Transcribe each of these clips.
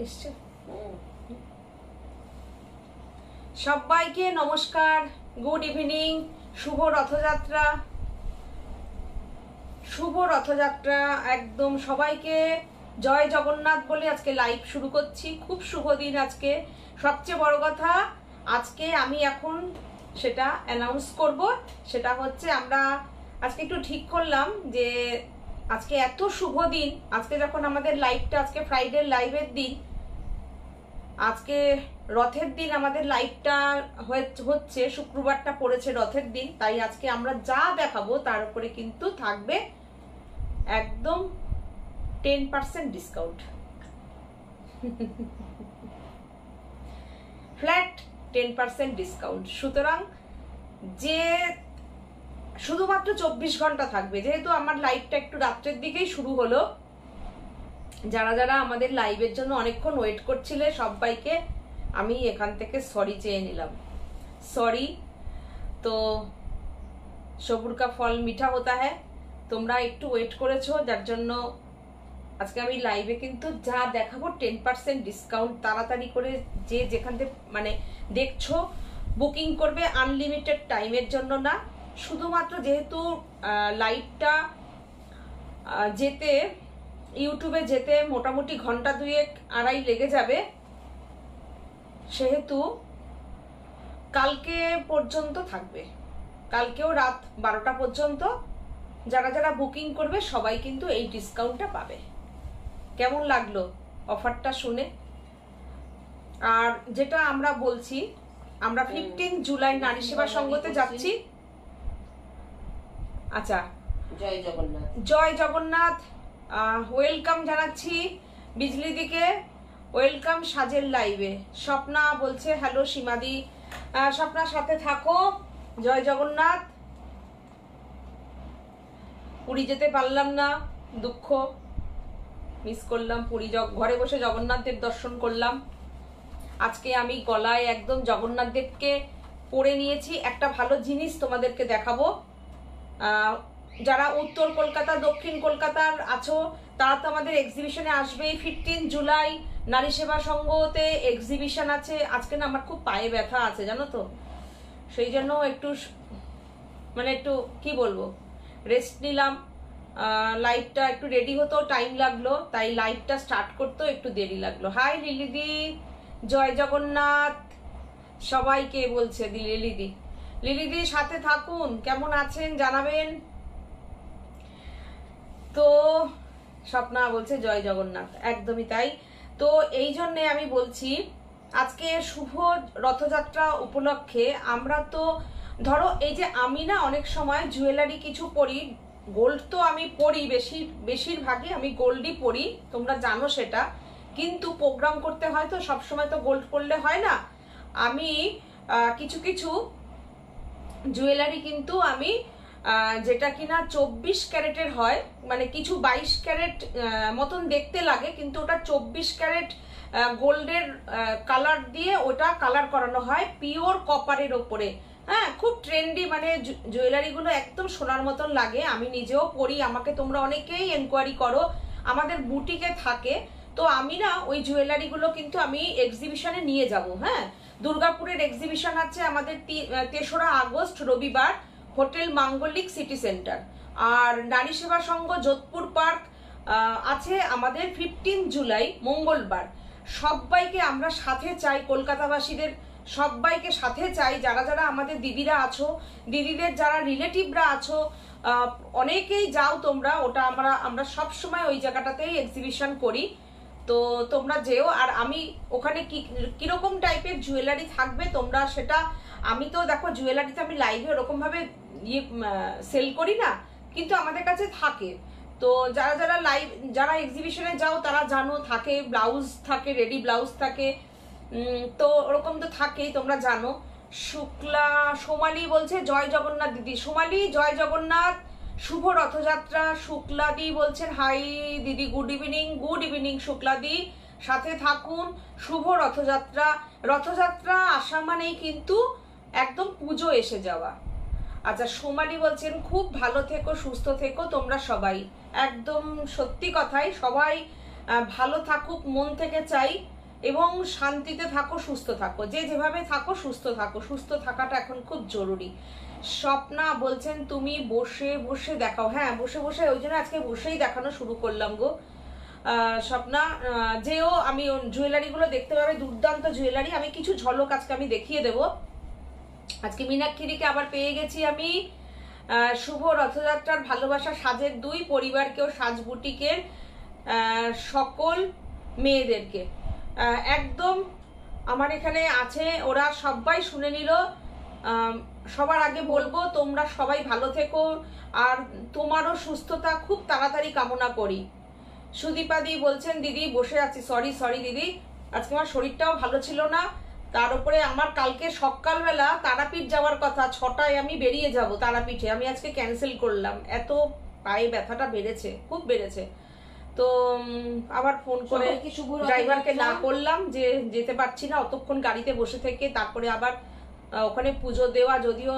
এসছে। সবাইকে নমস্কার, গুড ইভিনিং, শুভ রথযাত্রা। শুভ রথযাত্রা একদম সবাইকে জয় জগন্নাথ বলে আজকে লাইভ শুরু করছি। খুব শুভ দিন আজকে। সবচেয়ে বড় কথা আজকে আমি এখন সেটা অ্যানাউন্স করব, সেটা হচ্ছে আমরা আজকে একটু ঠিক করলাম যে আজকে এত শুভ দিন, আজকে যখন আমাদের লাইভটা আজকে ফ্রাইডে লাইভের দিন, আজকে রথের দিন আমাদের লাইভটা হচ্ছে, শুক্রবারটা পড়েছে রথের দিন, তাই আজকে আমরা যা দেখাবো তার উপরে কিন্তু থাকবে একদম 10% ডিসকাউন্ট, ফ্ল্যাট 10% ডিসকাউন্ট। সুতরাং যে শুধুমাত্র 24 ঘন্টা থাকবে, যেহেতু আমার লাইভটা একটু রাত্রের দিকেই শুরু হলো, যারা যারা আমাদের লাইভের জন্য অনেকক্ষণ ওয়েট করছিলে সবাইকে আমি এখান থেকে সরি চেয়ে নিলাম। সরি। তো সবুর কা ফল মিঠা হতা হ্যায়, তোমরা একটু ওয়েট করেছো, যার জন্য আজকে আমি লাইভে কিন্তু যা দেখাবো 10% ডিসকাউন্ট। তাড়াতাড়ি করে যে যেখান থেকে মানে দেখছো বুকিং করবে, আনলিমিটেড টাইমের জন্য না, শুধুমাত্র যেহেতু লাইভটা যেতে ইউটিউবে যেতে মোটামুটি ঘন্টা 2-2.5 লেগে যাবে, সেহেতু কালকে পর্যন্ত থাকবে, কালকেও রাত 12টা পর্যন্ত যারা যারা বুকিং করবে সবাই কিন্তু এই ডিসকাউন্টটা পাবে। কেমন লাগলো অফারটা শুনে? আর যেটা আমরা বলছি, আমরা 15 জুলাই নারী সেবা সংঘতে যাচ্ছি। আচ্ছা, জয় জগন্নাথ। জয় জগন্নাথ। ওয়েলকাম জানাচ্ছি বিজলি দিকে, ওয়েলকাম সাজের লাইভে। স্বপ্না বলছে হ্যালো সীমাদি, স্বপ্নার সাথে থাকো। জয় জগন্নাথ। পুরী যেতে পারলাম না, দুঃখ, মিস করলাম পুরী। ঘরে বসে জগন্নাথ দেব দর্শন করলাম। আজকে আমি গলায় একদম জগন্নাথ দেবকে পরে নিয়েছি। একটা ভালো জিনিস তোমাদেরকে দেখাবো। যারা উত্তর কলকাতা দক্ষিণ কলকাতার আছো তারা তো আমাদের এক্সিবিশনে আসবে। 15 জুলাই নারী সেবা সংঘতে এক্সিবিশন আছে। আজকে না আমার খুব পায়ে ব্যথা আছে জানো তো, সেই জন্য একটু মানে একটু কি বলবো রেস্ট নিলাম। লাইভটা একটু রেডি হতো, টাইম লাগলো, তাই লাইভটা স্টার্ট করতেও একটু দেরি লাগলো। হাই লিলিদি, জয় জগন্নাথ সবাইকে বলছে লিলিদি। লিলিদি সাথে থাকুন, কেমন আছেন জানাবেন। তো স্বপ্না বলছে জয় জগন্নাথ, একদমই তাই। তো এই জন্যে আমি বলছি আজকে শুভ রথযাত্রা উপলক্ষে আমরা তো ধরো এই যে আমি না অনেক সময় জুয়েলারি কিছু পরি, গোল্ড তো আমি পরি, বেশিরভাগই আমি গোল্ডই পরি, তোমরা জানো সেটা, কিন্তু প্রোগ্রাম করতে হয় তো সবসময় তো গোল্ড পরলে হয় না। আমি কিছু কিছু জুয়েলারি কিন্তু আমি যেটা কিনা 24 ক্যারেটের হয়, মানে কিছু 22 ক্যারেট মতন দেখতে লাগে, কিন্তু ওটা 24 ক্যারেট গোল্ডের কালার দিয়ে ওটা কালার করানো হয় পিওর কপারের ওপরে। হ্যাঁ, খুব ট্রেন্ডি, মানে জুয়েলারিগুলো একদম সোনার মতন লাগে। আমি নিজেও পরি, আমাকে তোমরা অনেকেই এনকোয়ারি করো, আমাদের বুটিকে থাকে। তো আমি না ওই জুয়েলারিগুলো কিন্তু আমি এক্সিবিশনে নিয়ে যাব। হ্যাঁ, দুর্গাপুরের এক্সিবিশন আছে আমাদের 3রা আগস্ট রবিবার, হোটেল মাঙ্গলিক সিটি সেন্টার। আর নারী সেবা সংঘ যোধপুর পার্ক আছে আমাদের 15 জুলাই মঙ্গলবার। সবাইকে আমরা সাথে চাই, কলকাতাবাসীদের সবাইকে সাথে চাই। যারা যারা আমাদের দিদিরা আছো, দিদিদের যারা রিলেটিভরা আছো, অনেকেই যাও তোমরা, ওটা আমরা সব সময় ওই জায়গাটাতেই এক্সিবিশন করি। তো তোমরা যেও। আর আমি ওখানে কিরকম টাইপের জুয়েলারি থাকবে তোমরা সেটা, আমি তো দেখো জুয়েলারিতে আমি লাইভে ওরকম ভাবে সেল করি না, কিন্তু আমাদের কাছে থাকে। তো যারা যারা যারা এক্সিবিশনে যাও তারা জানো, থাকে ব্লাউজ থাকে, রেডি ব্লাউজ থাকে, তো ওরকম তো থাকেই, তোমরা জানো। শুক্লা সোমালি বলছে জয় জগন্নাথ দিদি। সোমালি জয় জগন্নাথ, শুভ রথযাত্রা। শুক্লাদি বলছেন হাই দিদি, গুড ইভিনিং। গুড ইভিনিং শুক্লাদি, সাথে থাকুন। শুভ রথযাত্রা। রথযাত্রা আসা মানেই কিন্তু একদম পুজো এসে যাওয়া। আচ্ছা, সোমালি বলছেন খুব ভালো থেকো, সুস্থ থেকো তোমরা সবাই। একদম সত্যি কথাই, সবাই ভালো থাকুক মন থেকে চাই। এবং শান্তিতে থাকো, সুস্থ থাকো, যে যেভাবে থাকো সুস্থ থাকো। সুস্থ থাকাটা এখন খুব জরুরি। স্বপ্না বলছেন তুমি বসে বসে দেখাও। হ্যাঁ, বসে বসে, ওই জন্য আজকে বসেই দেখানো শুরু করলাম গো। স্বপ্না যেও, আমি জুয়েলারিগুলো দেখতে পাবে, দুর্দান্ত জুয়েলারি। আমি কিছু ঝলক আজকে আমি দেখিয়ে দেব। আজকে মীনাক্ষীদিকে আবার পেয়ে গেছি আমি। শুভ রথযাত্রার ভালোবাসা সাজের দুই পরিবারকেও, সাজ বুটিকের সকল মেয়েদেরকে একদম আমার এখানে আছে, ওরা সবাই শুনে নিল। সবার আগে বলবো তোমরা সবাই ভালো থেকো, আর তোমারও সুস্থতা খুব তাড়াতাড়ি কামনা করি। সুদীপাদি বলছেন দিদি বসে আছি, সরি দিদি, আজকে আমার শরীরটাও ভালো ছিল না। তার উপরে আমার কালকে সকালবেলা তারাপীঠ যাওয়ার কথা, 6টায় আমি বেরিয়ে যাব তারাপীঠে, আমি আজকে ক্যান্সেল করলাম। এত পায়ে ব্যথাটা বেড়েছে, খুব বেড়েছে। তো আবার ফোন করে ড্রাইভারকে না করলাম যে যেতে পারছি না, অতক্ষণ গাড়িতে বসে থেকে তারপরে আবার ওখানে পুজো দেওয়া, যদিও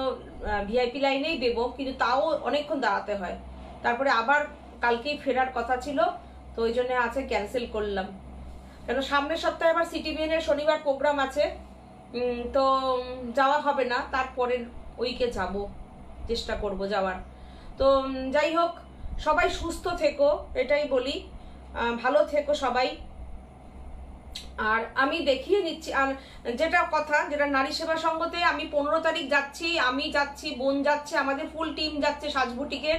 ভিআইপি লাইনেই দেবো, কিন্তু তাও অনেকক্ষণ দাঁড়াতে হয়। তারপরে আবার কালকেই ফেরার কথা ছিল, তো ওই জন্য আছে ক্যান্সেল করলাম। কেন সামনের সপ্তাহে আবার সিটিবিএন এর শনিবার প্রোগ্রাম আছে, তো যাওয়া হবে না, তারপরের উইকে যাব, চেষ্টা করব যাওয়ার। তো যাই হোক, সবাই সুস্থ থেকো, এটাই বলি, ভালো থেকো সবাই। আর আমি দেখিয়ে নিচ্ছি, আর যেটা কথা, যেটা নারী সেবা সংঘতে আমি 15 তারিখ যাচ্ছি, আমি যাচ্ছি, বোন যাচ্ছে, আমাদের ফুল টিম যাচ্ছে সাজবুটিকে।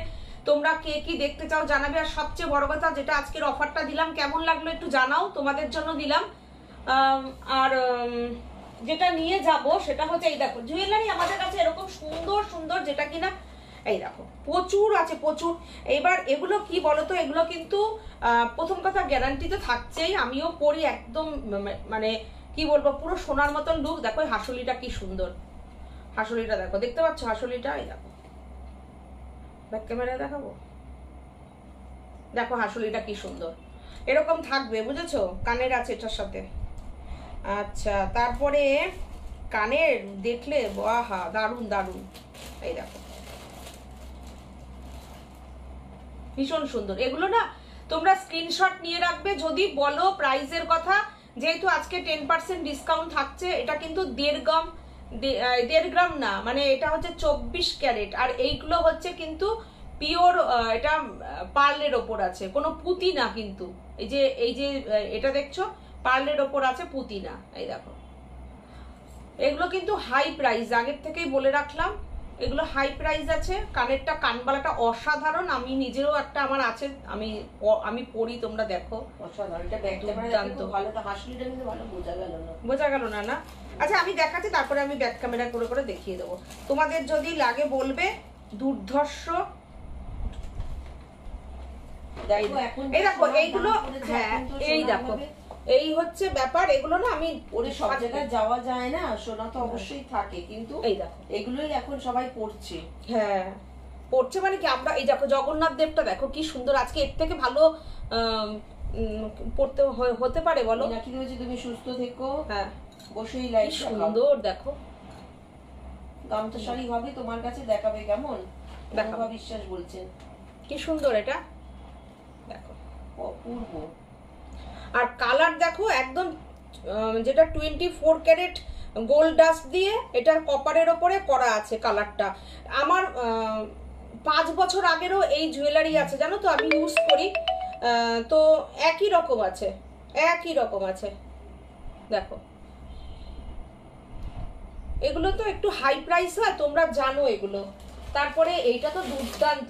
তোমরা কে কি দেখতে চাও জানাবে। আর সবচেয়ে বড় কথা, যেটা আজকের অফারটা দিলাম কেমন লাগলো একটু জানাও, তোমাদের জন্য দিলাম। আর যেটা নিয়ে যাব সেটা হচ্ছে এই দেখো জুয়েলারি আমাদের কাছে এরকম সুন্দর সুন্দর, যেটা কিনা এই দেখো প্রচুর আছে, প্রচুর। এবার এগুলো কি বলতো, এগুলো কিন্তু প্রথম কথা গ্যারান্টি তো থাকছেই, আমিও পরি একদম, মানে কি বলবো, পুরো সোনার মতন লুক। দেখো হাসুলিটা কি সুন্দর, হাসুলিটা দেখো, দেখতে পাচ্ছ হাসুলিটা, এই দেখো, ব্যাক ক্যামেরায় দেখাবো, দেখো হাসুলিটা কি সুন্দর, এরকম থাকবে, বুঝেছো। কানের আছে এটার সাথে। আচ্ছা, তারপরে কানের দেখলে বাহা, দারুন দারুন, এই দেখো ভীষণ সুন্দর। এগুলো না তোমরা স্ক্রিনশট নিয়ে রাখবে, যদি বলো প্রাইসের কথা, যেহেতু আজকে 10% ডিসকাউন্ট থাকছে। এটা কিন্তু 1.5 গ্রাম না, মানে এটা হচ্ছে 24 ক্যারেট, আর এইগুলো হচ্ছে কিন্তু পিওর, এটা পার্লের ওপর আছে, কোনো পুঁতি না কিন্তু। এই যে এটা দেখছো পার্লের ওপর আছে, পুঁতি না। এই দেখো এগুলো কিন্তু হাই প্রাইস, আগের থেকেই বলে রাখলাম, এগুলো হাই প্রাইস আছে। কানেরটা, কানবালাটা অসাধারণ, আমি নিজেরও একটা আমার আছে, আমি পরি, তোমরা দেখো অসাধারণ। এটা ব্যাক ক্যামেরা জানতো ভালো, তো হাসলিটা কিন্তু ভালো বোঝা গেল না না। আচ্ছা আমি দেখাচ্ছি, তারপরে আমি ব্যাক ক্যামেরা করে করে দেখিয়ে দেবো। তোমাদের যদি লাগে বলবে, দুর্ধর্ষ। এই দেখো এইগুলো, হ্যাঁ এই দেখো, এই হচ্ছে ব্যাপার। এগুলো না আমি ওরে সব জায়গায় যাওয়া যায় না, সোনা তো অবশ্যই থাকে, কিন্তু এই দেখো এগুলোই এখন সবাই পড়ছে। হ্যাঁ পড়ছে, মানে কি আমরা এই দেখো জগন্নাথ দেবটা দেখো কি সুন্দর, আজকে এর থেকে ভালো পড়তে হতে পারে বলো। নাকি হয়েছে তুমি সুস্থ থেকো, হ্যাঁ বসেই লাইট সুন্দর দেখো। গামছা শাড়ি হবে তোমার কাছে, দেখাবে কেমন, দেখাবো, বিশ্বাস বলছেন কি সুন্দর এটা দেখো, অপূর্ব। আর কালার দেখো একদম, যেটা 24 ক্যারেট গোল্ড ডাস্ট দিয়ে এটা কপারের ওপরে করা আছে কালারটা। আমার 5 বছর আগেরও এই জুয়েলারি আছে, জানো তো, আমি ইউজ করি, তো একই রকম আছে, একই রকম আছে দেখো। এগুলো তো একটু হাই প্রাইস হয়, তোমরা জানো এগুলো। তারপরে এইটা তো দুর্দান্ত,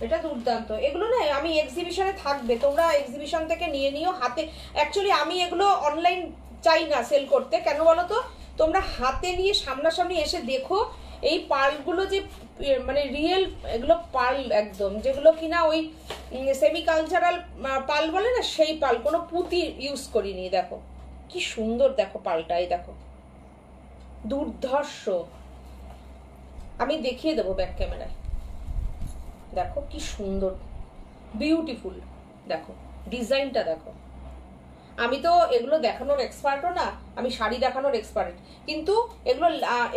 এটা দুর্দান্ত। এগুলো না আমি এক্সিবিশনে থাকবে, তোমরা এক্সিবিশন থেকে নিয়ে নিও হাতে। অ্যাকচুয়ালি আমি এগুলো অনলাইন চাই না সেল করতে, কেন বলো তো, তোমরা হাতে নিয়ে সামনাসামনি এসে দেখো এই পার্লগুলো যে মানে রিয়েল, এগুলো পার্ল একদম, যেগুলো কিনা ওই সেমি কালচারাল পার্ল বলে না, সেই পার্ল, কোনো পুঁতি ইউজ করিনি। দেখো কি সুন্দর, দেখো পার্লটাই দেখো, দুর্ধর্ষ। আমি দেখিয়ে দেবো ব্যাক ক্যামেরায়, দেখো কি সুন্দর, বিউটিফুল। দেখো ডিজাইনটা দেখো। আমি তো এগুলো দেখানোর এক্সপার্টও না, আমি শাড়ি দেখানোর এক্সপার্ট, কিন্তু এগুলো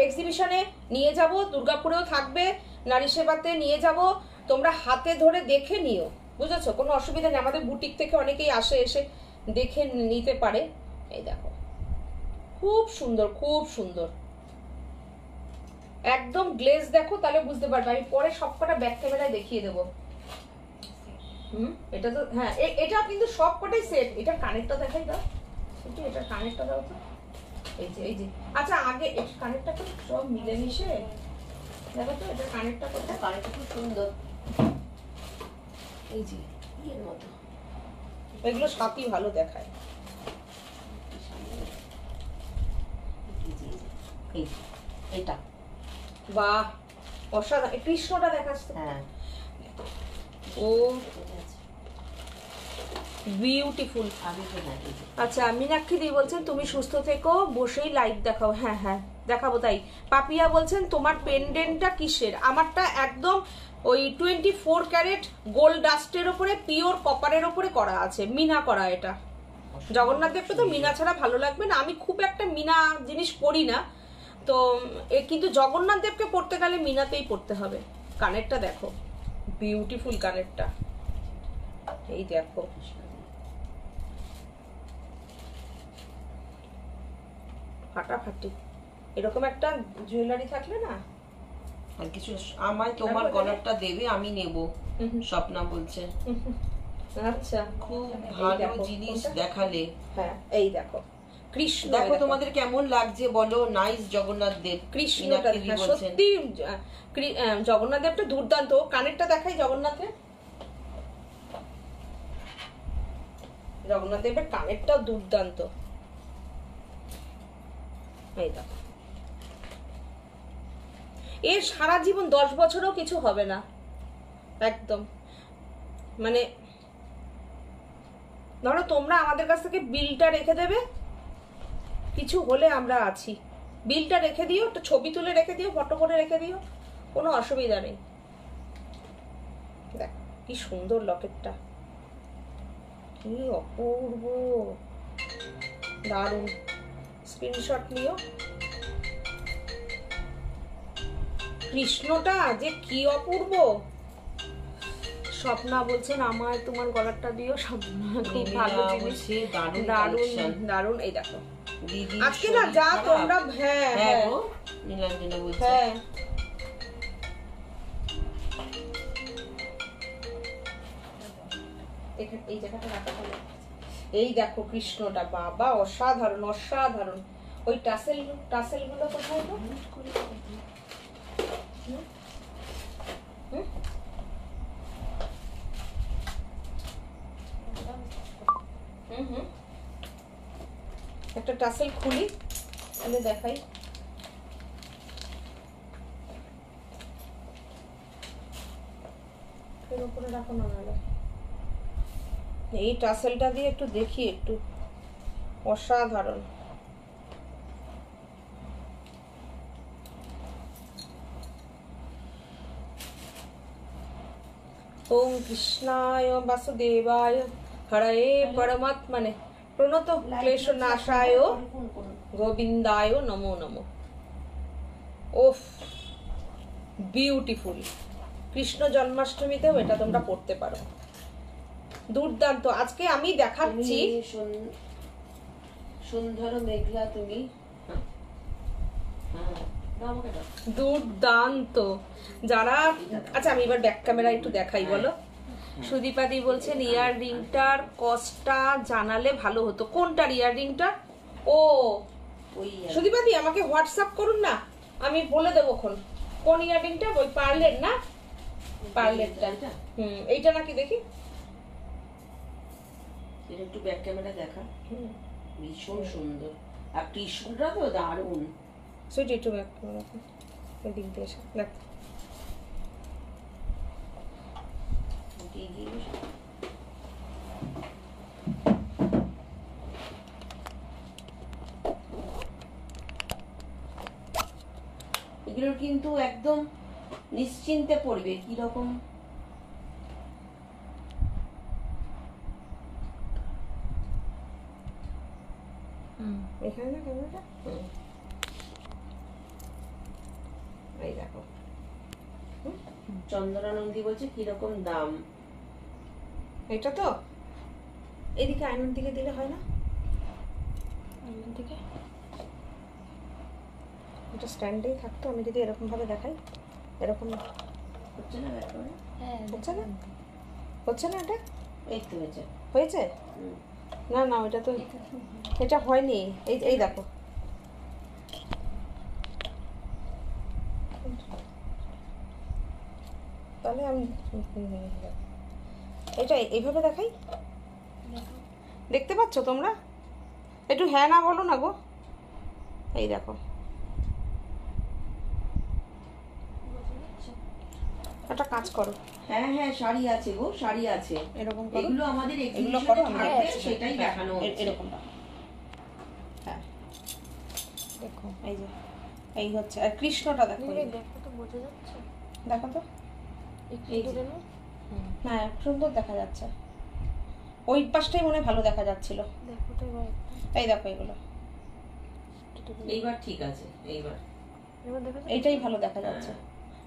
এক্সিবিশনে নিয়ে যাব, দুর্গাপুরেও থাকবে, নারী সেবাতে নিয়ে যাব, তোমরা হাতে ধরে দেখে নিও, বুঝেছো, কোনো অসুবিধা নেই। আমাদের বুটিক থেকে অনেকেই আসে, এসে দেখে নিতে পারে। এই দেখো, খুব সুন্দর, খুব সুন্দর, একদম গ্লেজ দেখো, তাহলে বুঝতে পারবে। আমি পরে সবকটা ব্যাক ক্যামেরায় দেখিয়ে দেবো। এটা তো হ্যাঁ, এটা কিন্তু সবকটাই সেট। এটার কানেরটা দেখাই দাও, এটার কানেরটা দাও তো। এই যে, এই যে, আচ্ছা আগে এটার কানেরটা তো সব মিলেমিশে দেখো তো, এটার কানেরটা কোথায়? কানেরটা খুব সুন্দর, এই যে ইয়ের মতো। এগুলো সাথী ভালো দেখায়। এটা বাহ, অসাধারণ। কৃষ্ণটা দেখাচ্ছে। হ্যাঁ, ও বিউটিফুল। আচ্ছা, মীনাক্ষী দি বলছেন তুমি সুস্থ থেকো, বসেই লাইভ দেখাও। হ্যাঁ হ্যাঁ, দেখাবো। তাই পাপিয়া বলছেন তোমার পেন্ডেন্টটা কিসের? আমারটা একদম ওই 24 ক্যারেট গোল্ড ডাস্টের ওপরে পিওর কপারের ওপরে করা আছে, মিনা করা। এটা জগন্নাথ দেবকে তো মিনা ছাড়া ভালো লাগবে না। আমি খুব একটা মিনা জিনিস পরি না তো, কিন্তু জগন্নাথ দেবকে পড়তে গেলে মিনাতেই পড়তে হবে। কানেরটা দেখো, বিউটিফুল কানেরটা। এই দেখো, ফাটাফাটি। এরকম একটা জুয়েলারি থাকলে না আর কিছু। আমায় তোমার গলারটা দেবে, আমি নেব। স্বপ্না বলছে। আচ্ছা, খুব ভালো জিনিস দেখালে। হ্যাঁ, এই দেখো কৃষ্ণ। দেখো তোমাদের কেমন লাগছে বলো। নাইস জগন্নাথ দেব। কৃষ্ণটা সত্যি, জগন্নাথ দেবটা দুর্দান্ত। কানেরটা দেখাই জগন্নাথের। জগন্নাথ দেবের কানেরটাও দুর্দান্ত। এই দেখো, এর সারা জীবন 10 বছরও কিছু হবে না একদম। মানে ধরো তোমরা আমাদের কাছ থেকে বিলটা রেখে দেবে, কিছু হলে আমরা আছি। বিলটা রেখে দিও, একটা ছবি তুলে রেখে দিও, ফটো করে রেখে দিও, কোনো অসুবিধা নেই। দেখ কি সুন্দর লকেটটা, কি অপূর্ব, দারুণ। স্ক্রিনশট নিও। কৃষ্ণটা যে কি অপূর্ব। স্বপ্না বলছেন আমায় তোমার গলারটা দিও। স্বপ্না খুব ভালো জিনিস, দারুণ দারুণ। এই দেখো আজকে না যা তোমরা, হ্যাঁ হ্যাঁ নীলাঞ্জনা বলছে। হ্যাঁ, এই জায়গাটা রাখা ভালো। এই দেখো কৃষ্ণটা, বাবা অসাধারণ, অসাধারণ। ওই টাসেল গুলো কোথায় গো? একটা টাসেল খুলি, খুলে দেখাই। এর উপরে রাখো না, নাহলে এই টাসেলটা দিয়ে একটু দেখি, একটু অসাধারণ। ওম কৃষ্ণায় বাসুদেবায় হরে পরমাত্মনে প্রণত ক্লেশ নাশায় গোবিন্দায় নমো নমো। ওফ, বিউটিফুল। কৃষ্ণ জন্মাষ্টমীতেও এটা তোমরা পড়তে পারো, দুর্দান্ত। আজকে আমি দেখাচ্ছি সুন্দর মেঘলা তুমি, দুর্দান্ত। যারা, আচ্ছা আমি এবার ব্যাক ক্যামেরা একটু দেখাই, বলো। সুদীপাদি বলছেন ইয়ার রিংটার কস্টটা জানালে ভালো হতো। কোনটার ইয়ার রিংটা? ও সুদীপাদি আমাকে হোয়াটসঅ্যাপ করুন না, আমি বলে দেবো কোন ইয়ার রিংটা। ওই পার্লের না, পার্লেরটা। এইটা নাকি দেখি, এটা একটু ব্যাক ক্যামেরা দেখা। ভীষণ সুন্দর। আর কৃষ্ণটা তো দারুণ। সুইটি একটু ব্যাক ক্যামেরা ওই দিক দিয়ে এসে দেখ। এগুলো কিন্তু একদম নিশ্চিন্তে পড়বে। কিরকম এখানে না ক্যামেরাটা, এই দেখো। চন্দনা নন্দী বলছে কিরকম দাম? এটা তো এদিকে আয়নার দিকে দিলে হয় না? আয়নার দিকে এটা স্ট্যান্ডেই থাকতো, আমি যদি এরকম ভাবে দেখাই, এরকম হচ্ছে না ব্যাপারে? হ্যাঁ হচ্ছে না? হচ্ছে না এটা? এই তো হয়েছে। হয়েছে? না না, ওইটা তো এটা হয়নি। এই এই দেখো, তাহলে আমি এটা এইভাবে দেখাই, দেখতে পাচ্ছ তোমরা? একটু হ্যাঁ না বলো না গো। এই দেখো, একটা কাজ করো, হ্যাঁ হ্যাঁ, শাড়ি আছে গো, শাড়ি আছে। এরকম করো, এগুলো আমাদের এগুলো করো, এক্সিবিশনে আমরা থাকবে, সেটাই দেখানো হচ্ছে। এরকম না। হ্যাঁ দেখো, এই যে এই হচ্ছে, আর কৃষ্ণটা দেখো, এই দেখো তো বোঝা যাচ্ছে, দেখো তো, এই যে হ্যাঁ সুন্দর দেখা যাচ্ছে। ওই পাশটাই মনে হয় ভালো দেখা যাচ্ছিল। দেখো তো এবার এই দেখো এগুলো, এইবার ঠিক আছে, এইবার এবার দেখো তো। এইটাই ভালো দেখা যাচ্ছে।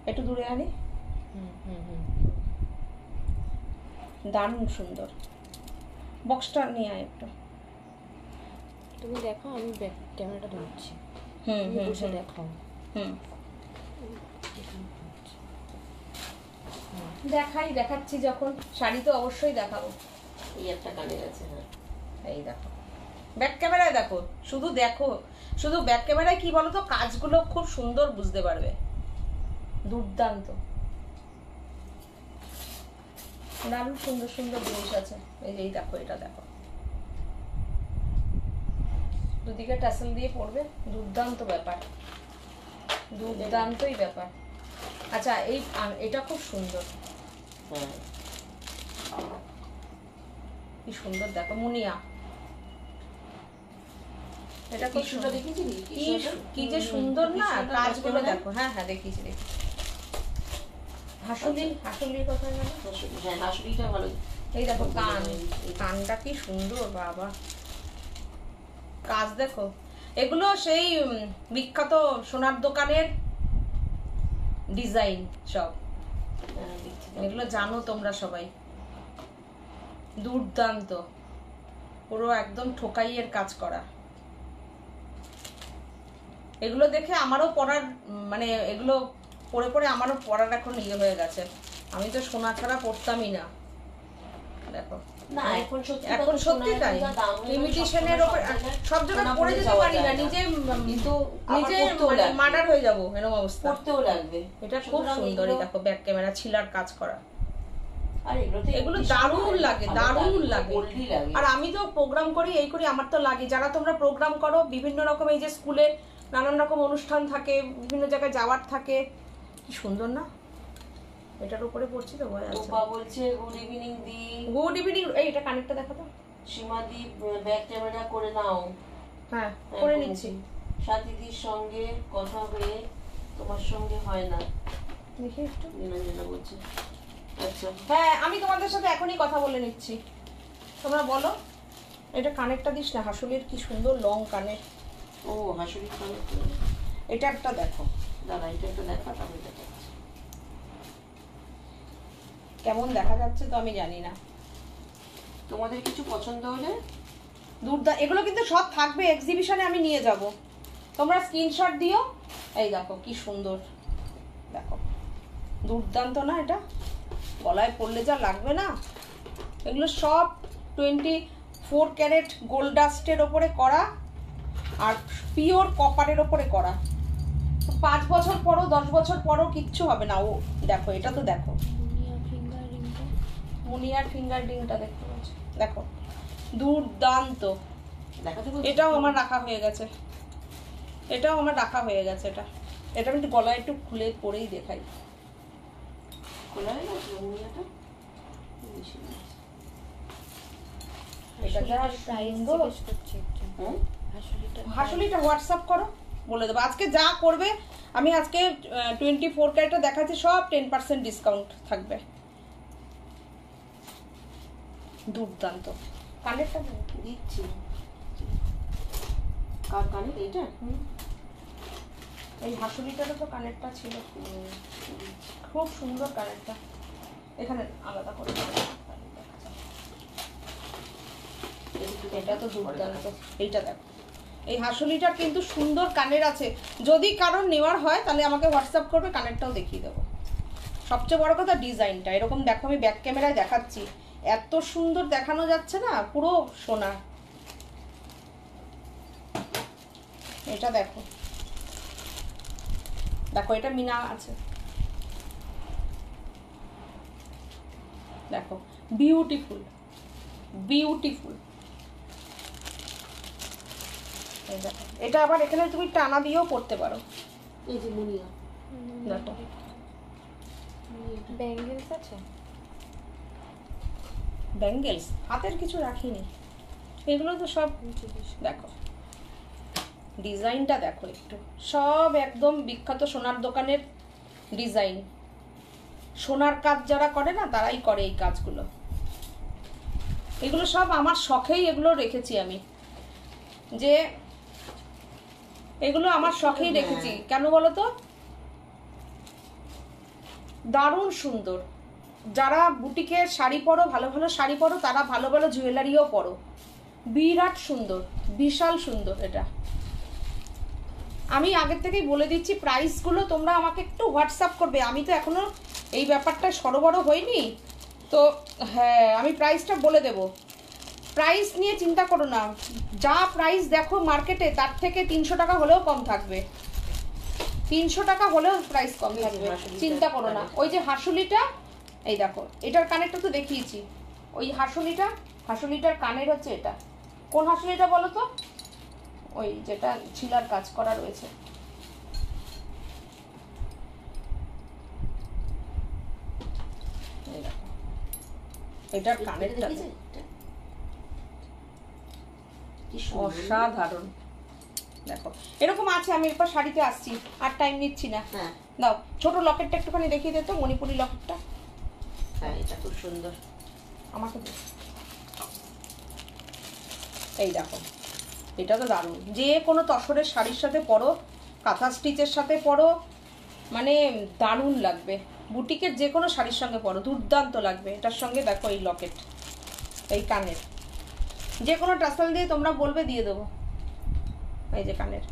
একটু দূরে আনি, দারুণ সুন্দর। বক্সটা নিয়ে আয় একটু। তুমি দেখো, আমি ব্যাক ক্যামেরাটা ধরছি, হুম তুমি হুম বসে দেখো। হুম, দেখাচ্ছি যখন, শাড়ি তো অবশ্যই দেখাবো। এই একটা কানের আছে। হ্যাঁ, এই দেখো, ব্যাক ক্যামেরায় দেখো, শুধু দেখো, শুধু ব্যাক ক্যামেরায় কি বলতো, কাজগুলো খুব সুন্দর বুঝতে পারবে, দুর্দান্ত, দারুণ সুন্দর সুন্দর জিনিস আছে। এই যে এই দেখো, এটা দেখো, দুদিকে টাসেল দিয়ে পড়বে, দুর্দান্ত ব্যাপার, দুর্দান্তই ব্যাপার। আচ্ছা, এই এটা খুব সুন্দর, হ্যাঁ, কি সুন্দর দেখো, মুনিয়া, এটা খুব কৃষ্ণটা সুন্দর, দেখেছিলি? কি যে সুন্দর না কৃষ্ণটা কাজগুলো দেখতে দেখো। হ্যাঁ হ্যাঁ, দেখিয়েছি দেখিয়েছি। হাসুলির কথা জানো? হ্যাঁ, হাসুলিটা ভালো। এই দেখো কান, কানটা কি সুন্দর বাবা, কাজ দেখো। এগুলো সেই বিখ্যাত সোনার দোকানের ডিজাইন সব, হ্যাঁ, দেখছি। এগুলো জানো তোমরা সবাই, দুর্দান্ত, পুরো একদম ঠোকাইয়ের কাজ করা। এগুলো দেখে আমারও পড়ার মানে এগুলো পরে পরে আমারও পড়ার এখন ইয়ে হয়ে গেছে। আমি তো সোনা ছাড়া পড়তামই না। দেখো না, এখন সত্যি এখন সত্যি তাই, ইমিটেশনের উপর সব জায়গায় পড়ে যেতে পারি না, নিজে কিন্তু নিজে মার্ডার হয়ে যাবো এরকম অবস্থা। পড়তেও লাগবে। এটা খুব সুন্দর, এই দেখো ব্যাক ক্যামেরা ছিলার কাজ করা, আর এগুলো দারুণ লাগে, দারুণ লাগে। গোল্ডি লাগে। আর আমি তো প্রোগ্রাম করি, এই করি, আমার তো লাগে। যারা তোমরা প্রোগ্রাম করো বিভিন্ন রকম, এই যে স্কুলে নানান রকম অনুষ্ঠান থাকে, বিভিন্ন জায়গায় যাওয়ার থাকে, কি সুন্দর না? এটার উপরে পড়ছি তো ভয় আছে। রূপা বলছে গুড ইভিনিং দি। Good evening. এই এটা কানেক্টটা দেখো তো। সীমাদি ব্যাক ক্যামেরা করে নাও। হ্যাঁ করে নিচ্ছি। সাথীদির সঙ্গে কথা হয়ে তোমার সঙ্গে হয় না, দেখি একটু। নিরঞ্জনা বলছে। আচ্ছা, হ্যাঁ আমি তোমাদের সাথে এখনই কথা বলে নিচ্ছি, তোমরা বলো। এটা কানেরটা দিস না, হাসুলির কি সুন্দর লং কানের। ও হাসুরি কানের। এটা একটা দেখো, দাদা এটা একটু দেখা, তাহলে দেখাচ্ছি। কেমন দেখা যাচ্ছে তো আমি জানি না। তোমাদের কিছু পছন্দ হলে এগুলো কিন্তু সব থাকবে এক্সিবিশনে, আমি নিয়ে যাব, তোমরা স্ক্রিনশট দিও। এই দেখো কি সুন্দর, দেখো দুর্দান্ত না? এটা গলায় পরলে যা লাগবে না। এগুলো সব 24 ক্যারেট গোল্ড ডাস্টের ওপরে করা, আর পিওর কপারের ওপরে করা। 5 বছর পরও 10 বছর পরও কিচ্ছু হবে না। ও দেখো, এটা তো দেখো, মুনিয়ার ফিঙ্গার রিংটা দেখতে পাচ্ছ, দেখো দুর্দান্ত। দেখাতে এটাও আমার রাখা হয়ে গেছে, এটাও আমার রাখা হয়ে গেছে। এটা আমি একটু গলায় একটু খুলে পরেই দেখাই। খোলা হয়ে গেছে মুনিয়াটা। এটা যা সুন্দর। হুম, হাসুলিটা হোয়াটসঅ্যাপ করো, বলে দেবো। আজকে যা করবে, আমি আজকে 24 ক্যারেটটা দেখাচ্ছি, সব 10% ডিসকাউন্ট থাকবে। দুর্দান্ত। কানেরটা দিচ্ছি। কার কানের? এইটা? এই হাসুলিটারও তো কানেরটা ছিল, খুব সুন্দর কানেরটা। এখানে আলাদা করে এটা তো দুর্দান্ত। এইটা দেখো, এই হাসুলিটার কিন্তু সুন্দর কানের আছে, যদি কারোর নেওয়ার হয় তাহলে আমাকে হোয়াটসঅ্যাপ করবে, কানেরটাও দেখিয়ে দেবো। সবচেয়ে বড় কথা ডিজাইনটা এরকম দেখো, আমি ব্যাক ক্যামেরায় দেখাচ্ছি, এত সুন্দর দেখানো যাচ্ছে না, পুরো সোনা। এটা দেখো, দেখো এটা মিনা আছে, দেখো বিউটিফুল বিউটিফুল। এটা আবার এখানে তুমি টানা দিয়েও পড়তে পারো। এই যে মুনিয়া দেখো ব্যাঙ্গেলস আছে, ব্যাঙ্গেলস হাতের কিছু রাখিনি, এগুলো তো সব দেখো, ডিজাইনটা দেখো একটু, সব একদম বিখ্যাত সোনার দোকানের ডিজাইন। সোনার কাজ যারা করে না তারাই করে এই কাজগুলো। এগুলো সব আমার শখেই এগুলো রেখেছি আমি, যে এগুলো আমার শখেই রেখেছি। কেন বলো তো, দারুণ সুন্দর। যারা বুটিকে শাড়ি পরো, ভালো ভালো শাড়ি পরো, তারা ভালো ভালো জুয়েলারিও পরো, বিরাট সুন্দর, বিশাল সুন্দর। এটা আমি আগের থেকেই বলে দিচ্ছি, প্রাইসগুলো তোমরা আমাকে একটু হোয়াটসঅ্যাপ করবে। আমি তো এখনো এই ব্যাপারটা সরবরাহ হয়নি, তো হ্যাঁ আমি প্রাইসটা বলে দেব। প্রাইস নিয়ে চিন্তা করো না, যা প্রাইস দেখো মার্কেটে তার থেকে 300 টাকা হলেও কম থাকবে, 300 টাকা হলেও প্রাইস কম থাকবে, চিন্তা করো না। ওই যে হাসুলিটা, এই দেখো এটার কানেরটা তো দেখিয়েছি, ওই হাসুলিটার কানের হচ্ছে এটা। কোন হাসুলিটা বলো তো, ওই যেটা ছিলার কাজ করা রয়েছে। এটার কানেরটা অসাধারণ। দেখো এরকম আছে, আমি এরপর শাড়িতে আসছি, আর টাইম নিচ্ছি না। হ্যাঁ দাও ছোট লকেটটা একটুখানি দেখিয়ে দে তো, মণিপুরি লকেটটা। হ্যাঁ এটা খুব সুন্দর, আমাকে দে। এই দেখো এটা তো দারুণ, যে কোনো তসরের শাড়ির সাথে পরো, কাঁথা স্টিচের সাথে পরো, মানে দারুণ লাগবে। বুটিকের যে কোনো শাড়ির সঙ্গে পরো, দুর্দান্ত লাগবে। এটার সঙ্গে দেখো এই লকেট, এই কানের, যে কোনো টাসেল দিয়ে তোমরা বলবে দিয়ে দেবো। এই যে কানের,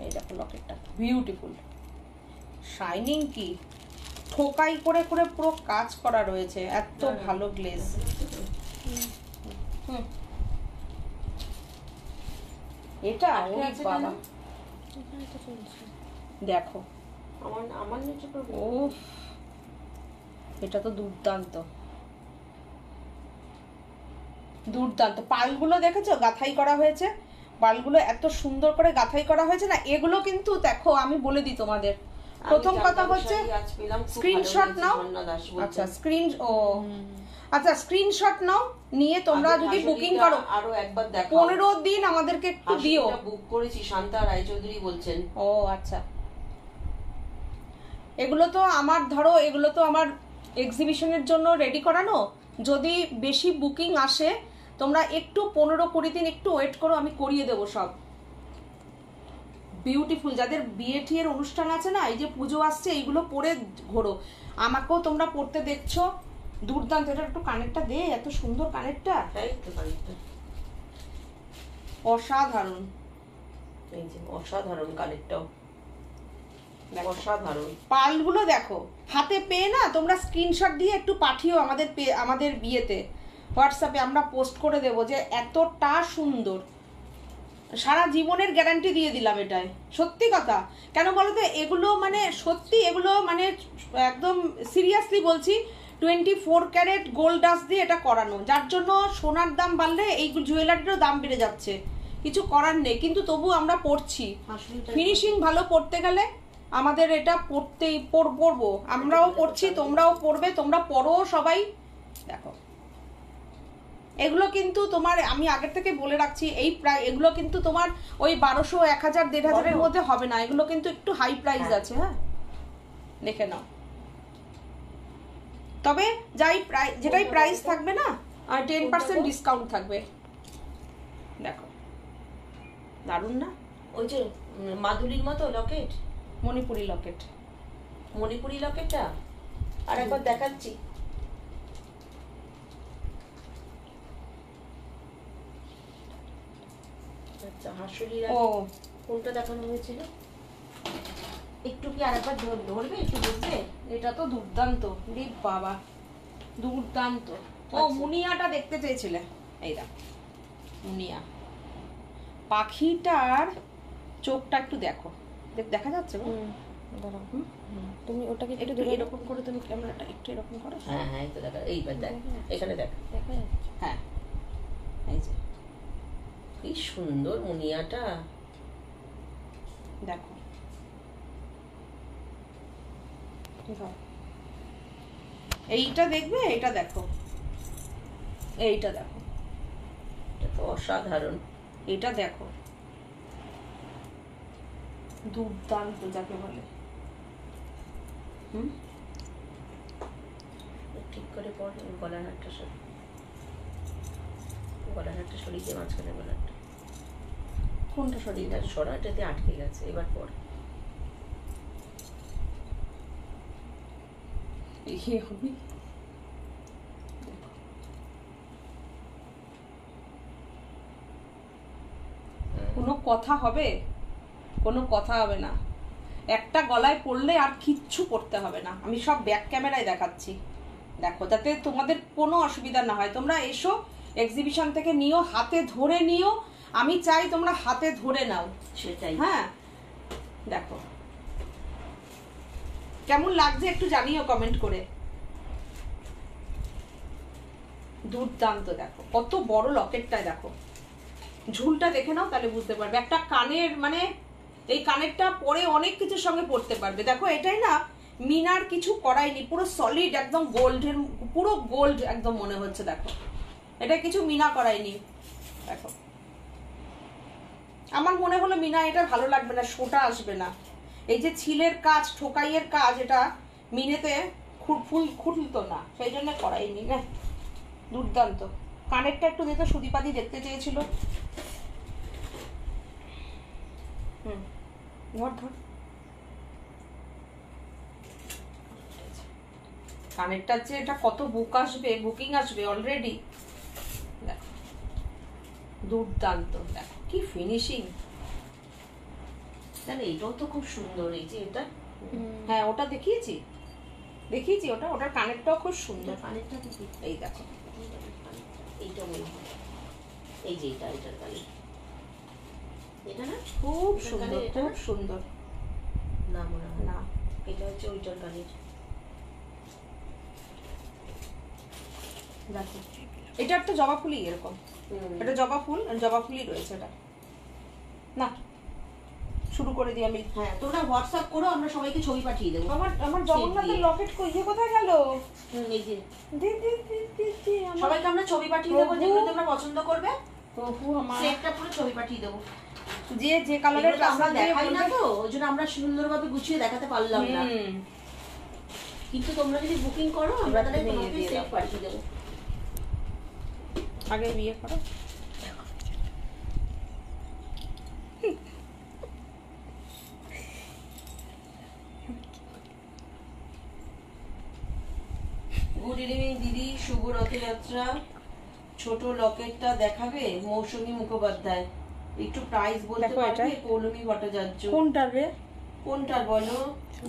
এই দেখো লকেটটা বিউটিফুল, শাইনিং কি, ঠোকাই করে করে পুরো কাজ করা রয়েছে, এত ভালো গ্লেজ। এটা বাবা দেখো, আমার নিচে তো ও এটা তো দুর্দান্ত দুর্দান্ত। পালগুলো দেখেছো গাঁথাই করা হয়েছে, পালগুলো এত সুন্দর করে গাঁথাই করা হয়েছে না। এগুলো কিন্তু দেখো আমি বলে দিই তোমাদের, প্রথম কথা হচ্ছে স্ক্রিনশট নাও। আচ্ছা আচ্ছা স্ক্রিনশট নাও, নিয়ে তোমরা যদি বুকিং করো আরো একবার দেখো, 15 দিন আমাদেরকে একটু দিও। বুক করেছি, শান্তা রায়চৌধুরী বলছেন। ও আচ্ছা, এগুলো তো আমার, ধরো এগুলো তো আমার এক্সিবিশনের জন্য রেডি করানো। যদি বেশি বুকিং আসে তোমরা একটু 15-20 দিন একটু ওয়েট করো, আমি করিয়ে দেবো সব বিউটিফুল। যাদের বিয়ে টিয়ের অনুষ্ঠান আছে না, এই যে পুজো আসছে, এইগুলো পরে ঘোরো। আমাকেও তোমরা পড়তে দেখছো, দুর্দান্ত। এটা একটু কানেরটা দে, এত সুন্দর কানেরটা, অসাধারণ। এই যে অসাধারণ কানেরটাও অসাধারণ। পালগুলো দেখো, হাতে পেয়ে না তোমরা স্ক্রিনশট দিয়ে একটু পাঠিও আমাদের বিয়েতে, হোয়াটসঅ্যাপে আমরা পোস্ট করে দেব, যে এতটা সুন্দর। সারা জীবনের গ্যারান্টি দিয়ে দিলাম এটাই, সত্যি কথা। কেন বলো তো, এগুলো মানে সত্যি, এগুলো মানে একদম সিরিয়াসলি বলছি, 24 ক্যারেট গোল্ড ডাস্ট দিয়ে এটা করানো, যার জন্য সোনার দাম বাড়লে এই জুয়েলারিরও দাম বেড়ে যাচ্ছে, কিছু করার নেই। কিন্তু তবু আমরা পড়ছি, ফিনিশিং ভালো করতে গেলে আমাদের এটা পড়বো, আমরাও পড়ছি, তোমরাও পড়বে, তোমরা পড়ো সবাই। দেখো এগুলো কিন্তু তোমার, আমি আগের থেকে বলে রাখছি, এই এগুলো কিন্তু তোমার ওই 1200, 1000, 1500 মধ্যে হবে না, এগুলো কিন্তু একটু হাই প্রাইস আছে। হ্যাঁ দেখে নাও, তবে যেটাই প্রাইস থাকবে না, আর 10% ডিসকাউন্ট থাকবে। দেখো দারুণ না, ওই যে মাদুলির মতো লকেট, মণিপুরি লকেট, মণিপুরি লকেটটা আর একবার দেখাচ্ছি। আচ্ছা হাসুলির ও কোনটা দেখানো হয়েছিল একটু কি আরেকবার ধরবে একটু বুঝবে? এটা তো দুর্দান্ত রে বাবা, দুর্দান্ত। ও আচ্ছা। মুনিয়াটা দেখতে চেয়েছিলে, এই দেখ মুনিয়া পাখিটার চোখটা একটু দেখো, দেখা যাচ্ছে গো? দাঁড়াও, তুমি ওটাকে একটু একটু দূরে এরকম করে তুমি ক্যামেরাটা একটু এরকম করো। হ্যাঁ হ্যাঁ এই তো দেখা, এইবার দেখ এখানে দেখ, দেখা যাচ্ছে। হ্যাঁ এই যে কি সুন্দর মুনিয়াটা, দেখো দাও। এইটা দেখবে, এইটা দেখো, এইটা দেখো, এটা তো অসাধারণ। এটা দেখো, দুর্দান্ত যাকে বলে। হুম, ঠিক করে পর, গলার হাটটা সর, গলার হাটটা সরিয়ে দিয়ে মাঝখানে গলারটা, কোনটা সরিয়ে এটা সরা, এটাতে আটকে গেছে, এবার পর। এই হবে। কোনো কথা হবে? কোনো কথা হবে না, একটা গলায় পড়লে আর কিচ্ছু করতে হবে না। আমি সব ব্যাক ক্যামেরায় দেখাচ্ছি, দেখো, যাতে তোমাদের কোনো অসুবিধা না হয়। তোমরা এসো এক্সিবিশন থেকে নিও, হাতে ধরে নিও, আমি চাই তোমরা হাতে ধরে নাও। সেটাই। হ্যাঁ দেখো কেমন লাগছে একটু জানিও কমেন্ট করে। দুর্দান্ত, দেখো কত বড় লকেটটায়, দেখো ঝুলটা দেখে নাও তাহলে বুঝতে পারবে। একটা কানের মানে এই কানেরটা পরে অনেক কিছুর সঙ্গে পড়তে পারবে। দেখো এটাই না মিনার কিছু করাইনি, পুরো সলিড একদম গোল্ডের, পুরো গোল্ড একদম মনে হচ্ছে। দেখো এটা কিছু মিনা করাইনি। দেখো আমার মনে হলো মিনা এটা ভালো লাগবে না, শোটা আসবে না। এই যে ছিলের কাজ, ঠোকাইয়ের কাজ, এটা মিনেতে ফুল খুলতো না, সেই জন্য করাইনি না। দুর্দান্ত। কানেরটা একটু দিতে সুদীপাদি দেখতে চেয়েছিল। ধর ধর, কানেরটার যে এটা কত বুক আসবে, বুকিং আসবে অলরেডি। দেখো দুর্দান্ত, দেখো কি ফিনিশিং। তাহলে এটাও তো খুব সুন্দর, এই যে এটা। হ্যাঁ ওটা দেখিয়েছি, দেখিয়েছি ওটা, ওটার কানেরটাও খুব সুন্দর। কানেরটা দেখি, এই দেখো এইটা মনে হয়, এই যে এটা, এটার কানের, এটা না খুব এটার সুন্দর, কানের, এটা খুব না? সুন্দর। না মনে হয় না এটা হচ্ছে ওইটার কানের। দেখো এটা একটা জবা ফুলই এরকম, এটা জবা ফুল, জবা ফুলই রয়েছে এটা। না শুরু করে দিই আমি। হ্যাঁ তোমরা হোয়াটসঅ্যাপ করো, আমরা সবাইকে ছবি পাঠিয়ে দেবো। আমার জগন্নাথের লকেট কই, ইয়ে কোথায় গেল? এই যে দে দে দে দে দে আমার সবাইকে আমরা ছবি পাঠিয়ে দেবো, প্রভু। যেগুলো তোমরা পছন্দ করবে প্রভু আমার, সেটটা পুরো ছবি পাঠিয়ে দেবো। যে যে কালারের এগুলো তো আমরা দেখাই না, তো ওই জন্য আমরা সুন্দরভাবে গুছিয়ে দেখাতে পারলাম না। কিন্তু তোমরা যদি বুকিং করো আমরা তাহলে তুমি তোমাকে দিয়ে সেট দাও। পাঠিয়ে দেবো। আগে বিয়ে করো। গুড ইভিনিং দিদি, শুভ রথযাত্রা। ছোট লকেটটা দেখাবে? মৌসুমী মুখোপাধ্যায়। একটু প্রাইস বলতে দেখো এটা। পারবে? পৌলমী ভট্টাচার্য। কোনটার রে? কোনটার বলো?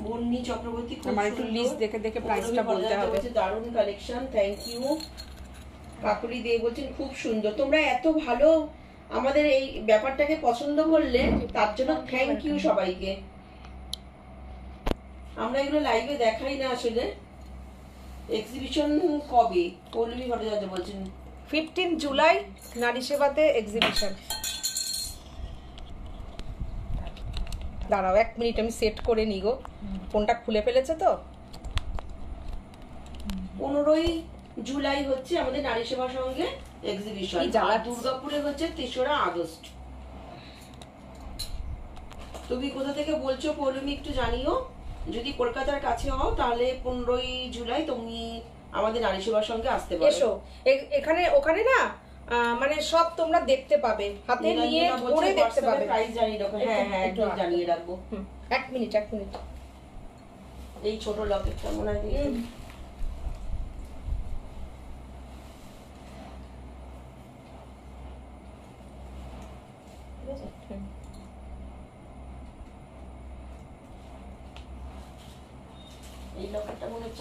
বন্নি চক্রবর্তী, খুব আমার একটু সুন্দর। লিস্ট দেখে দেখে প্রাইসটা পৌলমী বলতে ভট্টাচার্য হবে। বলছে দারুণ কালেকশন, থ্যাংক ইউ। কাকুলি দে বলছেন খুব সুন্দর। তোমরা এত ভালো আমাদের এই ব্যাপারটাকে পছন্দ করলে, তার জন্য থ্যাংক ইউ সবাইকে। আমরা এগুলো লাইভে দেখাই না আসলে। এক্সিবিশন কবে? পৌলমী ভট্টাচার্য বলছেন 15 জুলাই নারী সেবাতে এক্সিবিশন। দাঁড়াও 1 মিনিট আমি সেট করে নিই গো, ফোনটা খুলে ফেলেছে তো। 15ই জুলাই হচ্ছে আমাদের নারী সেবা সঙ্গে এক্সিবিশন, কি জ্বালা। আর দুর্গাপুরে হচ্ছে 3রা আগস্ট। তুমি কোথা থেকে বলছো পৌলমী একটু জানিও। যদি কলকাতার কাছে হও তাহলে 15ই জুলাই তুমি আমাদের নারী সেবার সঙ্গে আসতে পারো। এসো এখানে, ওখানে না মানে সব তোমরা দেখতে পাবে, হাতে নিয়ে ধরে দেখতে পাবে। প্রাইস জানিয়ে রাখো। হ্যাঁ হ্যাঁ একদম জানিয়ে রাখবো। 1 মিনিট 1 মিনিট। এই ছোট লকেটটা মনে হয়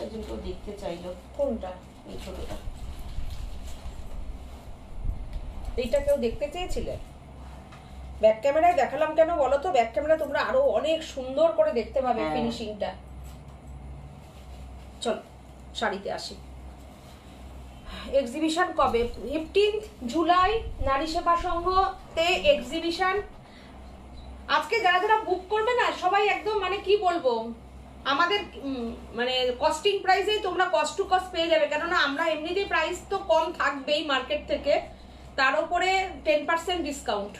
একজন কেউ দেখতে চাইলো। কোনটা? এই ছোটটা। এইটা কেউ দেখতে চেয়েছিলে? ব্যাক ক্যামেরায় দেখালাম কেন বলো তো? ব্যাক ক্যামেরা তোমরা আরো অনেক সুন্দর করে দেখতে পাবে হ্যাঁ। ফিনিশিংটা। চলো শাড়িতে আসি। এক্সিবিশন কবে? 15 জুলাই নারী সেবা সংঘতে এক্সিবিশন। আজকে যারা যারা বুক করবে না সবাই একদম মানে কি বলবো, আমাদের মানে কস্টিং প্রাইসেই তোমরা কস্ট টু কস্ট পেয়ে যাবে, কেননা আমরা এমনিতেই প্রাইস তো কম থাকবেই মার্কেট থেকে, তার উপরে 10% ডিসকাউন্ট।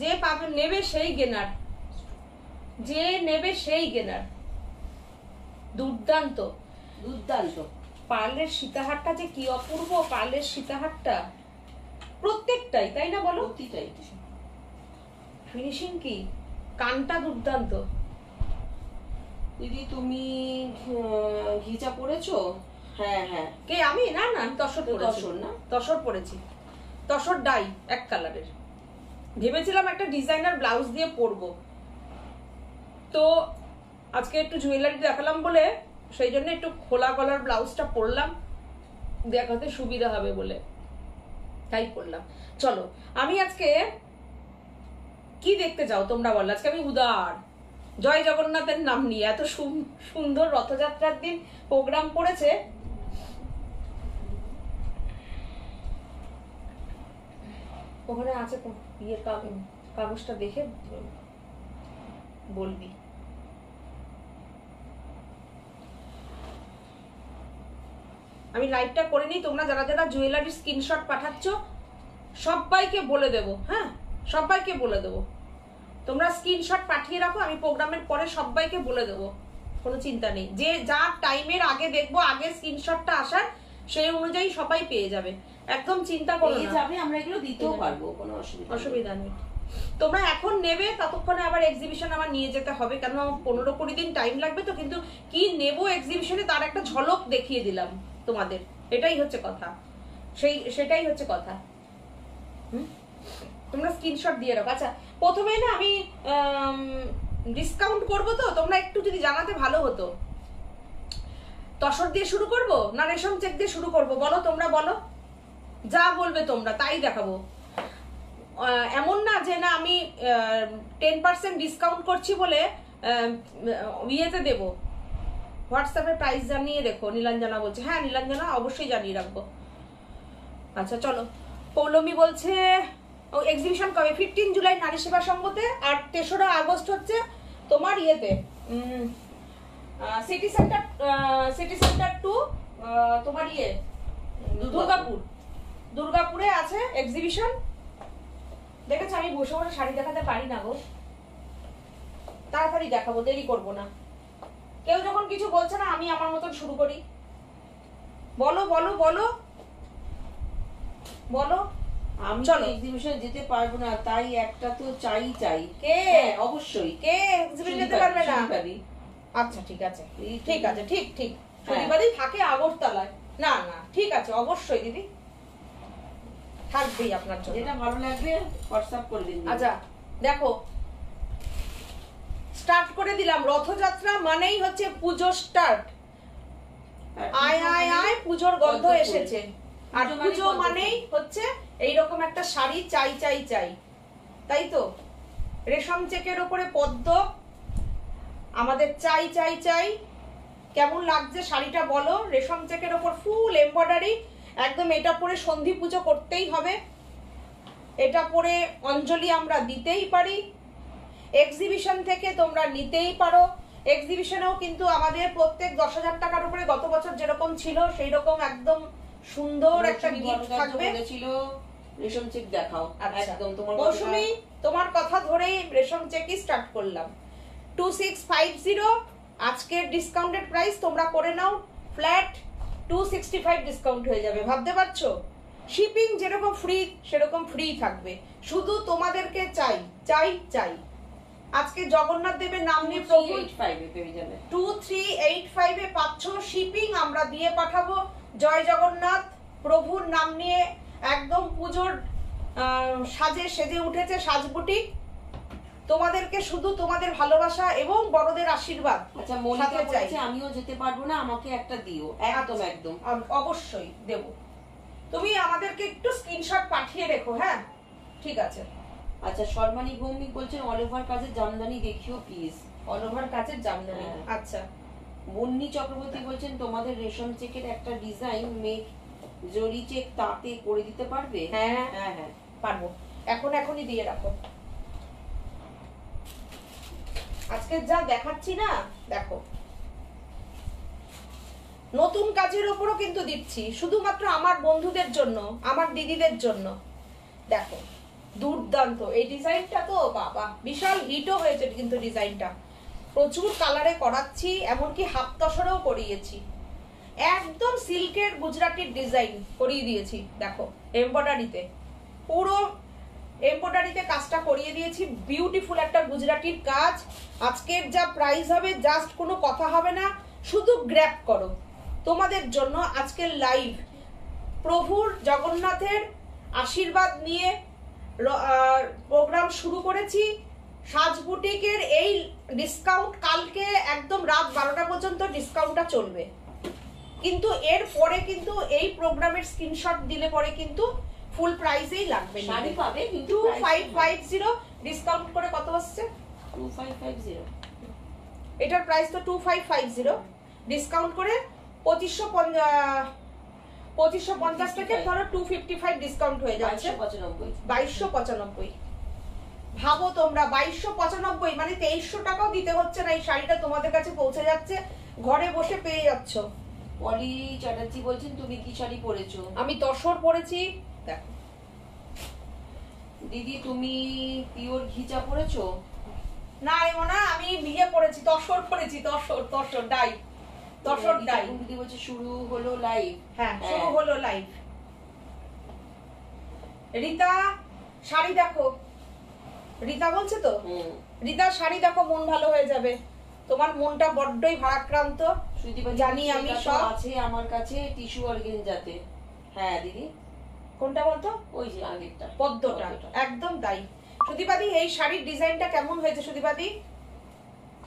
যে পাবে নেবে সেই গেনার, যে নেবে সেই গেনার। দুর্দান্ত দুর্দান্ত। পার্লের সীতাহারটা যে কি অপূর্ব, পার্লের সীতাহারটা প্রত্যেকটাই, তাই না বলো? প্রতিটাই। ফিনিশিং কি, কানটা দুর্দান্ত। দিদি তুমি ঘিচা পরেছো? হ্যাঁ হ্যাঁ। কে আমি? না না, আমি তসর পরেছি। তসর না? তসর পরেছি, তসর ডাই এক কালারের। ভেবেছিলাম একটা ডিজাইনার ব্লাউজ দিয়ে পরবো, তো আজকে একটু জুয়েলারি দেখালাম বলে সেই জন্য একটু খোলা গলার ব্লাউজটা পরলাম, দেখাতে সুবিধা হবে বলে তাই পরলাম। চলো আমি আজকে কি দেখতে চাও তোমরা বলো? আজকে আমি উদার জয় জগন্নাথের নাম নিয়ে, এত সুন্দর রথযাত্রার দিন প্রোগ্রাম পড়েছে। ওখানে আছে ইয়ে কাগজটা দেখে বলবি। আমি লাইভটা করে নিই, তোমরা যারা যারা জুয়েলারির স্ক্রিনশট পাঠাচ্ছ সবাইকে বলে দেবো, হ্যাঁ সবাইকে বলে দেবো। তোমরা স্ক্রিনশট পাঠিয়ে রাখো, আমি প্রোগ্রামের পরে সবাইকে বলে দেবো, কোনো চিন্তা নেই। যে যা টাইমের আগে দেখবো, আগে স্ক্রিনশটটা আসার সেই অনুযায়ী সবাই পেয়ে যাবে, একদম চিন্তা করো না। যাবে, আমরা এগুলো দিতেও পারবো, কোনো অসুবিধা নেই। তোমরা এখন নেবে, ততক্ষণে আবার এক্সিবিশন আমার নিয়ে যেতে হবে, কেন 15-20 দিন টাইম লাগবে তো। কিন্তু কি নেবো এক্সিবিশনে তার একটা ঝলক দেখিয়ে দিলাম তোমাদের, এটাই হচ্ছে কথা, সেটাই হচ্ছে কথা। তোমরা স্ক্রিনশট দিয়ে রাখো। আচ্ছা প্রথমে না আমি ডিসকাউন্ট করবো, তো তোমরা একটু যদি জানাতে ভালো হতো। তসর দিয়ে শুরু করব না রেশম চেক দিয়ে শুরু করব বলো, তোমরা বলো, যা বলবে তোমরা তাই দেখাবো। এমন না যে না আমি 10% ডিসকাউন্ট করছি বলে ইয়েতে দেবো। হোয়াটসঅ্যাপে প্রাইস জানিয়ে রেখো, নীলাঞ্জনা বলছে। হ্যাঁ নীলাঞ্জনা অবশ্যই জানিয়ে রাখবো। আচ্ছা চলো, পৌলমী বলছে ও এক্সিবিশন কবে? 15 জুলাই নারী সেবা সংঘতে, আর 3রা আগস্ট হচ্ছে তোমার ইয়েতে সিটি সেন্টার 2 তোমার ইয়ে দুর্গাপুরে আছে এক্সিবিশন। দেখেছো আমি বসে বসে শাড়ি দেখাতে পারি না গো, তাড়াতাড়ি দেখাবো, দেরি করবো না। কেউ যখন কিছু বলছে না আমি আমার মতন শুরু করি। বলো বলো বলো বলো। আমি চলো এক্সিবিশনে যেতে পারবো না, তাই একটা তো চাই। কে? অবশ্যই। কে এক্সিবিশন যেতে পারবে না? আচ্ছা ঠিক আছে, ঠিক আছে, ঠিক শনিবারই থাকে আগরতলায়। না না ঠিক আছে, অবশ্যই দিদি থাকবেই আপনার জন্য, যেটা ভালো লাগবে হোয়াটসঅ্যাপ করে দিন। আচ্ছা দেখো স্টার্ট করে দিলাম। রথযাত্রা মানেই হচ্ছে পুজো স্টার্ট। আয় আয় আয় পুজোর গন্ধ এসেছে। আর পুজো মানেই হচ্ছে এইরকম একটা শাড়ি চাই চাই চাই, তাই তো? রেশম চেকের ওপরে পদ্ম আমাদের চাই চাই চাই। কেমন লাগছে শাড়িটা বলো? রেশম চেকের ওপর ফুল এমব্রয়ডারি, একদম এটা পরে সন্ধি পুজো করতেই হবে, এটা পরে অঞ্জলি আমরা দিতেই পারি। এক্সিবিশন থেকে তোমরা নিতেই পারো। এক্সিবিশনেও কিন্তু আমাদের প্রত্যেক 10,000 টাকার উপরে গত বছর যেরকম ছিল সেই রকম একদম সুন্দর একটা গিফট থাকবে। বলেছিল রেশম চেক দেখাও, একদম তোমার মৌসুমী তোমার কথা ধরেই রেশম চেকই স্টার্ট করলাম। 2650 আজকের ডিসকাউন্টেড প্রাইস, তোমরা করে নাও ফ্ল্যাট 265 ডিসকাউন্ট হয়ে যাবে, ভাবতে পারছো? শিপিং যেরকম ফ্রি সেরকম ফ্রি থাকবে, শুধু তোমাদেরকে চাই চাই চাই। আজকে জগন্নাথ দেবের নাম নিয়ে প্রভু 2385 এ পাচ্ছ, শিপিং আমরা দিয়ে পাঠাবো। জয় জগন্নাথ, প্রভুর নাম নিয়ে একদম পুজোর সাজে সেজে উঠেছে সাজবুটি। তোমাদেরকে শুধু তোমাদের ভালোবাসা এবং বড়দের আশীর্বাদ আচ্ছা মনিকা সাথে চাই। বলছে আমিও যেতে পারবো না, আমাকে একটা দিও। একদম একদম অবশ্যই দেব। তুমি আমাদেরকে একটু স্ক্রিনশট পাঠিয়ে রেখো। হ্যাঁ ঠিক আছে। আচ্ছা শর্মানী ভৌমিক বলছেন অল ওভার কাজের জামদানি দেখিও প্লিজ। অল ওভার কাজের জামদানি। হ্যাঁ। আচ্ছা বন্নি চক্রবর্তী বলছেন তোমাদের রেশম চেকের একটা ডিজাইন মেক জরি চেক তাতে করে দিতে পারবে? হ্যাঁ হ্যাঁ হ্যাঁ পারবো, এখনই দিয়ে রাখো। আজকে যা দেখাচ্ছি না দেখো, নতুন কাজের উপরও কিন্তু দিচ্ছি, শুধুমাত্র আমার বন্ধুদের জন্য, আমার দিদিদের জন্য। দেখো দুর্দান্ত এই ডিজাইনটা, তো বাবা বিশাল হিটও হয়েছে কিন্তু ডিজাইনটা। প্রচুর কালারে করাচ্ছি, এমনকি হাফ তসরেও করিয়েছি। একদম সিল্কের গুজরাটির ডিজাইন করিয়ে দিয়েছি। দেখো এমব্রয়ডারিতে, পুরো এমব্রয়ডারিতে কাজটা করিয়ে দিয়েছি। বিউটিফুল একটা গুজরাটির কাজ। আজকের যা প্রাইস হবে জাস্ট কোনো কথা হবে না, শুধু গ্র্যাব করো। তোমাদের জন্য আজকের লাইভ প্রভুর জগন্নাথের আশীর্বাদ নিয়ে প্রোগ্রাম শুরু করেছি। সাজ বুটিকের এই ডিসকাউন্ট কালকে একদম রাত 12টা পর্যন্ত ডিসকাউন্টটা চলবে, কিন্তু এর পরে কিন্তু এই প্রোগ্রামের স্ক্রিনশট দিলে পরে কিন্তু ফুল প্রাইসেই লাগবে। শাড়ি পাবে কিন্তু 2550 ডিসকাউন্ট করে কত আসছে? 2550। এটার প্রাইস তো 2550, ডিসকাউন্ট করে 2550 থেকে ধরো 255 ডিসকাউন্ট হয়ে যাচ্ছে 2295। ভাবো তোমরা 2295 মানে 2300 টাকাও দিতে হচ্ছে না, এই শাড়িটা তোমাদের কাছে পৌঁছে যাচ্ছে, ঘরে বসে পেয়ে যাচ্ছ। পলি চ্যাটার্জি বলছেন তুমি কি শাড়ি পরেছো? আমি তসর পরেছি। দেখো দিদি তুমি পিওর ঘিচা পরেছো? না রে মোনা, আমি বিয়ে পরেছি, তসর পরেছি, তসর ডাই, তসর ডাই। দিদি বলছে শুরু হলো লাইভ। হ্যাঁ শুরু হলো লাইভ। রিতা শাড়ি দেখো, রিতা বলছে তো, রিতা শাড়ি দেখো, মন ভালো হয়ে যাবে। তোমার মনটা বড্ডই ভারাক্রান্ত, জানি আমি সব আছে আমার কাছে টিস্যু অর্গানজাতে। হ্যাঁ দিদি কোনটা বলতো? ওই যে আগেরটা পদ্মটা, একদম তাই। সুদীপাদি এই শাড়ির ডিজাইনটা কেমন হয়েছে সুদীপাদি?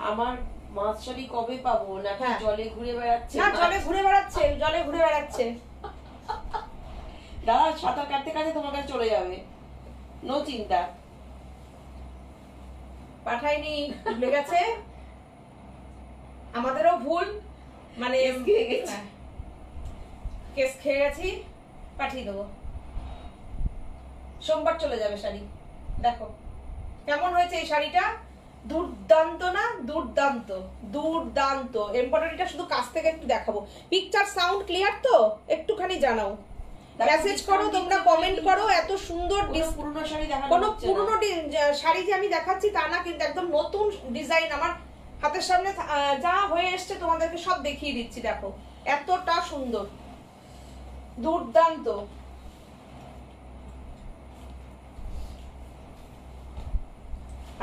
আমার মাছ শাড়ি কবে পাবো? নাকি হ্যাঁ। জলে ঘুরে বেড়াচ্ছে? না জলে ঘুরে বেড়াচ্ছে, জলে ঘুরে বেড়াচ্ছে। দাদা সাঁতার কাটতে কাটতে তোমার কাছে চলে যাবে, নো চিন্তা। পাঠাইনি, ভুলে গেছে, আমাদেরও ভুল, মানে কেস খেয়ে গেছি, পাঠিয়ে দেবো। সোমবার চলে যাবে শাড়ি। দেখো কেমন হয়েছে এই শাড়িটা, দুর্দান্ত না? দুর্দান্ত দুর্দান্ত। এমব্রয়ডারিটা শুধু কাছ থেকে একটু দেখাবো। পিকচার সাউন্ড ক্লিয়ার তো? একটুখানি জানাও, মেসেজ করো তোমরা, কমেন্ট করো। এত সুন্দর পুরনো শাড়ি দেখানো কোনো হচ্ছে না। পুরনো শাড়ি যে আমি দেখাচ্ছি তা না, কিন্তু একদম নতুন ডিজাইন আমার হাতের সামনে যা হয়ে এসছে তোমাদেরকে সব দেখিয়ে দিচ্ছি। দেখো এতটা সুন্দর, দুর্দান্ত।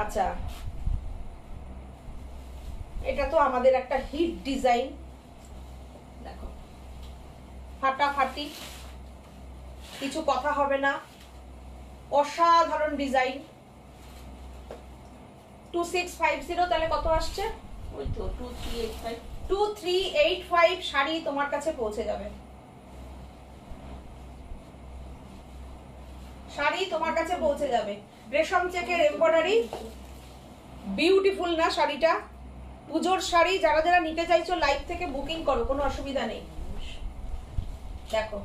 আচ্ছা এটা তো আমাদের একটা হিট ডিজাইন, দেখো ফাটাফাটি, কিছু কথা হবে না, অসাধারণ ডিজাইন। 2650, তাহলে কত আসছে? ওই তো 2385। 2385 শাড়ি তোমার কাছে পৌঁছে যাবে। শাড়ি তোমার কাছে পৌঁছে যাবে। রেশম চেকের এমব্রয়ডারি, বিউটিফুল না শাড়িটা? পুজোর শাড়ি যারা যারা নিতে চাইছো লাইভ থেকে বুকিং করো, কোনো অসুবিধা নেই। দেখো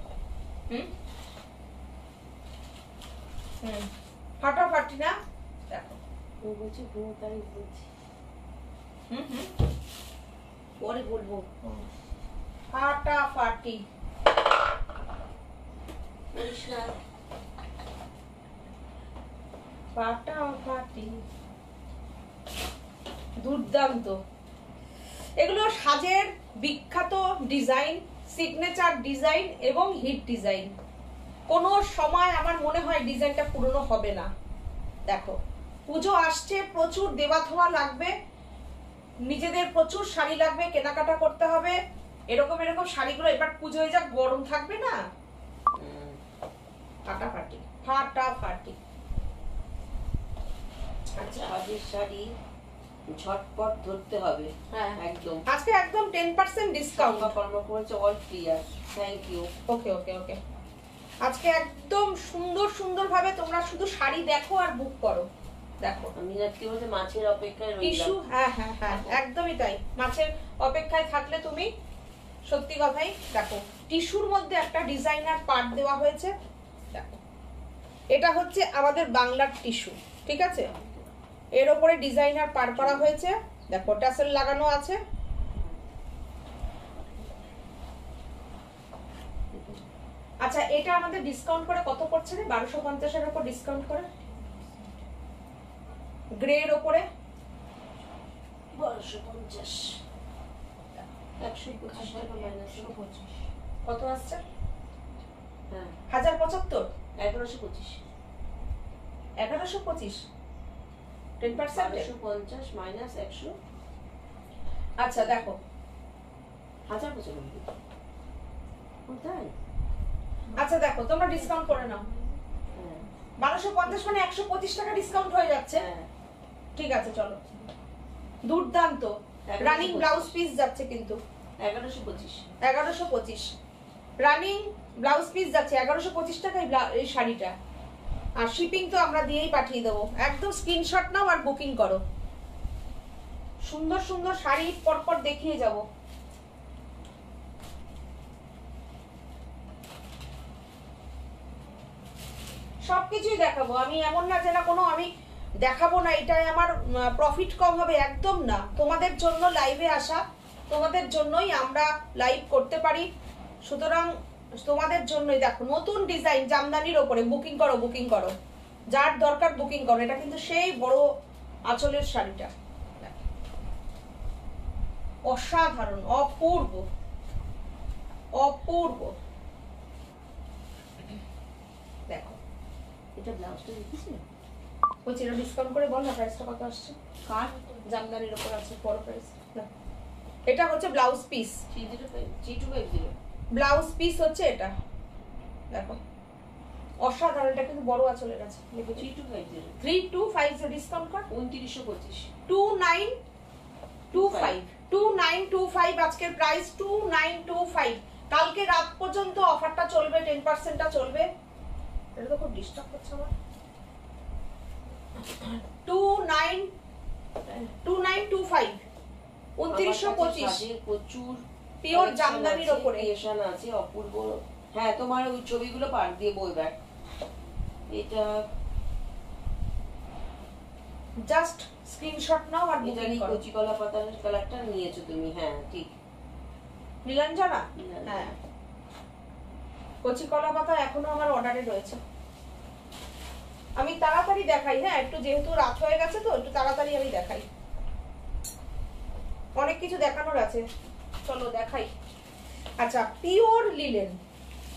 ফাটাফাটি না? দেখো ও বলছে 2 তারিখ বলছি, পরে বলবো। ফাটাফাটি, ফাটাফাটি, দুর্দান্ত। এগুলো সাজের বিখ্যাত ডিজাইন, সিগনেচার ডিজাইন এবং হিট ডিজাইন। কোনো সময় আমার মনে হয় ডিজাইনটা পুরনো হবে না। দেখো পুজো আসছে, প্রচুর দেওয়া ধোয়া লাগবে, নিজেদের প্রচুর শাড়ি লাগবে, কেনাকাটা করতে হবে। এরকম এরকম শাড়িগুলো এবার পুজো হয়ে যাক, গরম থাকবে না? ফাটাফাটি ফাটাফাটি। আচ্ছা, কাজের শাড়ি ঝটপট ধরতে হবে। হ্যাঁ একদম আজকে একদম 10% ডিসকাউন্ট। কর্ম করেছে, all clear. Thank you. Okay okay okay, আজকে একদম সুন্দর সুন্দর ভাবে তোমরা শুধু শাড়ি দেখো আর বুক করো। দেখো আমি আজকে বলতে মাছের অপেক্ষায় টিস্যু, রইলাম। হ্যাঁ হ্যাঁ হ্যাঁ একদমই তাই, মাছের অপেক্ষায় থাকলে তুমি সত্যি কথাই। দেখো টিস্যুর মধ্যে একটা ডিজাইনার পার্ট দেওয়া হয়েছে। দেখো এটা হচ্ছে আমাদের বাংলার টিস্যু, ঠিক আছে, এর উপরে ডিজাইনার পার করা হয়েছে। দেখো টাসেল লাগানো আছে। আচ্ছা এটা আমাদের ডিসকাউন্ট করে কত পড়ছে রে? 1250 এর উপর ডিসকাউন্ট করে, গ্রে এর উপরে 1250, 125 টাকা মাইনাস। কত আসছে? হ্যাঁ 1075, 1125, 1125, 10%। 1250 মাইনাস 100, আচ্ছা দেখো 1095। কোথায়? আচ্ছা দেখো তোমরা ডিসকাউন্ট করে নাও। হ্যাঁ 1250 মানে 125 টাকা ডিসকাউন্ট হয়ে যাচ্ছে। হ্যাঁ ঠিক আছে চলো, দুর্দান্ত। রানিং ব্লাউজ পিস যাচ্ছে কিন্তু 1125, 1125 রানিং ব্লাউজ পিস যাচ্ছে 1125 টাকায় এই শাড়িটা। আর শিপিং তো আমরা দিয়েই পাঠিয়ে দেবো। একদম স্ক্রিনশট নাও আর বুকিং করো। সুন্দর সুন্দর শাড়ি পরপর দেখিয়ে যাব। সবকিছুই দেখাবো আমি, এমন না যে না কোনো আমি দেখাবো না, এটাই আমার প্রফিট কম হবে, একদম না। তোমাদের জন্য লাইভে আসা, তোমাদের জন্যই আমরা লাইভ করতে পারি, সুতরাং তোমাদের জন্যই। দেখো নতুন ডিজাইন জামদানির ওপরে, বুকিং করো বুকিং করো, যার দরকার বুকিং করো। এটা কিন্তু সেই বড় আঁচলের শাড়িটা, অসাধারণ, অপূর্ব অপূর্ব। দেখো এটা ব্লাউজটা দেখেছি বলছি এটা ডিসকাউন্ট করে বল না প্রাইসটা কত আসছে। কার? জামদানির ওপর আছে বড় প্রাইস। এটা হচ্ছে ব্লাউজ পিস, 3250। ব্লাউজ পিস হচ্ছে এটা। দেখো অসাধারণ, এটা কিন্তু বড় আঁচলের আছে। 3250, 3250 ডিসকাউন্ট কর, 2925, 2925, 2925 আজকের প্রাইস 2925। কালকে রাত পর্যন্ত অফারটা চলবে, 10%টা চলবে। এটা তো খুব ডিস্টার্ব করছে আমার। 2925, 2925 প্রচুর পিওর জামদানির ওপরে ক্রিয়েশন আছে, অপূর্ব। হ্যাঁ তোমার ওই ছবিগুলো পার দিয়ে বইবে। এটা জাস্ট স্ক্রিনশট নাও আর এটা বুকিং করো। কচি কলা পাতার কালারটা নিয়েছো তুমি। হ্যাঁ ঠিক, নীলাঞ্জনা, নীলাঞ্জনা। হ্যাঁ কচি কলা পাতা এখনো আমার অর্ডারে রয়েছে। আমি তাড়াতাড়ি দেখাই, হ্যাঁ একটু যেহেতু রাত হয়ে গেছে তো একটু তাড়াতাড়ি আমি দেখাই, অনেক কিছু দেখানোর আছে, চলো দেখাই। আচ্ছা পিওর লিলেন,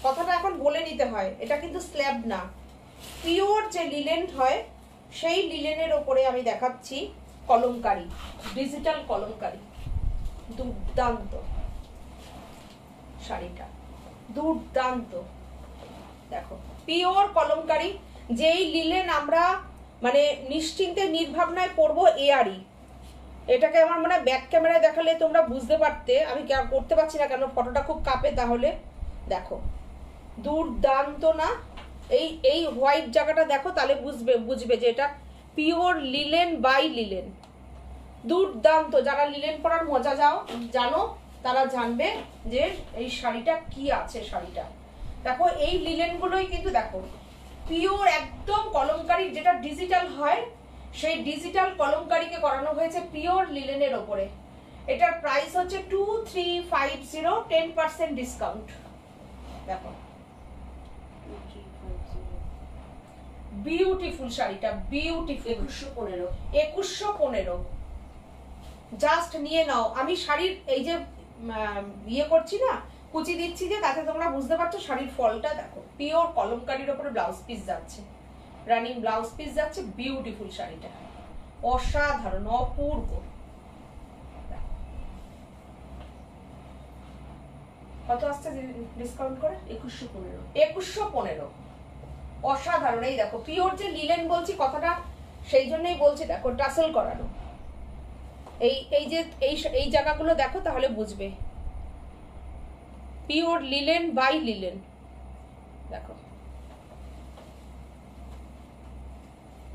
কথাটা এখন বলে নিতে হয়, এটা কিন্তু স্ল্যাব না, পিওর যে লিলেন হয় সেই লিলেনের ওপরে আমি দেখাচ্ছি কলমকারি, ডিজিটাল কলমকারি। দুর্দান্ত শাড়িটা, দুর্দান্ত। দেখো পিওর কলমকারি, যেই লিলেন আমরা মানে নিশ্চিন্তে নির্ভাবনায় পরবো এয়ারি। এটাকে আমার মনে হয় ব্যাক ক্যামেরায় দেখালে তোমরা বুঝতে পারতে, আমি করতে পারছি না কেন, ফটোটা খুব কাঁপে। তাহলে দেখো দুর্দান্ত না, এই এই হোয়াইট জায়গাটা দেখো, তাহলে বুঝবে যে এটা পিওর লিলেন বাই লিলেন। দুর্দান্ত, যারা লিলেন পরার মজা জানো তারা জানবে যে এই শাড়িটা কি আছে। শাড়িটা দেখো, এই লিলেন গুলোই কিন্তু দেখো পিওর একদম কলমকারি, যেটা ডিজিটাল হয় সেই ডিজিটাল কলমকারিকে করানো হয়েছে পিওর লিলেনের ওপরে। এটার প্রাইস হচ্ছে 2350, 10% ডিসকাউন্ট। দেখো বিউটিফুল শাড়িটা, বিউটিফুল। 2115 জাস্ট নিয়ে নাও। আমি শাড়ির এই যে ইয়ে করছি না, কুচি দিচ্ছি যে, তাতে তোমরা বুঝতে পারছো শাড়ির ফলটা। দেখো পিওর কলমকারির উপরে ব্লাউজ পিস যাচ্ছে, রানিং ব্লাউজ পিস যাচ্ছে, বিউটিফুল শাড়িটা, অসাধারণ, অপূর্ব। কত আসছে ডিসকাউন্ট করে? 2115। 2115, অসাধারণ। এই দেখো পিওর যে লিলেন বলছি, কথাটা সেই জন্যই বলছি দেখো টাসেল করানো। এই এই যে এই জায়গাগুলো দেখো তাহলে বুঝবে। পিওর লিলেন বাই লিলেন, দেখো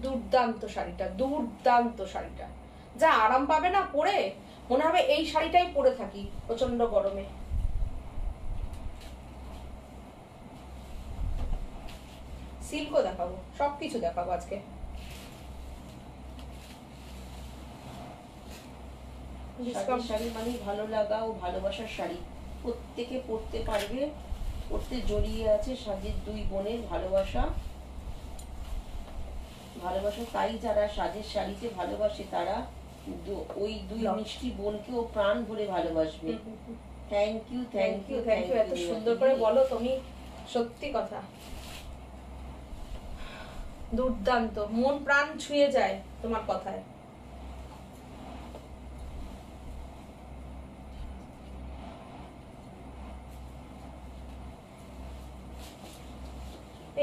দুর্দান্ত শাড়িটা, দুর্দান্ত শাড়িটা। যা আরাম পাবে না পরে, মনে হবে এই শাড়িটাই পরে থাকি প্রচন্ড গরমে। সিল্কও দেখাবো, সবকিছু দেখাবো আজকে। শাড়ি মানে ভালো লাগা ও ভালোবাসার শাড়ি, প্রত্যেকে পরতে পারবে, পরতে জড়িয়ে আছে সাজের দুই বোনের ভালোবাসা। ভালোবাসা তাই যারা সাজের শাড়িতে ভালোবাসে তারা ওই দুই মিষ্টি বোনকেও প্রাণ ভরে ভালোবাসবে। Thank you, thank you, thank you, এত সুন্দর করে বলো তুমি, সত্যি কথা দুর্দান্ত, মন প্রাণ ছুঁয়ে যায় তোমার কথায়।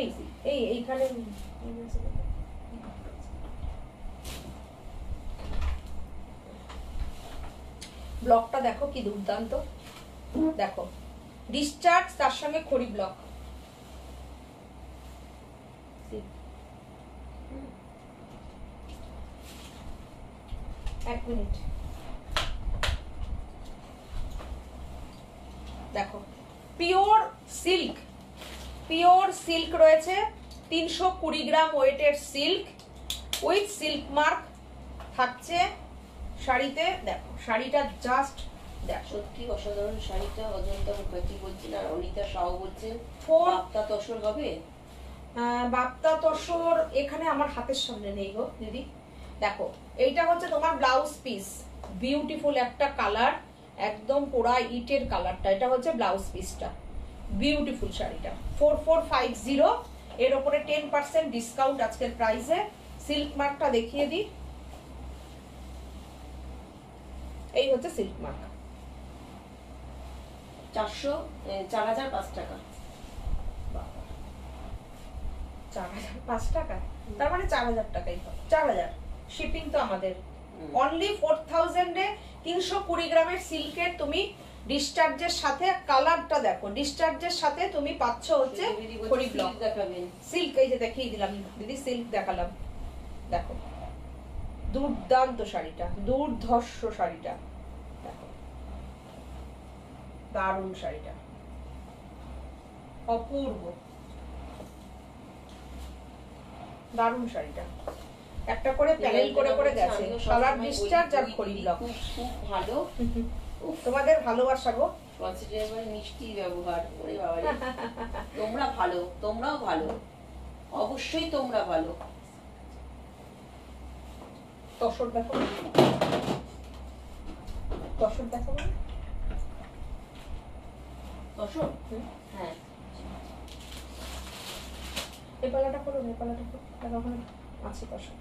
এই এই এইখানে ব্লকটা দেখো কি দুর্দান্ত, দেখো ডিসচার্জ তার সঙ্গে খড়ি ব্লক। এক মিনিট, দেখো পিওর সিল্ক, পিওর সিল্ক রয়েছে, 320 গ্রাম ওয়েটের সিল্ক উইথ সিল্ক মার্ক থাকছে শাড়িতে। দেখো শাড়িটা জাস্ট দেখো, সত্যি অসাধারণ শাড়িটা। অজন্তা মুখার্জি বলছেন আর অনিতা সাউ বলছেন ফোর বাপ্তা তসর হবে। বাপ্তা তসর এখানে আমার হাতের সামনে নেই গো দিদি। দেখো এইটা হচ্ছে তোমার ব্লাউজ পিস, বিউটিফুল একটা কালার, একদম পুরা ইটের কালারটা, এটা হচ্ছে ব্লাউজ পিসটা, বিউটিফুল শাড়িটা 4450। এর উপরে 10% ডিসকাউন্ট আজকের প্রাইসে। সিল্ক মার্কটা দেখিয়ে দিই, এই হচ্ছে সিল্ক মার্ক, 4005 টাকা। 4005 টাকা, তার মানে 4000 টাকাই পাবো। 4000 শিপিং তো আমাদের। অনলি 4000 এ 320 গ্রামের সিল্কের তুমি ডিসচার্জের সাথে, কালারটা দেখো, ডিসচার্জের সাথে তুমি পাচ্ছ হচ্ছে খড়ি ব্লক। দেখাবেন সিল্ক, এই যে দেখিয়ে দিলাম দিদি, সিল্ক দেখালাম, দেখো দুর্দান্ত শাড়িটা, দুর্ধর্ষ শাড়িটা, দেখো দারুণ শাড়িটা, অপূর্ব দারুণ শাড়িটা। একটা করে প্যানেল করে করে গেছে, কালার ডিসচার্জ আর খড়ি ব্লক। খুব ভালো, তোমাদের ভালোবাসা গো, কনসিডারেবল মিষ্টি ব্যবহার। ওরে বাবা রে, তোমরা ভালো, তোমরাও ভালো, অবশ্যই তোমরা ভালো। তসর দেখো, তসর দেখো, তসর, হ্যাঁ এই পালাটা করো, এই পালাটা করো, দেখো ওখানে আছে তসর।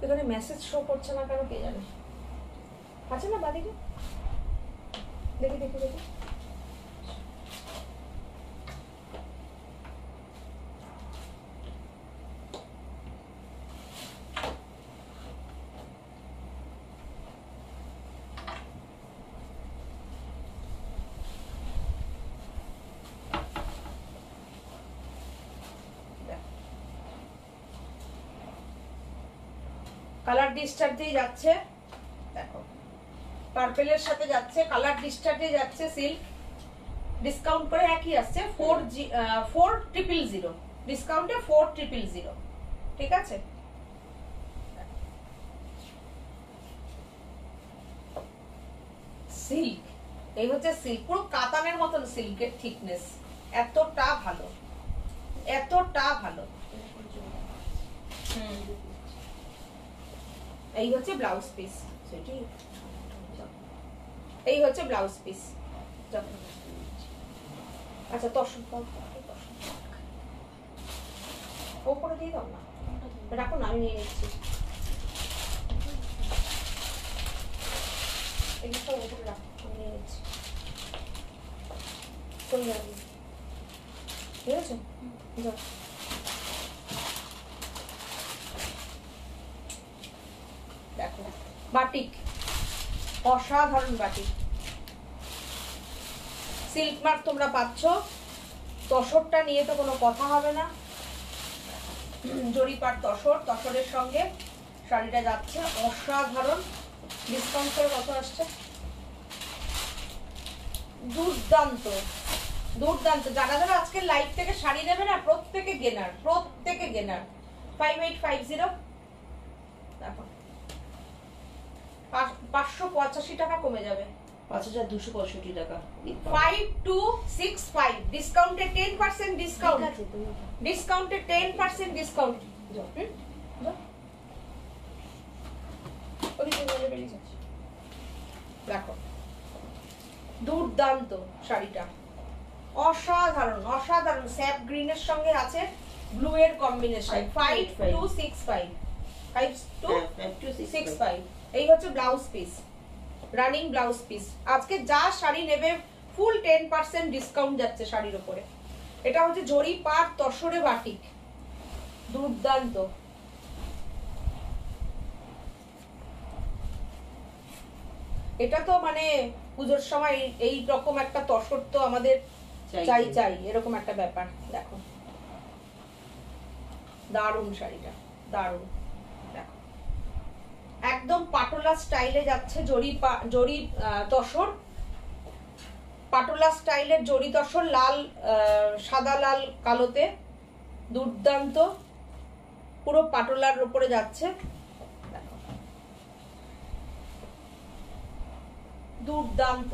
এখানে মেসেজ শো করছে না কেন কে জানে, আছে না বাদিকে, দেখি দেখি দেখি। কালার ডিসচার্জেই যাচ্ছে, দেখো পার্পেলের সাথে যাচ্ছে, কালার ডিসচার্জে যাচ্ছে সিল্ক, ডিসকাউন্ট করে একই আসছে 4000, ডিসকাউন্টে 4000, ঠিক আছে। সিল্ক, এই হচ্ছে সিল্ক, পুরো কাতানের মতন সিল্কের থিকনেস, এতটা ভালো, এতটা ভালো। এই হচ্ছে ব্লাউজ পিস, এই হচ্ছে ব্লাউজ পিস। আচ্ছা তসর ওপরে দিয়ে দাও না, রাখো না, আমি নিয়ে নিচ্ছি। এগুলো ওপরে রাখো, আমি নিয়ে নিচ্ছি। চলে যাবে, ঠিক আছে। যাও। দেখো বাটিক, অসাধারণ বাটিক, সিল্ক মার্ক তোমরা পাচ্ছ। তসরটা নিয়ে তো কোনো কথা হবে না, জরিপার তসর, তসরের সঙ্গে শাড়িটা যাচ্ছে অসাধারণ। ডিসকাউন্ট করে কত আসছে? দুর্দান্ত দুর্দান্ত। যারা যারা আজকে লাইভ থেকে শাড়ি নেবে না, প্রত্যেকে গেনার, প্রত্যেকে গেনার। 5850 দেখো 585 টাকা কমে যাবে, 5265 টাকা। 5265 ডিসকাউন্টে 10% ডিসকাউন্ট, ডিসকাউন্টে 10% ডিসকাউন্ট। দেখো দুর্দান্ত শাড়িটা, অসাধারণ অসাধারণ। স্যাপ গ্রিনের সঙ্গে আছে ব্লু এর কম্বিনেশন। 5265 5265। এই হচ্ছে blouse piece, running blouse piece. আজকে যা শাড়ি নেবে ফুল 10% ডিসকাউন্ট যাচ্ছে শাড়ির উপরে। এটা হচ্ছে জরি পাট তসরে বাটিক, দুর্দান্ত। এটা তো মানে পুজোর সময় এই রকম একটা তসর তো আমাদের চাই চাই, এরকম একটা ব্যাপার। দেখো দারুণ শাড়িটা, দারুণ। দেখো একদম পাটোলা স্টাইলে যাচ্ছে, জরি তসর, পাটোলা স্টাইলের জরি তসর, লাল সাদা লাল কালোতে, দুর্দান্ত। পুরো পাটোলার উপরে যাচ্ছে, দুর্দান্ত।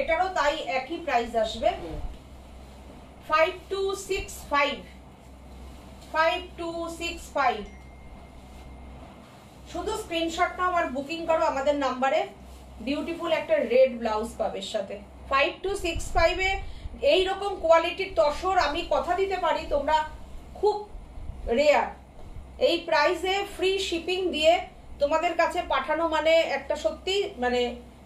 এটারও তাই একই প্রাইস আসবে, 5265 5265। শুধু স্ক্রিনশট নাও আর বুকিং করো আমাদের নাম্বারে। বিউটিফুল একটা রেড ব্লাউজ পাবে সাথে। 5265 এ এই রকম কোয়ালিটির তসর আমি কথা দিতে পারি তোমরা খুব রেয়ার। এই প্রাইসে ফ্রি শিপিং দিয়ে তোমাদের কাছে পাঠানো মানে একটা সত্যি মানে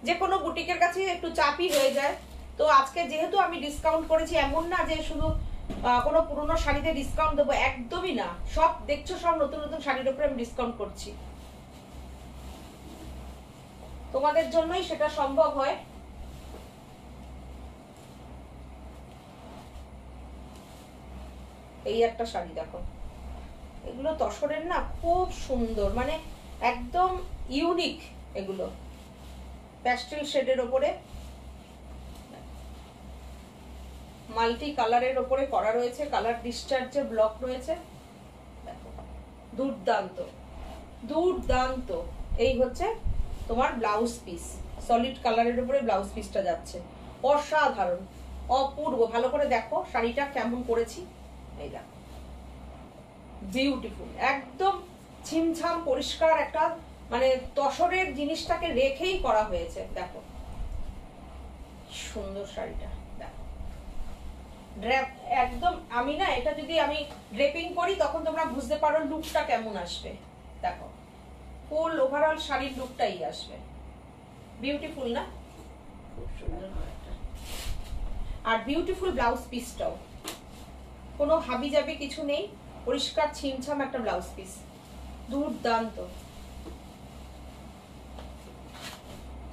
যে কোনো বুটিকের কাছে একটু চাপই হয়ে যায়। তো আজকে যেহেতু আমি ডিসকাউন্ট করেছি, এমন না যে শুধু কোনো পুরনো শাড়িতে ডিসকাউন্ট দেবো, একদমই না। সব দেখছো, সব নতুন নতুন শাড়ির উপরে আমি ডিসকাউন্ট করছি, তোমাদের জন্যই সেটা সম্ভব হয়। এই একটা শাড়ি দেখো, এগুলো তসরের না, খুব সুন্দর, মানে একদম ইউনিক। এগুলো প্যাস্টেল শেডের ওপরে মাল্টি কালারের ওপরে করা রয়েছে, কালার ডিসচার্জে ব্লক রয়েছে। দুর্দান্ত দুর্দান্ত। এই হচ্ছে তোমার ব্লাউজ পিস, সলিড কালারের উপরে ব্লাউজ পিসটা যাচ্ছে, অসাধারণ অপূর্ব। ভালো করে দেখো শাড়িটা কেমন করেছি, এই দেখো বিউটিফুল, একদম ছিমছাম পরিষ্কার একটা মানে তসরের জিনিসটাকে রেখেই করা হয়েছে। দেখো সুন্দর শাড়িটা, দেখো ড্রেপ একদম। আমি না এটা যদি আমি ড্রেপিং করি তখন তোমরা বুঝতে পারো লুকটা কেমন আসবে। দেখো ফুল ওভারঅল শাড়ির লুকটাই আসবে, বিউটিফুল না? খুব সুন্দর। আর বিউটিফুল ব্লাউজ পিসটাও, কোনো হাবি জাবি কিছু নেই, পরিষ্কার ছিমছাম একটা ব্লাউজ পিস, দুর্দান্ত।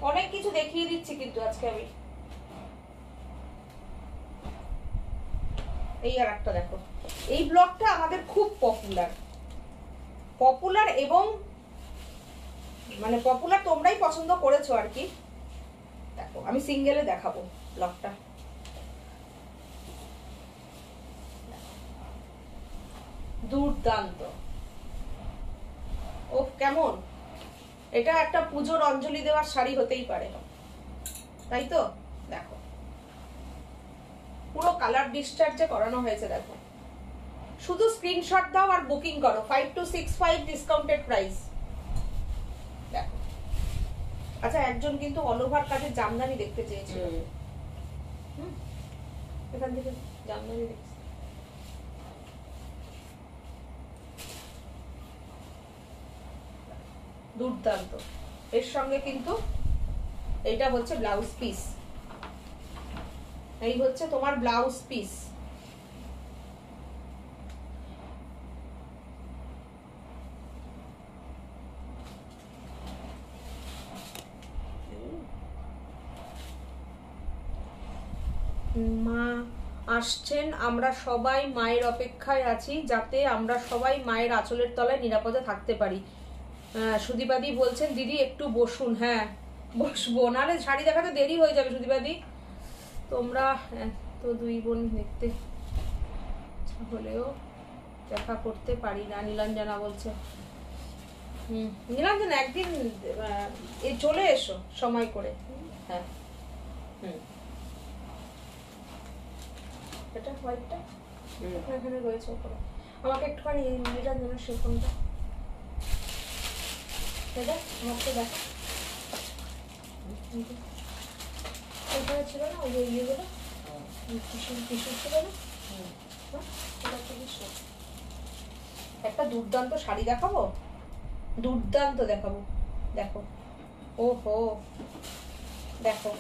অনেক কিছু দেখিয়ে দিচ্ছি কিন্তু আজকে আমি। এই আর একটা দেখো, এই ব্লগটা আমাদের খুব পপুলার এবং মানে পপুলার তোমরাই পছন্দ করেছো আর কি। দেখো আমি সিঙ্গেলে দেখাবো ব্লগটা। দুর্দান্ত। ও কেমন, এটা একটা পুজোর অঞ্জলি দেওয়ার শাড়ি হতেই পারে, তাই তো? দেখো পুরো কালার ডিসচার্জে করানো হয়েছে। দেখো শুধু স্ক্রিনশট দাও আর বুকিং করো, 5265 ডিসকাউন্টেড প্রাইস। দেখো আচ্ছা, একজন কিন্তু অল ওভার কাজের জামদানি দেখতে চেয়েছিল, এখান থেকে জামদানি দেখছি। দুর্দান্ত। এর সঙ্গে কিন্তু এইটা হচ্ছে ব্লাউজ পিস, এই হচ্ছে তোমার ব্লাউজ পিস, মা আসছেন, আমরা সবাই মায়ের অপেক্ষায় আছি যাতে আমরা সবাই মায়ের আঁচলের তলায় নিরাপদে থাকতে পারি। সুদীপাদি বলছেন দিদি একটু বসুন। হ্যাঁ বসবো, নাহলে শাড়ি দেখাতে দেরি হয়ে যাবে সুদীপাদি। তোমরা তো দুই বোন দেখতে হলেও দেখা করতে পারি না, নীলাঞ্জনা বলছে। নীলাঞ্জনা একদিন চলে এসো সময় করে। হ্যাঁ এটা হোয়াইটটা এখানে রয়েছে ওপরে। আমাকে একটুখানি নীলাঞ্জনার সেফনটা এটা আমাকে দেখা ওখানে ছিল না, ওই যে ইয়েগুলো টিস্যু ছিল না। একটা দুর্দান্ত শাড়ি দেখাবো, দুর্দান্ত দেখাবো। দেখো, ওহো দেখো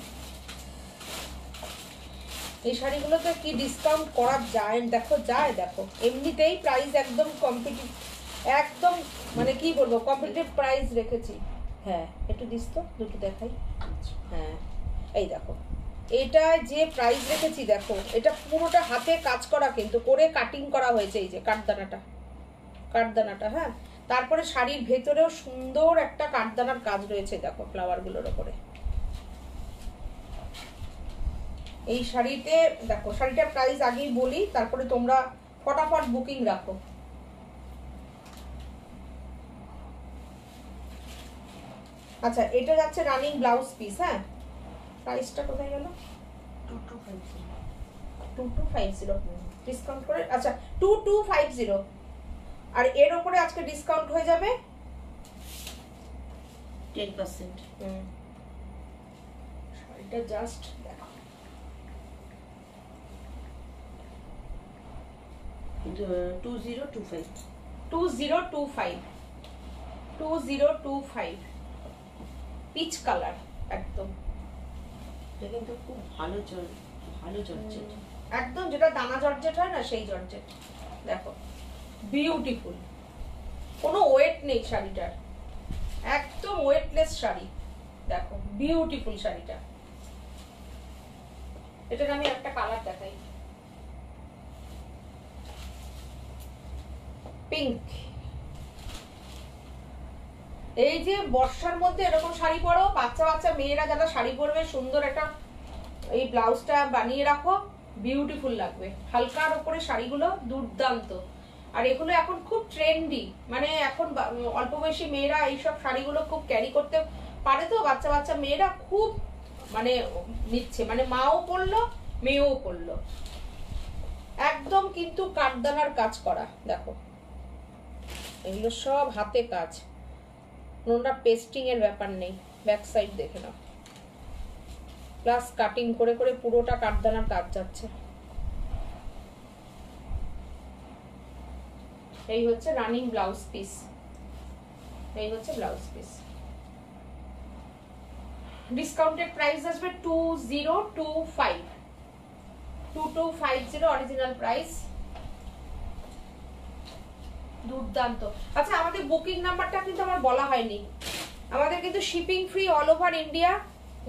এই শাড়িগুলোতে কি ডিসকাউন্ট করা যায়, দেখো যায়, দেখো এমনিতেই প্রাইস একদম কম্পিটিটিভ, একদম মানে কি বলবো কম্পিটিটিভ প্রাইস রেখেছি। হ্যাঁ একটু দিস তো, দুটো দেখাই। হ্যাঁ এই দেখো, এটা যে প্রাইস রেখেছি দেখো, এটা পুরোটা হাতে কাজ করা, কিন্তু করে কাটিং করা হয়েছে, এই যে কাঠদানাটা। হ্যাঁ তারপরে শাড়ির ভেতরেও সুন্দর একটা কাঠদানার কাজ রয়েছে, দেখো ফ্লাওয়ার গুলোর ওপরে। এই শাড়িতে দেখো, শাড়িটার প্রাইস আগেই বলি, তারপরে তোমরা ফটাফট বুকিং রাখো। আচ্ছা এটা যাচ্ছে রানিং ব্লাউজ পিস। হ্যাঁ প্রাইসটা কোথায় গেল? 2250 ডিসকাউন্ট করে। আচ্ছা 2250, আর এর উপরে আজকে ডিসকাউন্ট হয়ে যাবে 10%। শাড়িটা জাস্ট দেখো, 2025 পিচ কালার একদম। এটা কিন্তু খুব ভালো জর্জেট, একদম যেটা দানা জর্জেট হয় না সেই জর্জেট। দেখো বিউটিফুল, কোনো ওয়েট নেই শাড়িটার, একদম ওয়েটলেস শাড়ি। দেখো বিউটিফুল শাড়িটা। এটার আমি একটা কালার দেখাই, পিঙ্ক। এই যে বর্ষার মধ্যে এরকম শাড়ি পরো, বাচ্চা মেয়েরা যারা শাড়ি পরবে, সুন্দর একটা এই ব্লাউজটা বানিয়ে রাখো, বিউটিফুল লাগবে। হালকার উপরে শাড়িগুলো দুর্দান্ত, আর এগুলো এখন খুব ট্রেন্ডি, মানে এখন অল্প বয়সী মেয়েরা এইসব শাড়িগুলো খুব ক্যারি করতে পারে, তো বাচ্চা মেয়েরা খুব মানে নিচ্ছে, মানে মাও পরলো মেয়েও পরলো। একদম কিন্তু কাঠদানার কাজ করা, দেখো এগুলো সব হাতে কাজ, কোনটা পেস্টিং এর ব্যাপার নেই। ব্যাক সাইড দেখে নাও, প্লাস কাটিং করে করে পুরোটা কাঠদানার কাজ যাচ্ছে। এই হচ্ছে রানিং ব্লাউজ পিস, এই হচ্ছে ব্লাউজ পিস। ডিসকাউন্টেড প্রাইস আসবে 2250 অরিজিনাল প্রাইস। দুর্দান্ত। আচ্ছা আমাদের বুকিং নাম্বারটা কিন্তু আমার বলা হয়নি, আমাদের কিন্তু shipping free all over India.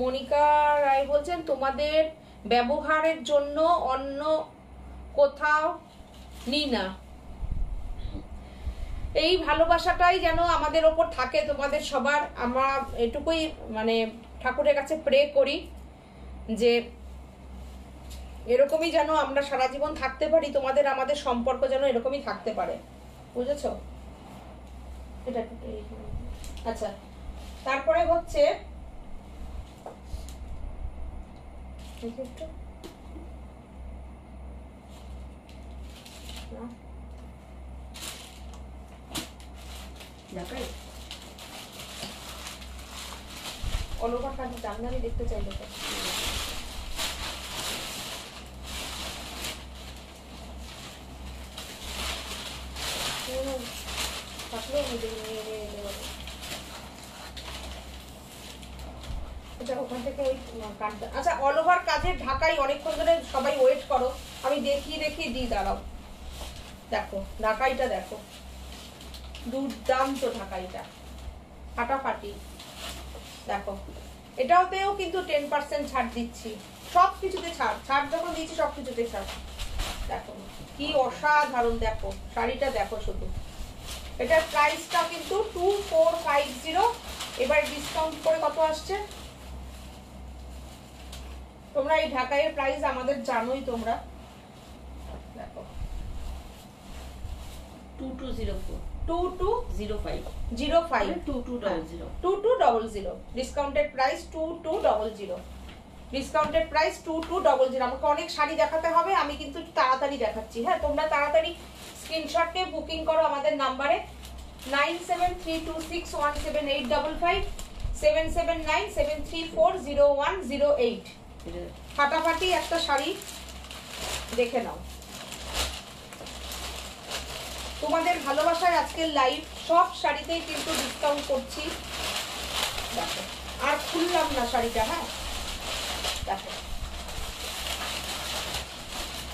Monika Roy বলছেন তোমাদের ব্যবহারের জন্য অন্য কোথাও নিই না। এই ভালোবাসাটাই যেন আমাদের ওপর থাকে তোমাদের সবার। আমরা এটুকুই মানে ঠাকুরের কাছে প্রে করি যে এরকমই যেন আমরা সারা জীবন থাকতে পারি, তোমাদের আমাদের সম্পর্ক যেন এরকমই থাকতে পারে, বুঝেছো? এটা আচ্ছা তারপরে হচ্ছে অলওভার কাজে জানলামি দেখতে চাইলে তো থাকলেও নিয়ে আচ্ছা ওখান থেকে ওই কাটটা। আচ্ছা অল ওভার কাজের ঢাকাই অনেকক্ষণ ধরে সবাই ওয়েট করো, আমি দেখিয়ে দিই, দাঁড়াও। দেখো ঢাকাইটা দেখো, দুর্দান্ত ঢাকাইটা, ফাটাফাটি। দেখো এটাতেও কিন্তু 10% ছাড় দিচ্ছি, সব কিছুতে ছাড়। ছাড় যখন দিচ্ছি সব কিছুতে ছাড়। দেখো কি অসাধারণ, দেখো শাড়িটা দেখো শুধু। এটার প্রাইসটা কিন্তু 2450। এবার ডিসকাউন্ট করে কত আসছে? তোমরা এই ঢাকাইয়ের প্রাইস আমাদের জানোই তোমরা। দেখো 2204 2205 2200 ডিসকাউন্টেড প্রাইস 2200। Discounted price 2200। আমাকে অনেক শাড়ি দেখাতে হবে, আমি কিন্তু তাড়াতাড়ি দেখাচ্ছি। হ্যাঁ, তোমরা তাড়াতাড়ি স্ক্রিনশট নিয়ে বুকিং করো আমাদের নাম্বারে 9732617855 7797340108। ফাটাফাটি একটা শাড়ি দেখে নাও। তোমাদের ভালোবাসায় আজকের লাইভ সব শাড়িতেই কিন্তু ডিসকাউন্ট করছি। দেখো আর খুললাম না শাড়িটা। হ্যাঁ দেখো,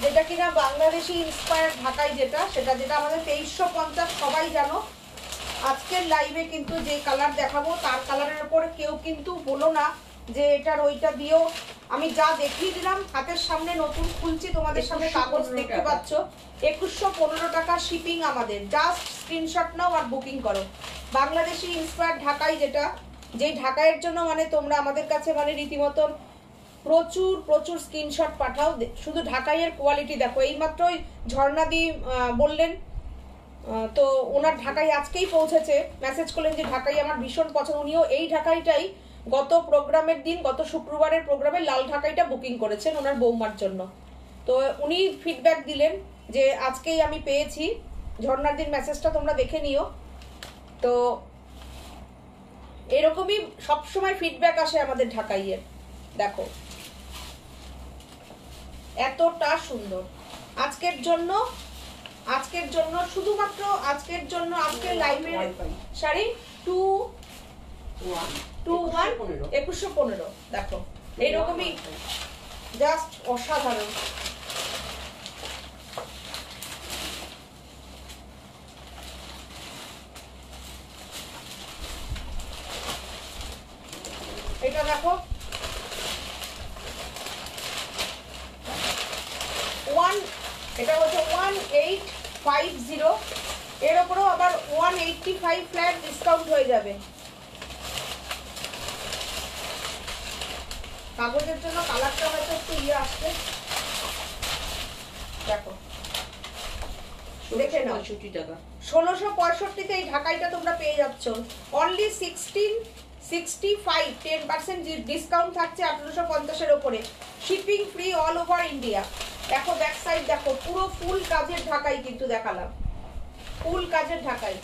যেটা কিনা বাংলাদেশি ইন্সপায়ার্ড ঢাকাই, যেটা আমাদের 2350 সবাই জানো। আজকের লাইভে কিন্তু যে কালার দেখাবো তার কালারের উপর কেউ কিন্তু বলো না যে এটার ওইটা দিয়েও। আমি যা দেখিয়ে দিলাম হাতের সামনে, নতুন খুলছি তোমাদের সামনে, কাগজ দেখতে পাচ্ছ। 2115 টাকা শিপিং আমাদের। জাস্ট স্ক্রিনশট নাও আর বুকিং করো। বাংলাদেশি ইন্সপায়ার্ড ঢাকাই, যেই ঢাকাইয়ের জন্য মানে তোমরা আমাদের কাছে মানে রীতিমতন প্রচুর প্রচুর স্ক্রিনশট পাঠাও। শুধু ঢাকাইয়ের কোয়ালিটি দেখো। এইমাত্রই ঝর্ণাদি বললেন, তো ওনার ঢাকাই আজকেই পৌঁছেছে, মেসেজ করলেন যে ঢাকাই আমার ভীষণ পছন্দ। উনিও এই ঢাকাইটাই গত প্রোগ্রামের দিন, গত শুক্রবারের প্রোগ্রামে লাল ঢাকাইটা বুকিং করেছেন ওনার বৌমার জন্য। তো উনি ফিডব্যাক দিলেন যে আজকেই আমি পেয়েছি। ঝর্ণার দিন মেসেজটা তোমরা দেখে নিও। তো এরকমই সবসময় ফিডব্যাক আসে আমাদের ঢাকাইয়ের। দেখো এতটা সুন্দর। আজকের জন্য শুধুমাত্র আজকের জন্য, আজকের লাইভের শাড়ি 2115। দেখো এইরকমই জাস্ট অসাধারণ। এটা দেখো এটা হচ্ছে 1850। এর উপরেও আবার 185 ফ্ল্যাট ডিসকাউন্ট হয়ে যাবে। কাগজের জন্য কালারটা হয়তো একটু আসছে। দেখো দেখে নাও, 1665 এই ঢাকাইটা তোমরা পেয়ে যাচ্ছ অনলি 1665। 10% ডিসকাউন্ট থাকছে 1850 এর উপরে। Shipping free all over India. দেখো ব্যাক সাইড দেখো, পুরো ফুল কাজের ঢাকাই কিন্তু দেখালাম, ফুল কাজের ঢাকাই।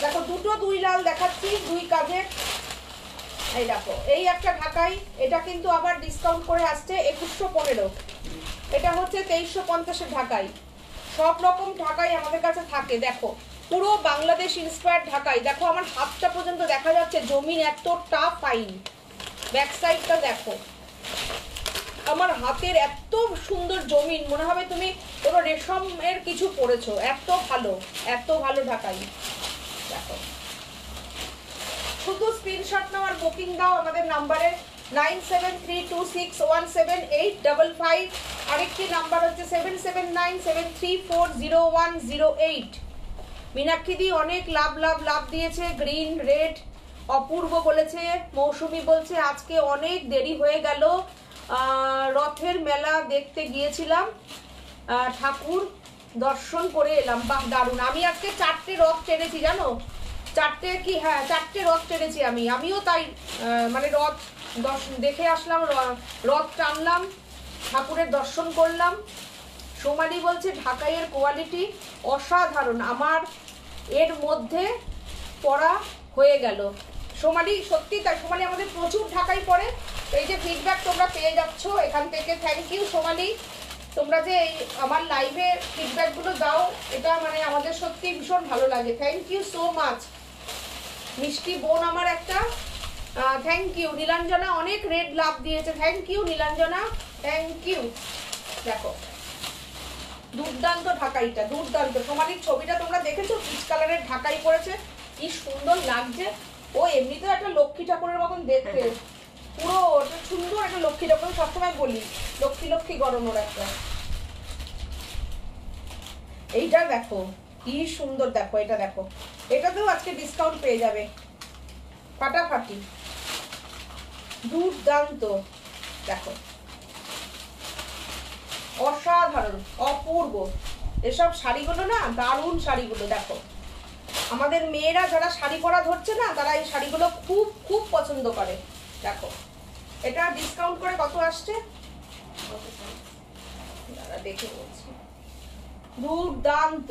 দেখো দুই লাল দেখাচ্ছি, দুই কাজের। এই দেখো এই একটা ঢাকাই, এটা কিন্তু আবার ডিসকাউন্ট করে আসছে 2115। এটা হচ্ছে 2350 ঢাকাই। সব রকম ঢাকাই আমাদের কাছে থাকে। দেখো পুরো বাংলাদেশ ইন্সপায়ার্ড ঢাকাই। দেখো আমার হাতটা পর্যন্ত দেখা যাচ্ছে, জমিন এতটা ফাইন। ব্যাক সাইডটা দেখো, আমার হাতের এত সুন্দর জমিন, মনে হবে তুমি কোনো রেশমের কিছু পরেছো। এত ভালো ঢাকাই। দেখো শুধু স্ক্রিনশট নাও আর বুকিং দাও আমাদের নাম্বারে 9732617855। আরেকটি নাম্বার হচ্ছে 7797340108। মীনাক্ষী দি অনেক লাভ দিয়েছে। গ্রিন রেড অপূর্ব বলেছে। মৌসুমি বলছে আজকে অনেক দেরি হয়ে গেল, রথের মেলা দেখতে গিয়েছিলাম, ঠাকুর দর্শন করে এলাম। বাহ দারুণ। আমি আজকে 4টে রথ টেনেছি জানো। 4টে রথ টেনেছি আমিও তাই। মানে রথ দেখে আসলাম, রথ টানলাম, ঠাকুরের দর্শন করলাম। সোমালি বলছে ঢাকাইয়ের কোয়ালিটি অসাধারণ, আমার এর মধ্যে পড়া হয়ে গেল। সোমালি সত্যি তাই, সোমালি আমাদের প্রচুর ঢাকাই পড়ে। এই যে ফিডব্যাক তোমরা পেয়ে যাচ্ছ এখান থেকে, থ্যাংক ইউ সোমালি। তোমরা যে এই আমার লাইভে ফিডব্যাকগুলো দাও, এটা মানে আমাদের সত্যি ভীষণ ভালো লাগে। Thank you so much. মিষ্টি বোন আমার একটা, থ্যাংক ইউ। নীলাঞ্জনা অনেক রেড লাভ দিয়েছে, thank you Nilanjana, thank you. দেখো দুর্দান্ত ঢাকাইটা, দুর্দান্ত। সোমালির ছবিটা তোমরা দেখেছো, পিচ কালারের ঢাকাই পড়েছে, কি সুন্দর লাগছে। ও এমনিতেও একটা লক্ষ্মী ঠাকুরের মতন দেখতে, পুরো সুন্দর একটা লক্ষ্মী ঠাকুর। সবসময় বলি লক্ষ্মী লক্ষ্মী গরম ওর একটা। এইটা দেখো কি সুন্দর, দেখো এটা দেখো, এটাতেও আজকে ডিসকাউন্ট পেয়ে যাবে, ফাটাফাটি, দুর্দান্ত। দেখো অসাধারণ, অপূর্ব। এসব শাড়িগুলো না দারুণ শাড়িগুলো। দেখো আমাদের মেয়েরা যারা শাড়ি পরা ধরছে না, তারা এই শাড়িগুলো খুব খুব পছন্দ করে। দেখো এটা ডিসকাউন্ট করে কত আসছে দাঁড়া দেখে বলছি। দুর্দান্ত,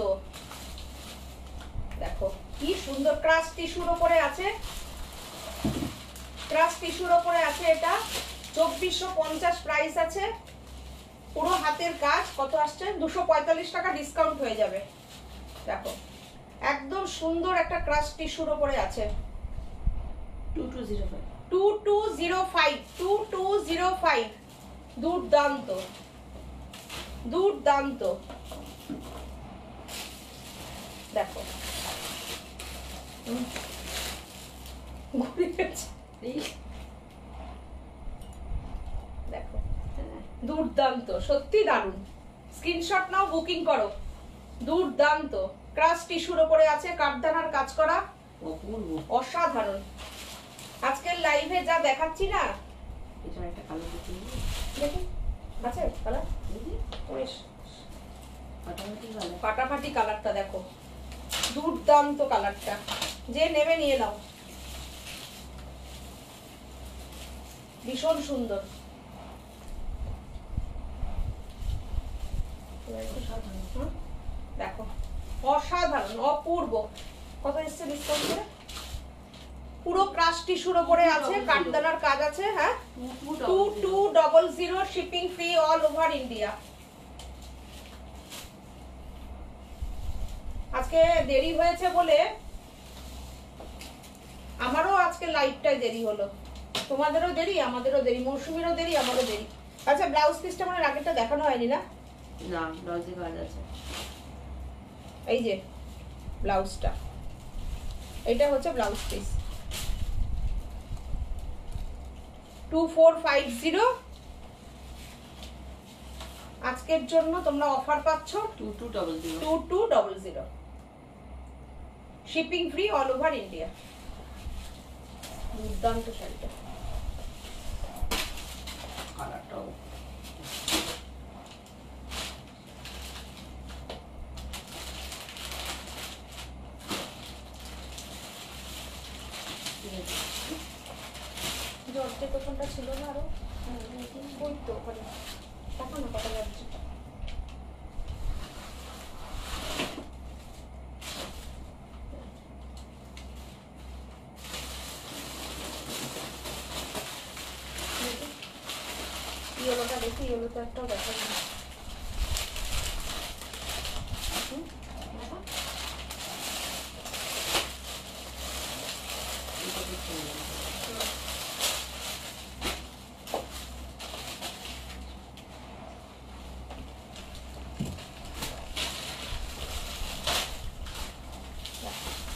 দেখো কি সুন্দর, ক্রাশ টিস্যুর উপরে আছে, ক্রাশ টিস্যুর উপরে আছে। এটা 2450 প্রাইস আছে, পুরো হাতের কাজ। কত আসছে? 245 টাকা ডিসকাউন্ট হয়ে যাবে। দেখো একদম সুন্দর একটা ক্রাশ টিস্যুর উপরে আছে। 2205 2205 2205, দুর্দান্ত দুর্দান্ত। দেখো ঘুরে গেছে। দেখো দুর্দান্ত, সত্যি দারুণ। স্ক্রিনশট নাও, বুকিং করো। দুর্দান্ত, ক্রাশ টিস্যুর উপরে আছে, কাঠদানার কাজ করা, অপূর্ব, অসাধারণ। আজকের লাইভে যা দেখাচ্ছি না, এটা একটা কালার দেখি, দেখি আছে কালার, বেশ ফাটাফাটি কালার, ফাটাফাটি কালারটা দেখো, দুর্দান্ত কালারটা। যে নেবে নিয়ে নাও, ভীষণ সুন্দর। দেখো অসাধারণ, অপূর্ব। কত এসছে ডিসকাউন্ট করে? পুরো ক্রাশ টিস্যুর উপরে আছে, কাঠদানার কাজ আছে। হ্যাঁ 2200, shipping free all over India. আজকে দেরি হয়েছে বলে আমারও আজকে লাইভটাই দেরি হলো, তোমাদেরও দেরি, আমাদেরও দেরি, মৌসুমীরও দেরি, আমারও দেরি। আচ্ছা ব্লাউজ পিসটা মানে আগেরটা দেখানো হয়নি না? না, ব্লাউজে কাজ আছে। এই যে ব্লাউজটা, এটা হচ্ছে ব্লাউজ পিস 2450। আজকের জন্য তোমরা অফার পাচ্ছ 2200, shipping free all over India. দুর্দান্ত শাড়িটা, কালারটাও জর্জের দোকানটা ছিল না আরো? ওই তো ওখানে দেখো না কত যাচ্ছে। ইয়েলোটা দেখি, ইয়েলোটা একটাও দেখা যায়।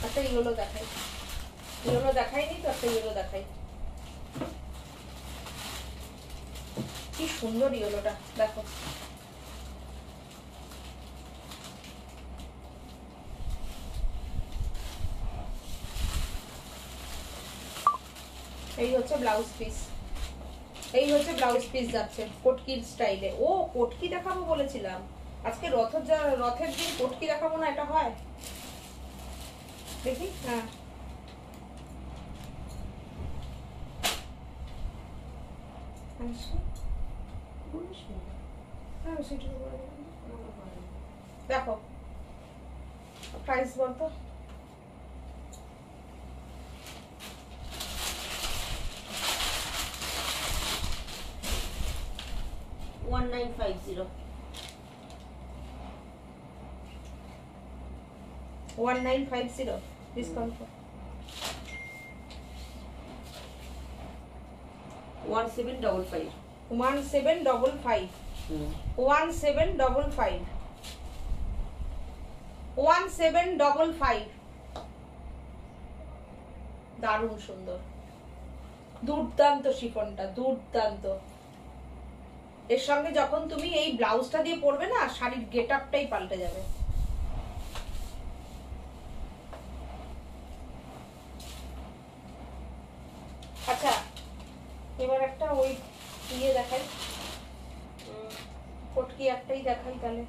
একটা ইয়েলো দেখাই, ইয়েলো দেখাইনি তো, একটা ইয়েলো দেখাই। কি সুন্দর ইয়েলোটা, দেখো এই হচ্ছে ব্লাউজ পিস, এই হচ্ছে ব্লাউজ পিস যাচ্ছে কোটকির স্টাইলে। ও কোটকি দেখাবো বলেছিলাম, আজকে রথের দিন কোটকি দেখাবো না, এটা হয়? দেখি, হ্যাঁ দেখো প্রাইস বলতো। $1950 1950 ডিসকাউন্ট 1755 1755 1755 1755। দারুণ সুন্দর, দুর্দান্ত শিফনটা, দুর্দান্ত। এর সঙ্গে যখন তুমি এই ব্লাউজটা দিয়ে পরবে না, শাড়ির গেট আপটাই পাল্টে যাবে। আচ্ছা, এবার একটা ওই ইয়ে দেখাই, কটকি একটাই দেখাই তাহলে।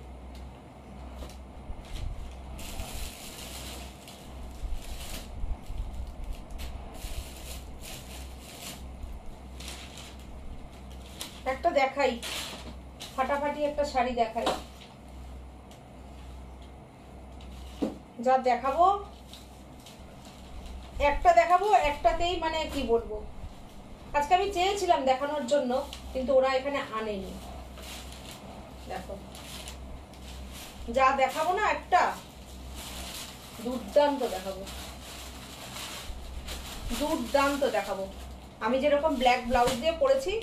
একটা দেখাই, ফাটাফাটি একটা শাড়ি দেখাই। যা দেখাবো, একটা দেখাবো, একটাতেই মানে কি বলবো, আজকে আমি চেয়েছিলাম দেখানোর জন্য, কিন্তু ওরা এখানে আনেনি। দেখো, যা দেখাবো না, একটা দুর্দান্ত দেখাবো, দুর্দান্ত দেখাবো। আমি যেরকম ব্ল্যাক ব্লাউজ দিয়ে পরেছি,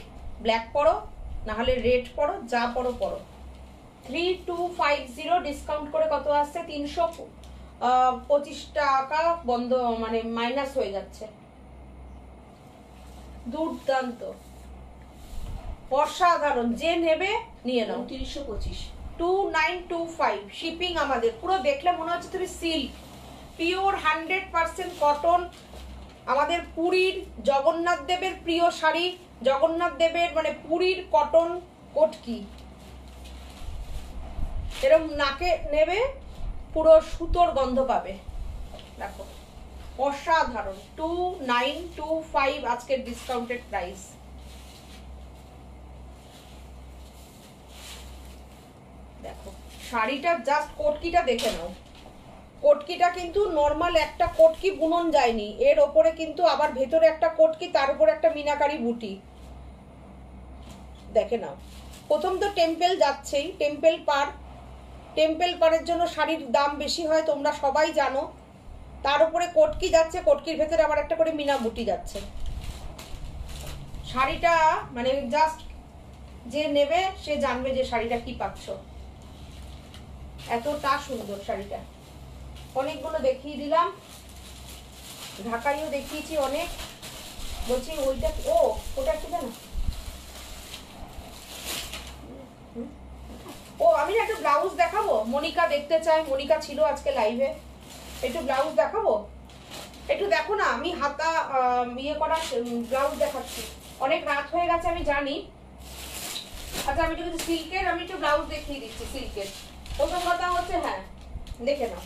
ব্ল্যাক পরো, না হলে রেড পরো, যা পরো পরো। 3250 ডিসকাউন্ট করে কত আসছে? 325 টাকা বন্ধ, মানে মাইনাস হয়ে যাচ্ছে। দুর্দান্ত, অসাধারণ, যে নেবে নিয়ে নাও। 2925, 2925 শিপিং আমাদের। পুরো দেখলে মনে হচ্ছে তুমি সিল্ক, পিওর 100% কটন। আমাদের পুরীর জগন্নাথ দেবের প্রিয় শাড়ি, জগন্নাথ দেবের মানে পুরীর কটন কটকি। এরকম নাকে নেবে, পুরো সুতোর গন্ধ পাবে। দেখো, অসাধারণ। 2925 আজকের ডিসকাউন্টেড প্রাইস। দেখো শাড়িটা, জাস্ট কোটকিটা দেখে নাও। কোটকিটা কিন্তু নর্মাল একটা কোটকি বুনন যায়নি, এর ওপরে কিন্তু আবার ভেতরে একটা কোটকি, তার উপরে একটা মিনাকারি বুটি। দেখে নাও। প্রথম তো টেম্পল যাচ্ছেই, টেম্পল পার। টেম্পল পারের জন্য শাড়ির দাম বেশি হয়, তোমরা সবাই জানো। তার উপরে কোটকি যাচ্ছে, কোটকির ভেতরে আবার একটা করে মিনা বুটি যাচ্ছে। শাড়িটা মানে জাস্ট যে নেবে সে জানবে যে শাড়িটা কি পাচ্ছ। এতটা সুন্দর শাড়িটা। অনেকগুলো দেখিয়ে দিলাম, ঢাকাইও দেখিয়েছি অনেক। বলছি ওইটা, ও ওটা কি জানো, ও আমি একটা ব্লাউজ দেখাবো, মনিকা দেখতে চাই, মনিকা ছিল আজকে লাইভে। একটু ব্লাউজ দেখাবো, একটু দেখো না। আমি হাতা ইয়ে করা ব্লাউজ দেখাচ্ছি, অনেক রাত হয়ে গেছে আমি জানি। আচ্ছা, আমি যদি সিল্কের, আমি একটু ব্লাউজ দেখিয়ে দিচ্ছি সিল্কের। প্রথম কথা হচ্ছে, হ্যাঁ দেখে নাও,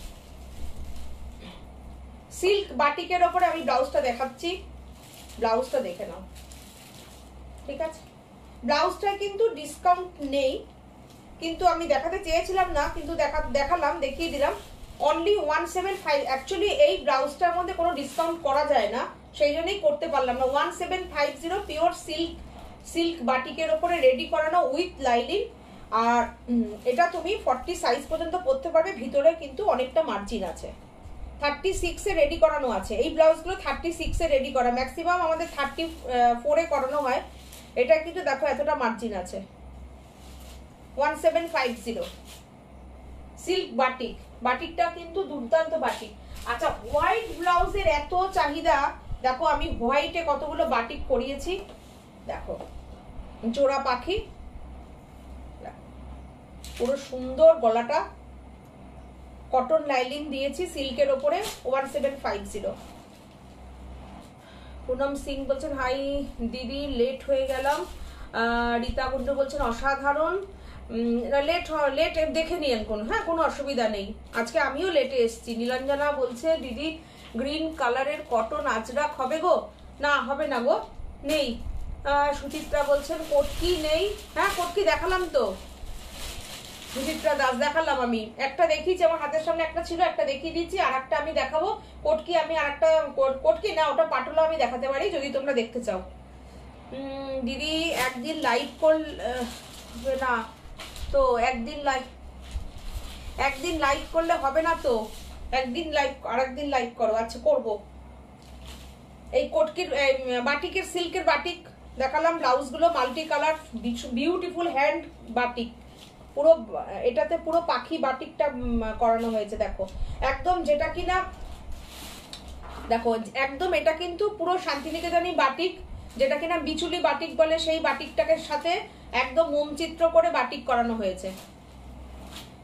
সিল্ক বাটিকের ওপরে আমি ব্লাউজটা দেখাচ্ছি। ব্লাউজটা দেখে নাও, ঠিক আছে? ব্লাউজটায় কিন্তু ডিসকাউন্ট নেই, কিন্তু আমি দেখাতে চেয়েছিলাম না, কিন্তু দেখালাম, দেখিয়ে দিলাম। অনলি 175। অ্যাকচুয়ালি এই ব্লাউজটার মধ্যে কোনো ডিসকাউন্ট করা যায় না, সেই জন্যই করতে পারলাম না। 1750 পিওর সিল্ক বাটিকের ওপরে রেডি করানো উইথ লাইলিন। আর এটা তুমি 40 সাইজ পর্যন্ত পরতে পারবে। ভিতরে কিন্তু অনেকটা মার্জিন আছে। 36 এ রেডি করানো আছে। এই ব্লাউজগুলো 36 এ রেডি করা, ম্যাক্সিমাম আমাদের 34 এ করানো হয়। এটা কিন্তু দেখো এতটা মার্জিন আছে। 1750 সিল্ক বাটিক। বাটিকটা কিন্তু দুর্দান্ত বাটিক। আচ্ছা, হোয়াইট ব্লাউজের এত চাহিদা, দেখো আমি হোয়াইটে কতগুলো বাটিক করিয়েছি। দেখো জোড়া পাখি, পুরো সুন্দর গলাটা, কটন লাইলিং দিয়েছি সিল্কের ওপরে। 1750। পুনম সিং বলছেন হাই দিদি, লেট হয়ে গেলাম। রীতা কুণ্ডু বলছেন অসাধারণ। লেট দেখে নিয়েন কোনো, হ্যাঁ কোনো অসুবিধা নেই। আজকে আমিও লেটে এসেছি। নীলাঞ্জনা বলছে দিদি গ্রিন কালারের কটন আজরাক হবে গো? না হবে না গো, নেই। সুচিত্রা বলছেন কটকি নেই। হ্যাঁ কটকি দেখালাম তো, সুচিত্রা দাস দেখালাম। আমি একটা দেখিয়েছি, আমার হাতের সামনে একটা ছিল, একটা দেখিয়ে দিচ্ছি। আর একটা আমি দেখাবো কটকি। আমি আর একটা কটকি না, ওটা পাটলা আমি দেখাতে পারি যদি তোমরা দেখতে চাও। দিদি একদিন লাইভ করলে না তো, একদিন লাইভ করলে হবে না তো, একদিন লাইভ, আর একদিন লাইভ করো। আচ্ছা করবো। এই কটকির বাটিকের সিল্কের বাটিক দেখালাম। ব্লাউজগুলো multi colour, beautiful hand batik, পুরো এটাতে পুরো পাখি বাটিকটা করানো হয়েছে। দেখো একদম, যেটা কিনা দেখো একদম এটা কিন্তু পুরো শান্তিনিকেতনী বাটিক, যেটা কিনা বিচুলি বাটিক বলে, সেই বাটিকটাকে সাথে একদম মোমচিত্র করে বাটিক করানো হয়েছে,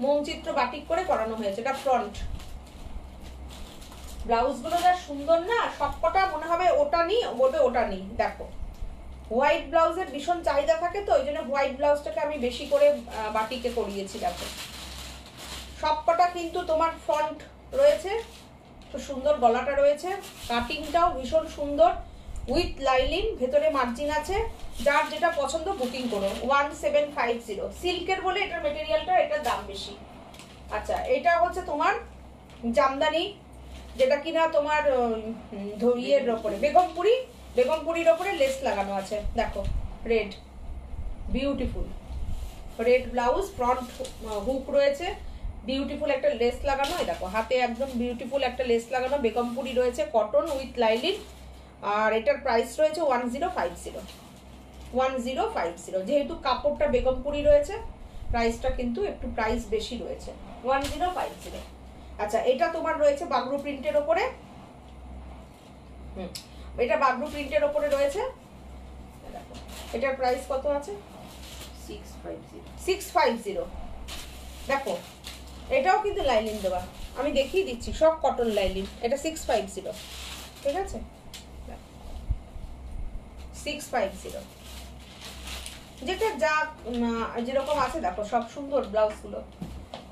মোমচিত্র বাটিক করে করানো হয়েছে। এটা ফ্রন্ট। ব্লাউজ গুলো যা সুন্দর না, সবকটা মনে হবে ওটা নি, বলবে ওটা নি। দেখো হোয়াইট ব্লাউজের ভীষণ চাহিদা থাকে, তো ওই জন্য হোয়াইট ব্লাউজটাকে আমি বেশি করে বাটিকে করিয়েছি। দেখো সবকটা কিন্তু তোমার ফ্রন্ট রয়েছে, তো সুন্দর গলাটা রয়েছে, কাটিংটাও ভীষণ সুন্দর, উইথ লাইলিন, ভেতরে মার্জিন আছে। যার যেটা পছন্দ বুকিং করো। 1750 সিল্কের বলে এটার মেটেরিয়ালটা, এটার দাম বেশি। আচ্ছা এটা হচ্ছে তোমার জামদানি, যেটা কিনা তোমার ইয়ের ওপরে বেগমপুরির ওপরে লেস লাগানো আছে। দেখো red, beautiful red blouse, front hook রয়েছে, বিউটিফুল একটা লেস লাগানো। এই দেখো হাতে একদম বিউটিফুল একটা লেস লাগানো, বেগমপুরি রয়েছে, কটন উইথ লাইলিন। আর এটার প্রাইস রয়েছে 1050। যেহেতু কাপড়টা বেগমপুরি রয়েছে, প্রাইসটা কিন্তু একটু প্রাইস বেশি রয়েছে, 1050। আচ্ছা এটা তোমার রয়েছে বাগরু প্রিন্টের ওপরে, এটা বাগরু প্রিন্টের ওপরে রয়েছে। দেখো এটার প্রাইস কত আছে? 650। দেখো এটাও কিন্তু লাইলিন দেওয়া, আমি দেখিয়ে দিচ্ছি, সব কটন লাইলিন। এটা 650, ঠিক আছে 650, যেটা যা যেরকম আছে। দেখো সব সুন্দর ব্লাউজ গুলো,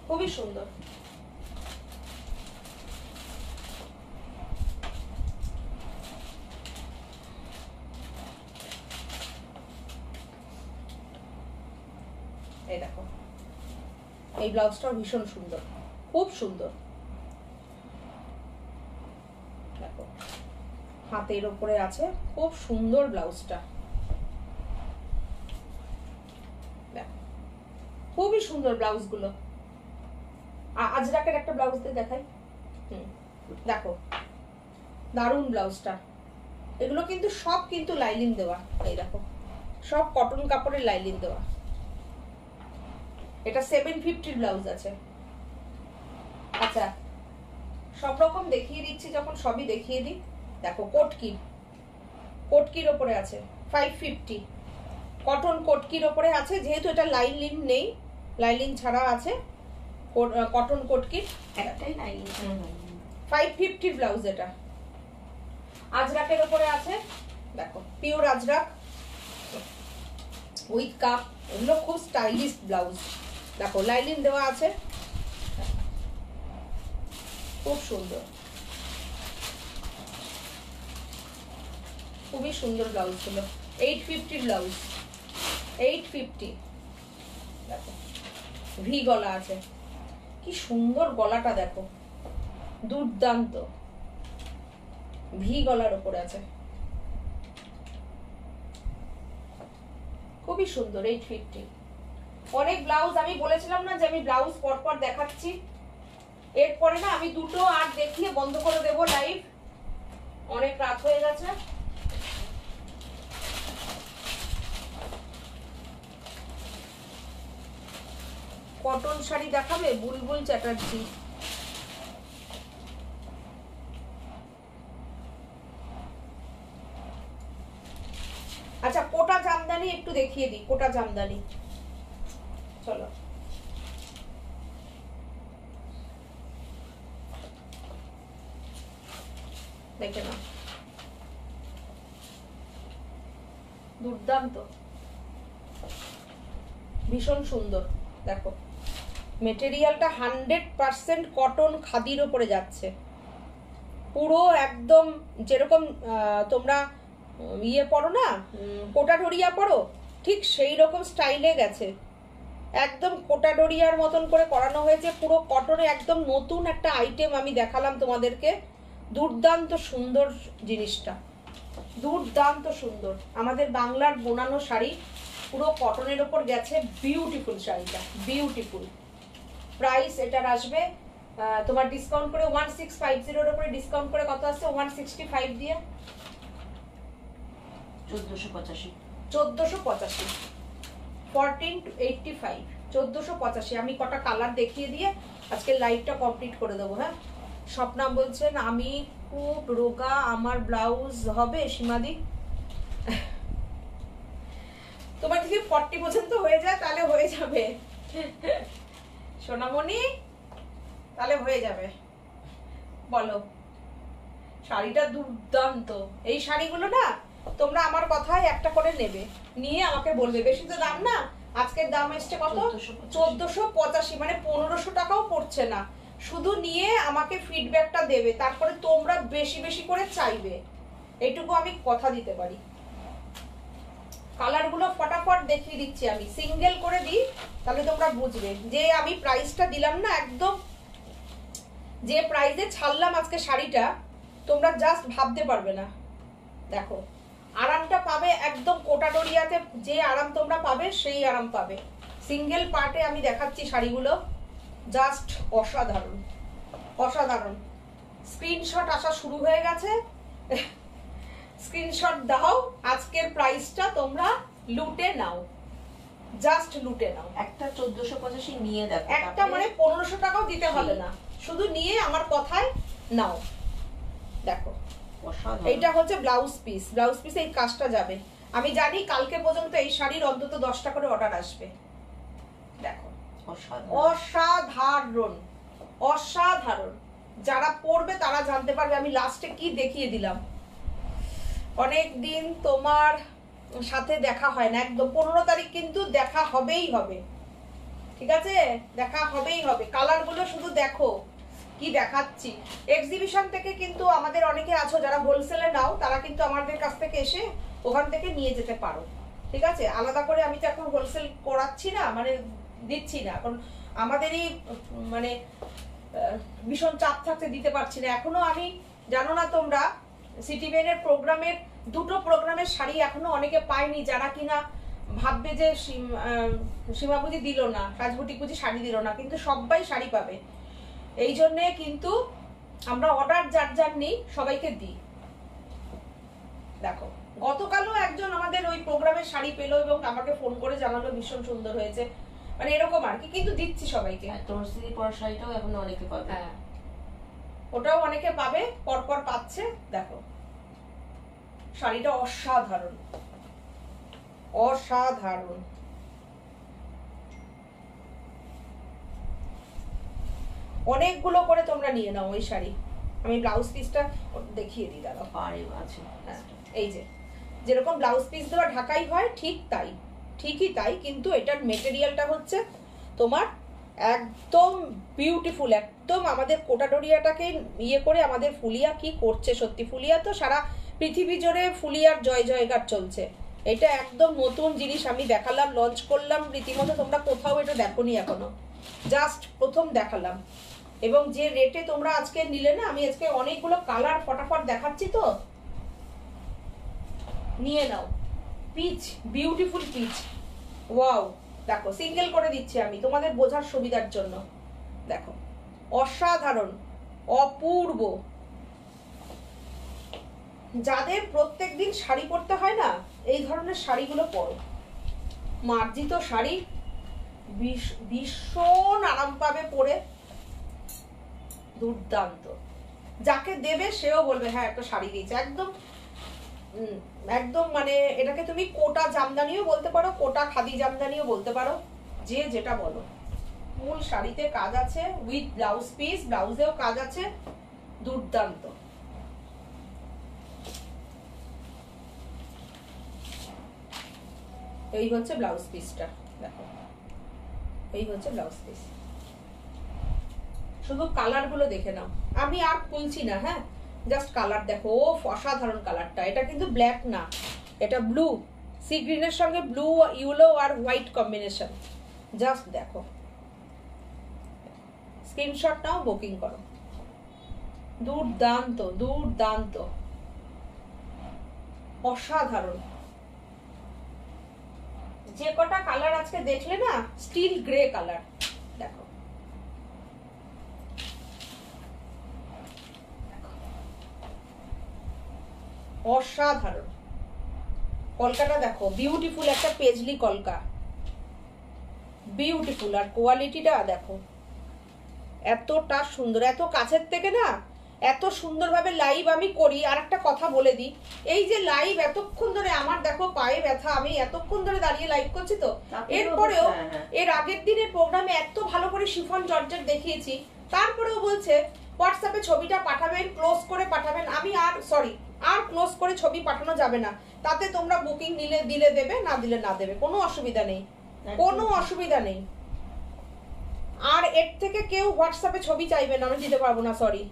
খুবই সুন্দর। এই দেখো এই ব্লাউজটাও ভীষণ সুন্দর, খুব সুন্দর। দেখো হাতের উপরে আছে, খুব সুন্দর ব্লাউজটা, দেখো খুবই সুন্দর ব্লাউজ গুলো। আজরাকের একটা ব্লাউজ দিয়ে দেখাই। দেখো দারুন ব্লাউজটা। এগুলো কিন্তু সব কিন্তু লাইলিন দেওয়া, এই দেখো সব কটন কাপড়ের লাইলিন দেওয়া। এটা 750 ব্লাউজ আছে। আচ্ছা সব রকম দেখিয়ে দিচ্ছি, যখন সবই দেখিয়ে দিই। দেখো কোটকির ওপরে আছে 550, কটন কোটকির ওপরে আছে। যেহেতু এটা লাইলিন নেই, লাইলিন ছাড়া আছে, কটন কোটকির একটাই লাইলিন, 550 ব্লাউজ। এটা আজরাকের ওপরে আছে, দেখো পিওর আজরাক উইথ কাপ, এগুলো খুব স্টাইলিশ ব্লাউজ। দেখো লাইলিন দেওয়া আছে, খুব সুন্দর, খুবই সুন্দর ব্লাউজ ছিল। 850 ব্লাউজ, 850। দেখো ভি গলা আছে, কি সুন্দর গলাটা, দেখো দুর্দান্ত ভি গলার উপরে আছে, খুবই সুন্দর। 850। অনেক ব্লাউজ আমি বলেছিলাম না যে আমি ব্লাউজ পরপর দেখাচ্ছি, এরপরে না আমি দুটো আর দেখিয়ে বন্ধ করে দেব লাইভ, অনেক রাত হয়ে গেছে। কটন শাড়ি দেখাবে বুলবুল চ্যাটার্জি। আচ্ছা কোটা জামদানি একটু দেখিয়ে দিই, কোটা জামদানি চলো। দেখে নাও, দুর্দান্ত, ভীষণ সুন্দর। দেখো মেটেরিয়ালটা 100% কটন খাদির উপরে যাচ্ছে, পুরো একদম যেরকম তোমরা ইয়ে পরো না, কোটা ডোরিয়া পরো, ঠিক সেই রকম স্টাইলে গেছে, একদম কোটা ডোরিয়ার মতন করে করানো হয়েছে, পুরো কটনে। একদম নতুন একটা আইটেম আমি দেখালাম তোমাদেরকে, দুর্দান্ত সুন্দর জিনিসটা, দুর্দান্ত সুন্দর। আমাদের বাংলার বোনানো শাড়ি পুরো কটনের ওপর গেছে, বিউটিফুল শাড়িটা, বিউটিফুল। প্রাইস এটার আসবে তোমার ডিসকাউন্ট করে 1650 এর উপরে ডিসকাউন্ট করে কত আসছে? 165 দিয়ে 1485। 1485, 14 to 85। 1485। আমি কটা কালার দেখিয়ে দিয়ে আজকে লাইভটা কমপ্লিট করে দেবো। হ্যাঁ, স্বপ্না বলছেন আমি খুব রোগা, আমার ব্লাউজ হবে সীমাদি? তোমার যদি 40 পর্যন্ত হয়ে যায় তাহলে হয়ে যাবে সোনামণি, তাহলে হয়ে যাবে। বলো, শাড়িটা দুর্দান্ত। এই শাড়িগুলো না তোমরা আমার কথায় একটা করে নেবে, নিয়ে আমাকে বলবে। বেশি তো দাম না, আজকের দাম এসছে কত? 1485, মানে 1500 টাকাও পড়ছে না। শুধু নিয়ে আমাকে ফিডব্যাকটা দেবে, তারপরে তোমরা বেশি বেশি করে চাইবে, এইটুকু আমি কথা দিতে পারি। কালারগুলো ফটাফট দেখিয়ে দিচ্ছি, আমি সিঙ্গেল করে দিই তাহলে তোমরা বুঝবে যে আমি প্রাইসটা দিলাম না, একদম যে প্রাইসে ছাড়লাম আজকে শাড়িটা, তোমরা জাস্ট ভাবতে পারবে না। দেখো আরামটা পাবে একদম কোটাডোরিয়াতে, যে আরাম তোমরা পাবে সেই আরাম পাবে। সিঙ্গেল পার্টে আমি দেখাচ্ছি শাড়িগুলো, জাস্ট অসাধারণ অসাধারণ। স্ক্রিনশট আসা শুরু হয়ে গেছে, স্ক্রিনশট দাও, আজকের প্রাইসটা তোমরা লুটে নাও, জাস্ট লুটে নাও। একটা 1485 নিয়ে দেখো, একটা মানে 1500 টাকাও দিতে হবে না, শুধু নিয়ে আমার কথায় নাও। দেখো এইটা হচ্ছে ব্লাউজ পিস, ব্লাউজ পিস এই কাজটা যাবে। আমি জানি কালকে পর্যন্ত এই শাড়ির অন্তত 10টা করে অর্ডার আসবে। দেখো অসাধারণ অসাধারণ, যারা পরবে তারা জানতে পারবে আমি লাস্টে কি দেখিয়ে দিলাম। অনেক দিন তোমার সাথে দেখা হয় না, একদম 15 তারিখ কিন্তু দেখা হবেই হবে, ঠিক আছে? দেখা হবেই হবে। কালারগুলো শুধু দেখো কি দেখাচ্ছি। এক্সিবিশন থেকে কিন্তু আমাদের অনেকে আছো যারা হোলসেলে নাও, তারা কিন্তু আমাদের কাছ থেকে এসে ওখান থেকে নিয়ে যেতে পারো, ঠিক আছে? আলাদা করে আমি তো এখন হোলসেল করাচ্ছি না, মানে দিচ্ছি না, কারণ আমাদেরই মানে ভীষণ চাপ থাকতে দিতে পারছি না। এখনো আমি, জানো না তোমরা, সিটিভেনের প্রোগ্রামের 2টো প্রোগ্রামের শাড়ি এখনো অনেকে পায়নি, যারা কিনা ভাববে যে সীমাপুজি দিল না, সাজবুটিকুজি শাড়ি দিল না, কিন্তু সবাই শাড়ি পাবে। এই জন্যে কিন্তু আমরা অর্ডার যার যার নিই সবাইকে দিই। দেখো গতকালও একজন আমাদের ওই প্রোগ্রামের শাড়ি পেলো এবং আমাকে ফোন করে জানালো ভীষণ সুন্দর হয়েছে, মানে এরকম আর কি, কিন্তু দিচ্ছি সবাইকে। তোর স্ত্রী পরা শাড়িটাও এখন অনেকে পাবে, হ্যাঁ ওটাও অনেকে পাবে, পরপর পাচ্ছে। দেখো শাড়িটা অসাধারণ অসাধারণ। অনেকগুলো করে তোমরা নিয়ে নাও ওই শাড়ি। আমি ব্লাউজ পিসটা দেখিয়ে দিই, দাঁড়াও। এই যে যেরকম ব্লাউজ পিস গুলো ঢাকাই হয় ঠিক তাই, ঠিকই তাই, কিন্তু এটার মেটেরিয়ালটা হচ্ছে তোমার একদম বিউটিফুল, একদম আমাদের কোটাডোরিয়াটাকে ইয়ে করে আমাদের ফুলিয়া কি করছে সত্যি। ফুলিয়া তো সারা পৃথিবী জুড়ে ফুলিয়ার জয় জয়গার চলছে। এটা একদম নতুন জিনিস আমি দেখালাম, লঞ্চ করলাম রীতিমতো, তোমরা কোথাও এটা দেখোনি এখনো, জাস্ট প্রথম দেখালাম। এবং যে রেটে তোমরা আজকে নিলে না, আমি আজকে অনেকগুলো কালার ফটাফট দেখাচ্ছি, তো নিয়ে নাও। Peach, beautiful peach, wow. দেখো সিঙ্গেল করে দিচ্ছি আমি তোমাদের বোঝার সুবিধার জন্য। দেখো অসাধারণ অপূর্ব। যাদের প্রত্যেকদিন শাড়ি পরতে হয় না, এই ধরনের শাড়িগুলো পরো, মার্জিত শাড়ি, ভীষণ আরাম পাবে পরে, দুর্দান্ত। যাকে দেবে সেও বলবে হ্যাঁ একটা শাড়ি দিয়েছে, একদম একদম মানে এটাকে তুমি কোটা জামদানিও বলতে পারো, কোটা খাদি জামদানিও বলতে পারো, যে যেটা বলো। মূল শাড়িতে কাজ আছে উইথ ব্লাউজ পিস, ব্লাউজেও কাজ আছে, দুর্দান্ত। এই হচ্ছে ব্লাউজ পিসটা, দেখো এই হচ্ছে ব্লাউজ পিস। শুধু কালার গুলো দেখে নাও, আমি আর খুলছি না। হ্যাঁ জাস্ট কালার দেখো, ও অসাধারণ কালারটা। এটা কিন্তু ব্ল্যাক না, এটা ব্লু, সি গ্রিনের সঙ্গে ব্লু, ইয়েলো আর হোয়াইট কম্বিনেশন। জাস্ট দেখো, স্ক্রিনশট নাও, বুকিং করো। দুর্দান্ত দুর্দান্ত অসাধারণ। যে কটা কালার আজকে দেখলে না, স্টিল গ্রে কালার, দেখো অসাধারণ। কলকাটা দেখো, বিউটিফুল একটা পেজলি কলকা, বিউটিফুল। আর কোয়ালিটিটা দেখো এতটা সুন্দর, এত কাছের থেকে না এত সুন্দরভাবে লাইভ আমি করি। আর একটা কথা বলে দিই, এই যে লাইভ এতক্ষণ ধরে আমার দেখো পায়ে ব্যথা, আমি এতক্ষণ ধরে দাঁড়িয়ে লাইভ করছি তো, এরপরেও এর আগের দিনের প্রোগ্রামে এত ভালো করে শিফন জর্জেট দেখিয়েছি, তারপরেও বলছে হোয়াটসঅ্যাপে ছবিটা পাঠাবেন, ক্লোজ করে পাঠাবেন। আমি আর ক্লোজ করে ছবি পাঠানো যাবে না, তাতে তোমরা বুকিং দিলে দেবে, না দিলে না দেবে, কোনো অসুবিধা নেই, কোনো অসুবিধা নেই। আর এর থেকে কেউ হোয়াটসঅ্যাপে ছবি চাইবে না, আমি দিতে পারবো না, সরি।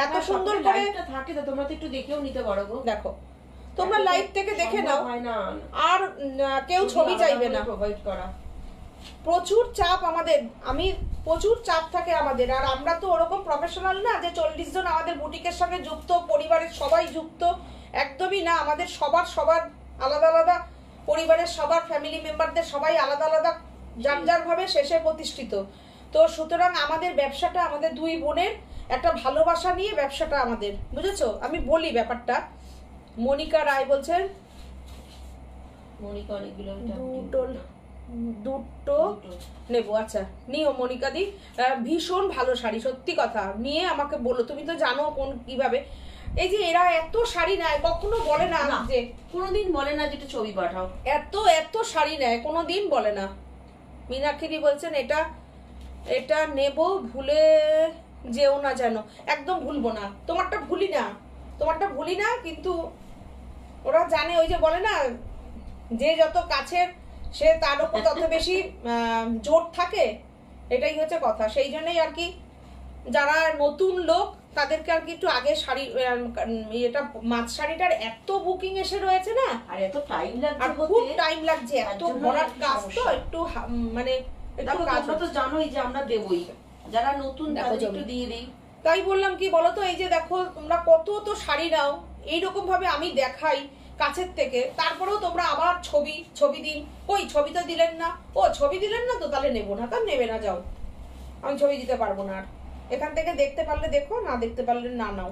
এত সুন্দর করে থাকে তো তোমরা তো একটু দেখেও নিতে পারো গো। দেখো তোমরা লাইভ থেকে দেখে নাও, আর কেউ ছবি চাইবে না প্রোভাইড করা। প্রচুর চাপ আমাদের, প্রচুর চাপ থাকে আমাদের। আর আমরা তো ওরকম প্রফেশনাল না যে 40 জন আমাদের বুটিকের সঙ্গে যুক্ত, পরিবারের সবাই যুক্ত, একদমই না। আমাদের সবার আলাদা আলাদা, পরিবারের সবার ফ্যামিলি মেম্বারদের সবাই আলাদা আলাদা যার ভাবে শেষে প্রতিষ্ঠিত। তো সুতরাং আমাদের ব্যবসাটা আমাদের দুই বোনের একটা ভালোবাসা নিয়ে ব্যবসাটা আমাদের, বুঝেছো? আমি বলি ব্যাপারটা। মনিকা রায় বলছেন মনিকা অনেকগুলো দুটো নেবো। আচ্ছা নিও মনিকা দি, ভীষণ ভালো শাড়ি, সত্যি কথা। নিয়ে আমাকে বলো, তুমি তো জানো কোন কিভাবে। এই যে এরা এত শাড়ি নেয়, কখনো বলে না যে, কোনোদিন বলে না যেটা ছবি পাঠাও। এত শাড়ি নেয়, কোনোদিন বলে না। মীনাক্ষী বলছেন এটা নেব, ভুলে যেও না যেন। একদম ভুলবো না, তোমারটা ভুলি না, কিন্তু ওরা জানে, ওই যে বলে না, যে যত কাছের সে তার উপর তত বেশি জোর থাকে, এটাই হচ্ছে কথা। সেই জন্যই আর কি যারা নতুন লোক তাদেরকে আর কি একটু আগে শাড়ি, এটা মাছ শাড়িটার এত বুকিং এসে রয়েছে না, আর এত টাইম লাগছে, আর খুব টাইম লাগছে, এত ভরাট কাজ তো, একটু মানে একটু কাজ তো জানোই যে আমরা দেবই, যারা নতুন তাদের একটু দিয়ে দেই। তাই বললাম কি বলতো, এই যে দেখো তোমরা কত তো শাড়ি নাও, এইরকম ভাবে আমি দেখাই কাছের থেকে, তারপরেও তোমরা আবার ছবি দিন, কই ছবি তো দিলেন না, ও ছবি দিলেন না তো তাহলে নেবো না, তার নেবে না, যাও, আমি ছবি দিতে পারবো না। আর এখান থেকে দেখতে পারলে দেখো, না দেখতে পারলে না নাও,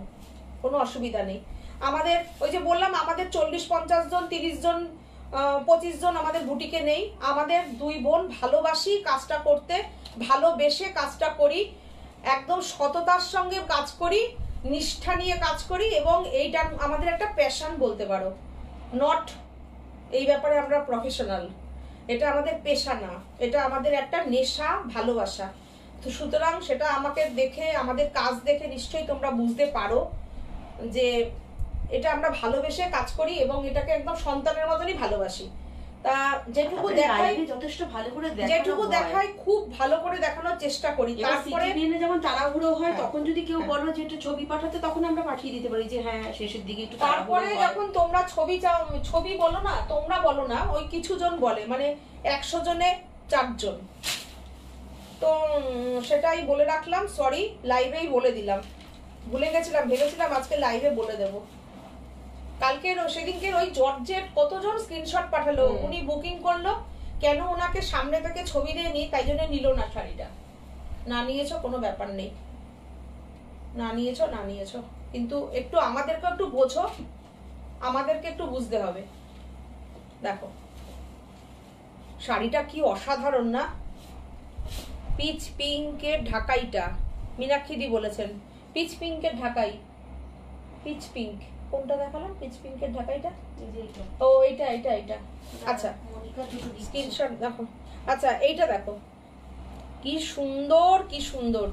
কোনো অসুবিধা নেই। আমাদের ওই যে বললাম, আমাদের 40-50 জন, 30 জন, 25 জন আমাদের বুটিকে নেই। আমাদের দুই বোন ভালোবাসি কাজটা করতে, ভালোবেসে কাজটা করি, একদম সততার সঙ্গে কাজ করি, নিষ্ঠা নিয়ে কাজ করি, এবং এইটা আমাদের একটা প্যাশন বলতে পারো, নট এই ব্যাপারে আমরা প্রফেশনাল, এটা আমাদের পেশা না, এটা আমাদের একটা নেশা, ভালোবাসা। তো সুতরাং সেটা আমাকে দেখে, আমাদের কাজ দেখে নিশ্চয়ই তোমরা বুঝতে পারো যে এটা আমরা ভালোবেসে কাজ করি, এবং এটাকে একদম সন্তানের মতনই ভালোবাসি। তা যেটুকু দেখাই, যথেষ্ট ভালো করে যেটুকু দেখাই খুব ভালো করে দেখানোর চেষ্টা করি। তারপরে যেমন তাড়াহুড়ো হয়, তখন যদি কেউ বলো যে একটু ছবি পাঠাতে, তখন আমরা পাঠিয়ে দিতে পারি যে হ্যাঁ শেষের দিকে একটু। তারপরে যখন তোমরা ছবি চাও, ছবি বলো না, তোমরা বলো না, ওই কিছু জন বলে, মানে 100 জনে 4 জন। তো সেটাই বলে রাখলাম, সরি, লাইভেই বলে দিলাম, ভুলে গেছিলাম, ভেবেছিলাম আজকে লাইভে বলে দেবো। কালকের সেদিনকের ওই জর্জেট কতজন স্ক্রিনশট পাঠালো, উনি বুকিং করলো, কেন ওনাকে সামনে থেকে ছবি দিয়ে নি, তাই জন্য নিল না শাড়িটা। না নিয়েছো কোনো ব্যাপার নেই, না নিয়েছো, কিন্তু একটু আমাদেরকে একটু বোঝো, আমাদেরকে একটু বুঝতে হবে। দেখো শাড়িটা কি অসাধারণ না, পিচ পিঙ্কের ঢাকাইটা, মীনাক্ষী বলেছেন পিচ পিঙ্কের ঢাকাই, পিচ পিঙ্ক কোনটা দেখালাম, পিচ পিঙ্কের ঢাকাইটা, ও এইটা, আচ্ছা স্ক্রিনশট দেখো। আচ্ছা এইটা দেখো কি সুন্দর,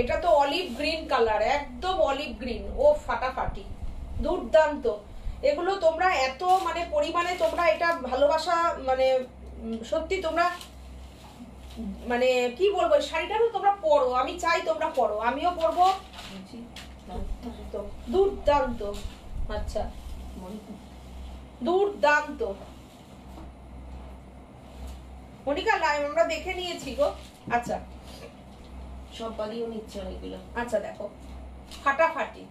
এটা তো অলিভ গ্রিন কালার, একদম অলিভ গ্রিন, ও ফাটাফাটি, দুর্দান্ত। এগুলো তোমরা এত মানে পরিমাণে তোমরা এটা ভালোবাসা, মানে সত্যি তোমরা, মানে কি বলবো, শাড়িটা তোমরা পরো, আমি চাই তোমরা পরো, আমিও পরবো, দুর্দান্ত। আচ্ছা দুর্দান্ত মনিকা, লাইভ আমরা দেখে নিয়েছি গো। আচ্ছা সব বাড়িও নিচ্ছে অনেকগুলো। আচ্ছা দেখো ফাটাফাটি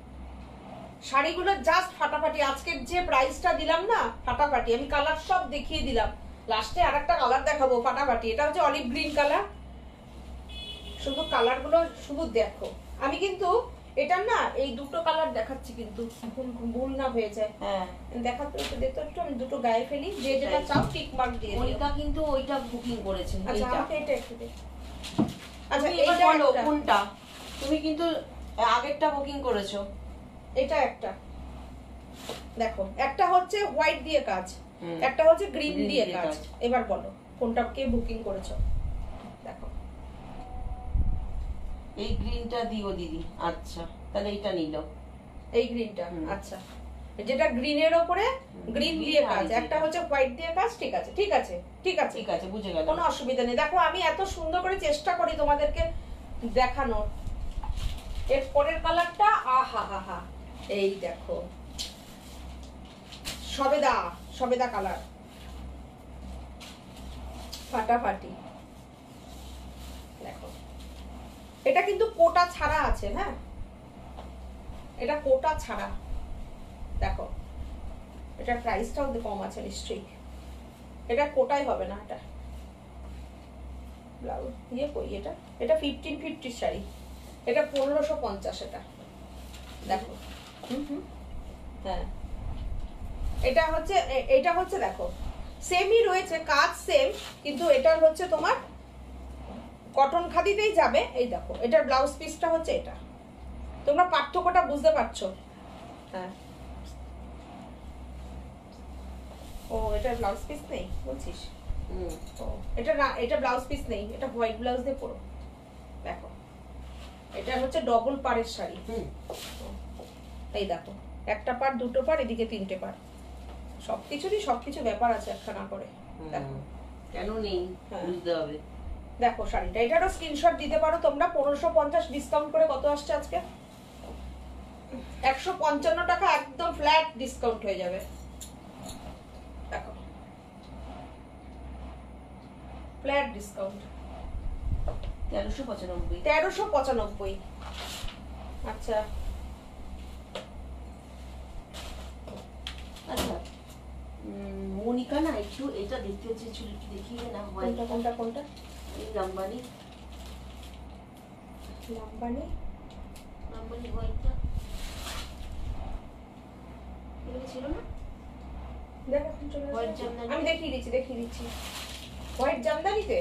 শাড়িগুলো, জাস্ট ফাটাফাটি। আজকের যে প্রাইসটা দিলাম না, ফাটাফাটি। আমি কালার সব দেখিয়ে দিলাম, লাস্টে আরেকটা কালার দেখাবো, ফাটাফাটি। এটা হচ্ছে অলিভ গ্রিন কালার, শুধু কালারগুলো শুধু দেখো। আমি কিন্তু এটা না এই দুটো কালার দেখাচ্ছি কিন্তু ভুল না হয়ে যায়। হ্যাঁ দেখাতে একটু দেখতে একটু আমি দুটো গায়ে ফেলি, যে যেটা চাও টিক মার্ক দিয়ে দিও। মনিকা কিন্তু ওইটা বুকিং করেছে। আচ্ছা এইটা আমাকে এটা একটু দে। আচ্ছা তুমি এইটা এবার বলো একটা। কোনটা? তুমি কিন্তু আগেরটা বুকিং করেছো। এটা একটা দেখো, একটা হচ্ছে হোয়াইট দিয়ে কাজ, হুম। একটা হচ্ছে গ্রিন Green দিয়ে দিয়ে কাজ। কাজ। এবার বলো কোনটা কে বুকিং করেছো? দেখো এই গ্রিনটা দিও দিদি। আচ্ছা তাহলে এইটা নিল। এই গ্রিনটা। হুম। আচ্ছা যেটা গ্রিনের ওপরে গ্রিন green দিয়ে আর কাজ, এই একটা যেটা। হচ্ছে হোয়াইট দিয়ে কাজ। ঠিক আছে ঠিক আছে ঠিক আছে ঠিক আছে বুঝে গেল। কোনো অসুবিধা নেই। দেখো আমি এত সুন্দর করে চেষ্টা করি তোমাদেরকে দেখানোর। এর পরের কালারটা আহা হা হা, এই দেখো সবেদা সবেদা কালার, ফাটাফাটি। দেখো এটা কিন্তু কোটা ছাড়া আছে। হ্যাঁ এটা কোটা ছাড়া। দেখো এটা প্রাইসটাও কম আছে নিশ্চয়ই, এটা কোটাই হবে না। এটা ব্লাউজ ইয়ে কই, এটা এটা 1550 শাড়ি, এটা 1550। এটা দেখো হ্যাঁ এটা হচ্ছে এটা হচ্ছে দেখো সেমই রয়েছে কাজ সেম, কিন্তু এটার হচ্ছে তোমার কটন খাদিতেই যাবে। এই দেখো এটার ব্লাউজ পিসটা হচ্ছে এটা, তোমরা পার্থক্যটা বুঝতে পারছো? হ্যাঁ ও এটার ব্লাউজ পিস নেই বলছিস? ও এটা না, এটা ব্লাউজ পিস নেই, এটা হোয়াইট ব্লাউজ দিয়ে পরো। দেখো এটা হচ্ছে ডবল পাড়ের শাড়ি। এই দেখো একটা পাড়, দুটো পাড়, এদিকে তিনটে পাড়, সবকিছুরই সবকিছু ব্যাপার আছে একখানা করে। দেখো কেন নেই হ্যাঁ। বুঝতে হবে। দেখো শাড়িটা, এটারও স্ক্রিনশট দিতে পারো তোমরা। 1550 ডিসকাউন্ট করে কত আসছে আজকে? 155 টাকা একদম ফ্ল্যাট ডিসকাউন্ট হয়ে যাবে। দেখো ফ্ল্যাট ডিসকাউন্ট 1395। 1395। আচ্ছা আচ্ছা মনিকা না একটু এটা দেখতে চেয়েছিল, একটু দেখিয়ে না। কোনটা কোনটা কোনটা? এই লাম্বানি লাম্বানি লাম্বানি হোয়াইটটা এগুলো ছিল না? দেখো চলে হোয়াইট আসছে। জামদানি। আমি দেখিয়ে দিচ্ছি হোয়াইট জামদানিতে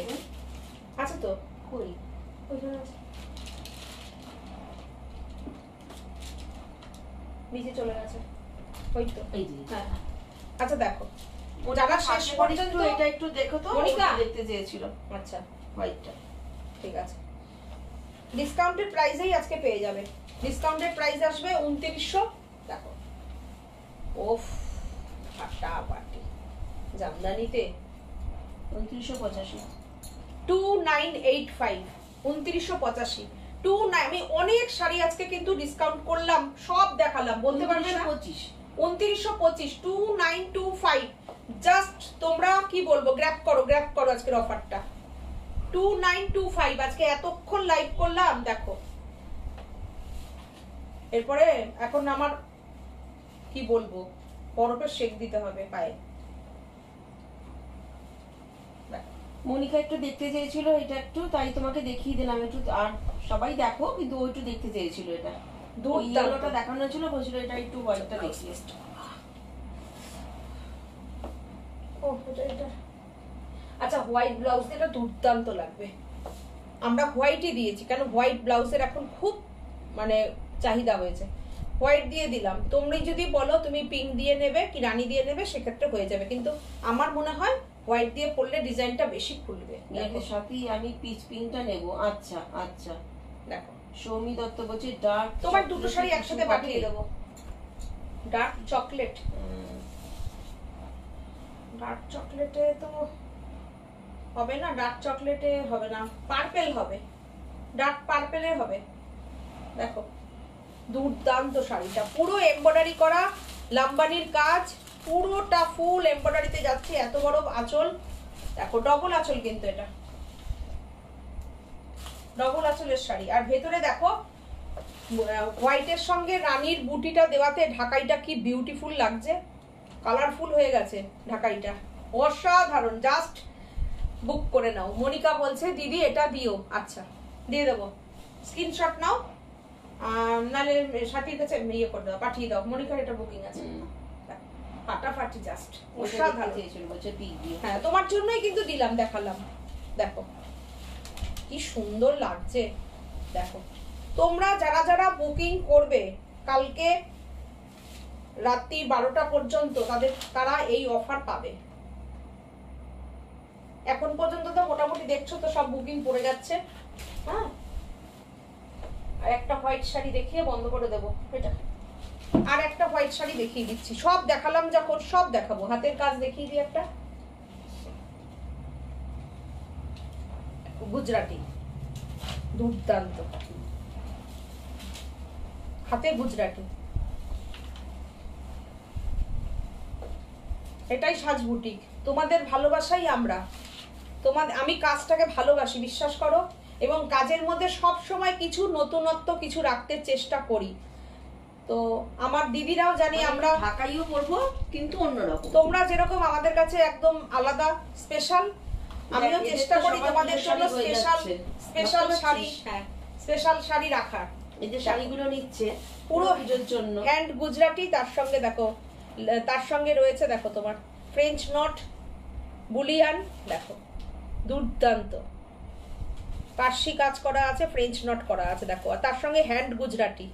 আছে তো, কই ওইখানে আছে, নিচে চলে গেছে ওই তো। এই যে হ্যাঁ আচ্ছা দেখো যারা শেষ শেষ পর্যন্ত পর্যন্ত এটা একটু দেখো তো, মনিকা ওটা দেখতে চেয়েছিল আচ্ছা হোয়াইটটা। ঠিক আছে ডিসকাউন্টেড প্রাইসেই আজকে পেয়ে যাবে। ডিসকাউন্টেড প্রাইস আসবে 2900। দেখো ওফ ফাটাফাটি জামদানিতে 2985। 2985 2985 আমি অনেক শাড়ি আজকে কিন্তু ডিসকাউন্ট করলাম, সব দেখালাম, বলতে পারবে না। 2925 2925 2925 জাস্ট তোমরা কি বলবো, গ্র্যাব করো আজকের অফারটা। 2925 আজকে এতক্ষণ লাইভ করলাম। দেখো এরপরে এখন আমার কি বলবো, বরফের শেক দিতে হবে পায়ে। মনিকা একটু দেখতে চেয়েছিল এটা একটু, তাই তোমাকে দেখিয়ে দিলাম একটু। আর সবাই দেখো, কিন্তু ও একটু দেখতে চেয়েছিল এটা। ওই ইয়েলোটা দেখানো ছিল, বলছিল এটা একটু হোয়াইটটা দেখিয়ে। ও এটা আচ্ছা হোয়াইট ব্লাউজ এটা দুর্দান্ত লাগবে। আমরা হোয়াইটই দিয়েছি, কেন হোয়াইট ব্লাউজের এখন খুব মানে চাহিদা হয়েছে, হোয়াইট দিয়ে দিলাম। তোমরা যদি বলো তুমি পিঙ্ক দিয়ে নেবে কি রানী দিয়ে নেবে, সেক্ষেত্রে হয়ে যাবে, কিন্তু আমার মনে হয় হোয়াইট দিয়ে পরলে ডিজাইনটা বেশি খুলবে। দেখো সাথী আমি পিচ পিঙ্কটা নেব। আচ্ছা আচ্ছা দেখো সৌমি দত্ত বলছে ডার্ক। তোমার দুটো শাড়ি একসাথে পাঠিয়ে দেবো। ডার্ক চকলেট, ডার্ক চকলেটে তো হবে না, ডার্ক চকলেটে হবে না, পার্পেল হবে, ডার্ক পার্পেলে হবে। দেখো দুর্দান্ত শাড়িটা, পুরো এমব্রয়ডারি করা, লাম্বানির কাজ, পুরোটা ফুল এমব্রয়ডারিতে যাচ্ছে, এত বড় আঁচল। দেখো ডবল আঁচল, কিন্তু এটা ডবল আঁচলের শাড়ি। আর ভেতরে দেখো হোয়াইটের সঙ্গে রানীর বুটিটা দেওয়াতে ঢাকাইটা কি বিউটিফুল লাগছে, কালারফুল হয়ে গেছে ঢাকাইটা, অসাধারণ। জাস্ট বুক করে নাও। মনিকা বলছে দিদি এটা দিও। আচ্ছা দিয়ে দেবো, স্ক্রিনশট নাও। নালে সাথীর কাছে ইয়ে করে দাও, পাঠিয়ে দাও, মনিকার এটা বুকিং আছে। ফাটাফাটি জাস্ট অসাধারণ চেয়েছিল বলছে পিক দিয়ে। হ্যাঁ তোমার জন্যই কিন্তু দিলাম, দেখালাম, দেখো কি সুন্দর লাগছে। দেখো তোমরা যারা যারা বুকিং করবে কালকে রাত্রি 12টা পর্যন্ত তারা এই অফার পাবে। এখন পর্যন্ত তো মোটামুটি দেখছো তো সব বুকিং পড়ে যাচ্ছে। হ্যাঁ আর একটা হোয়াইট শাড়ি দেখিয়ে বন্ধ করে দেবো এটা, আর একটা হোয়াইট শাড়ি দেখিয়ে দিচ্ছি। সব দেখালাম যখন সব দেখাবো, হাতের কাজ দেখিয়ে দিই একটা গুজরাটি, দুর্দান্ত হাতে গুজরাটি, এটাই সাজ বুটিক। তোমাদের ভালোবাসাই আমি কাজটাকে ভালোবাসি, বিশ্বাস করো, এবং কাজের মধ্যে সব সময় কিছু নতুনত্ব কিছু রাখতে চেষ্টা করি। তো আমার দিদিরাও জানি আমরা ঢাকাইও পরবো কিন্তু অন্যরকম, তোমরা যেরকম আমাদের কাছে একদম আলাদা স্পেশাল, আমিও চেষ্টা করি তোমাদের জন্য স্পেশাল শাড়ি, হ্যাঁ স্পেশাল শাড়ি রাখার। এই যে শাড়িগুলো নিচ্ছে পুরো পুজোর জন্য, হ্যান্ড গুজরাটি, তার সঙ্গে দেখো তার সঙ্গে রয়েছে দেখো তোমার ফ্রেঞ্চ নট বুলিয়ান, দেখো দুর্দান্ত পার্সি কাজ করা আছে, ফ্রেঞ্চ নট করা আছে, দেখো আর তার সঙ্গে হ্যান্ড গুজরাটি,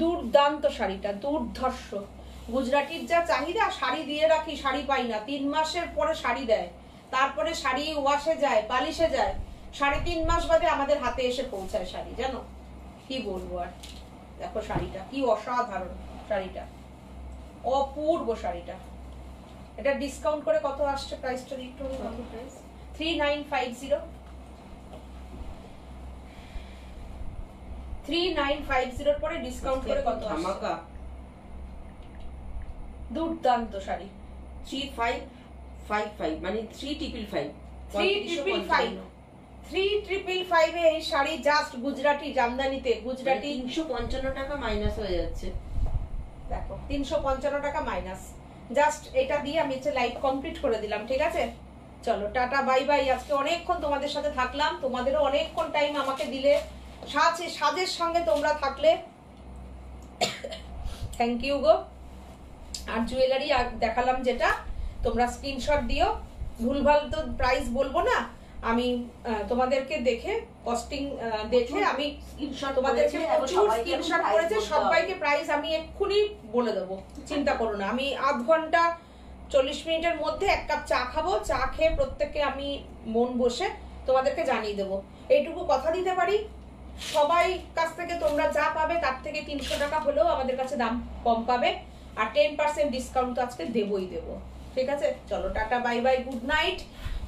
দুর্দান্ত শাড়িটা, দুর্ধর্ষ। গুজরাটির যা চাহিদা, শাড়ি দিয়ে রাখি, শাড়ি পাই না, 3 মাসের পরে শাড়ি দেয়, তারপরে শাড়ি ওয়াশে যায়, পালিশে যায়, 3.5 মাস বাদে আমাদের হাতে এসে পৌঁছায় শাড়ি, জানো কি বলবো আর। দেখো শাড়িটা কি অসাধারণ, শাড়িটা অপূর্ব শাড়িটা। এটা ডিসকাউন্ট করে কত আসছে প্রাইসটা একটু? 3950, 3950 পরে ডিসকাউন্ট করে কত ধামাকা দুর্দান্ত শাড়ি। 3555 মানে 3555 3555 এ এই শাড়ি জাস্ট গুজরাটি জামদানিতে, গুজরাটি 355 টাকা মাইনাস হয়ে যাচ্ছে। দেখো 355 টাকা মাইনাস, জাস্ট এটা দিয়ে আমি লাইভ কমপ্লিট করে দিলাম। ঠিক আছে, চলো টাটা বাই বাই। আজকে অনেকক্ষণ তোমাদের সাথে থাকলাম, তোমাদেরও অনেকক্ষণ টাইম আমাকে দিলে, সাজের সঙ্গে তোমরা থাকলে, থ্যাংক ইউ গো। আর জুয়েলারি দেখালাম যেটা, তোমরা স্ক্রিনশট দিও, ভুলভাল তো প্রাইস বলবো না আমি, তোমাদেরকে দেখে কস্টিং দেখে আমি তোমাদেরকে প্রচুর স্ক্রিনশট করেছে, সবাইকে প্রাইস আমি এক্ষুনি বলে দেবো, চিন্তা করো না। আমি আধ ঘন্টা 40 মিনিটের মধ্যে 1 কাপ চা খাবো, চা খেয়ে প্রত্যেককে আমি মন বসে তোমাদেরকে জানিয়ে দেবো। এইটুকু কথা দিতে পারি, সবাই কাছ থেকে তোমরা যা পাবে তার থেকে 300 টাকা হলেও আমাদের কাছে দাম কম পাবে, আর 10% ডিসকাউন্ট তো আজকে দেবই দেবো। ঠিক আছে, চলো tata bye bye, good night,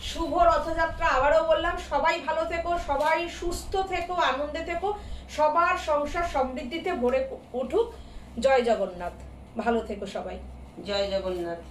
শুভ রথযাত্রা। আবারও বললাম, সবাই ভালো থেকো, সবাই সুস্থ থেকো, আনন্দে থেকো, সবার সংসার সমৃদ্ধিতে ভরে উঠুক। জয় জগন্নাথ, ভালো থেকো সবাই, জয় জগন্নাথ।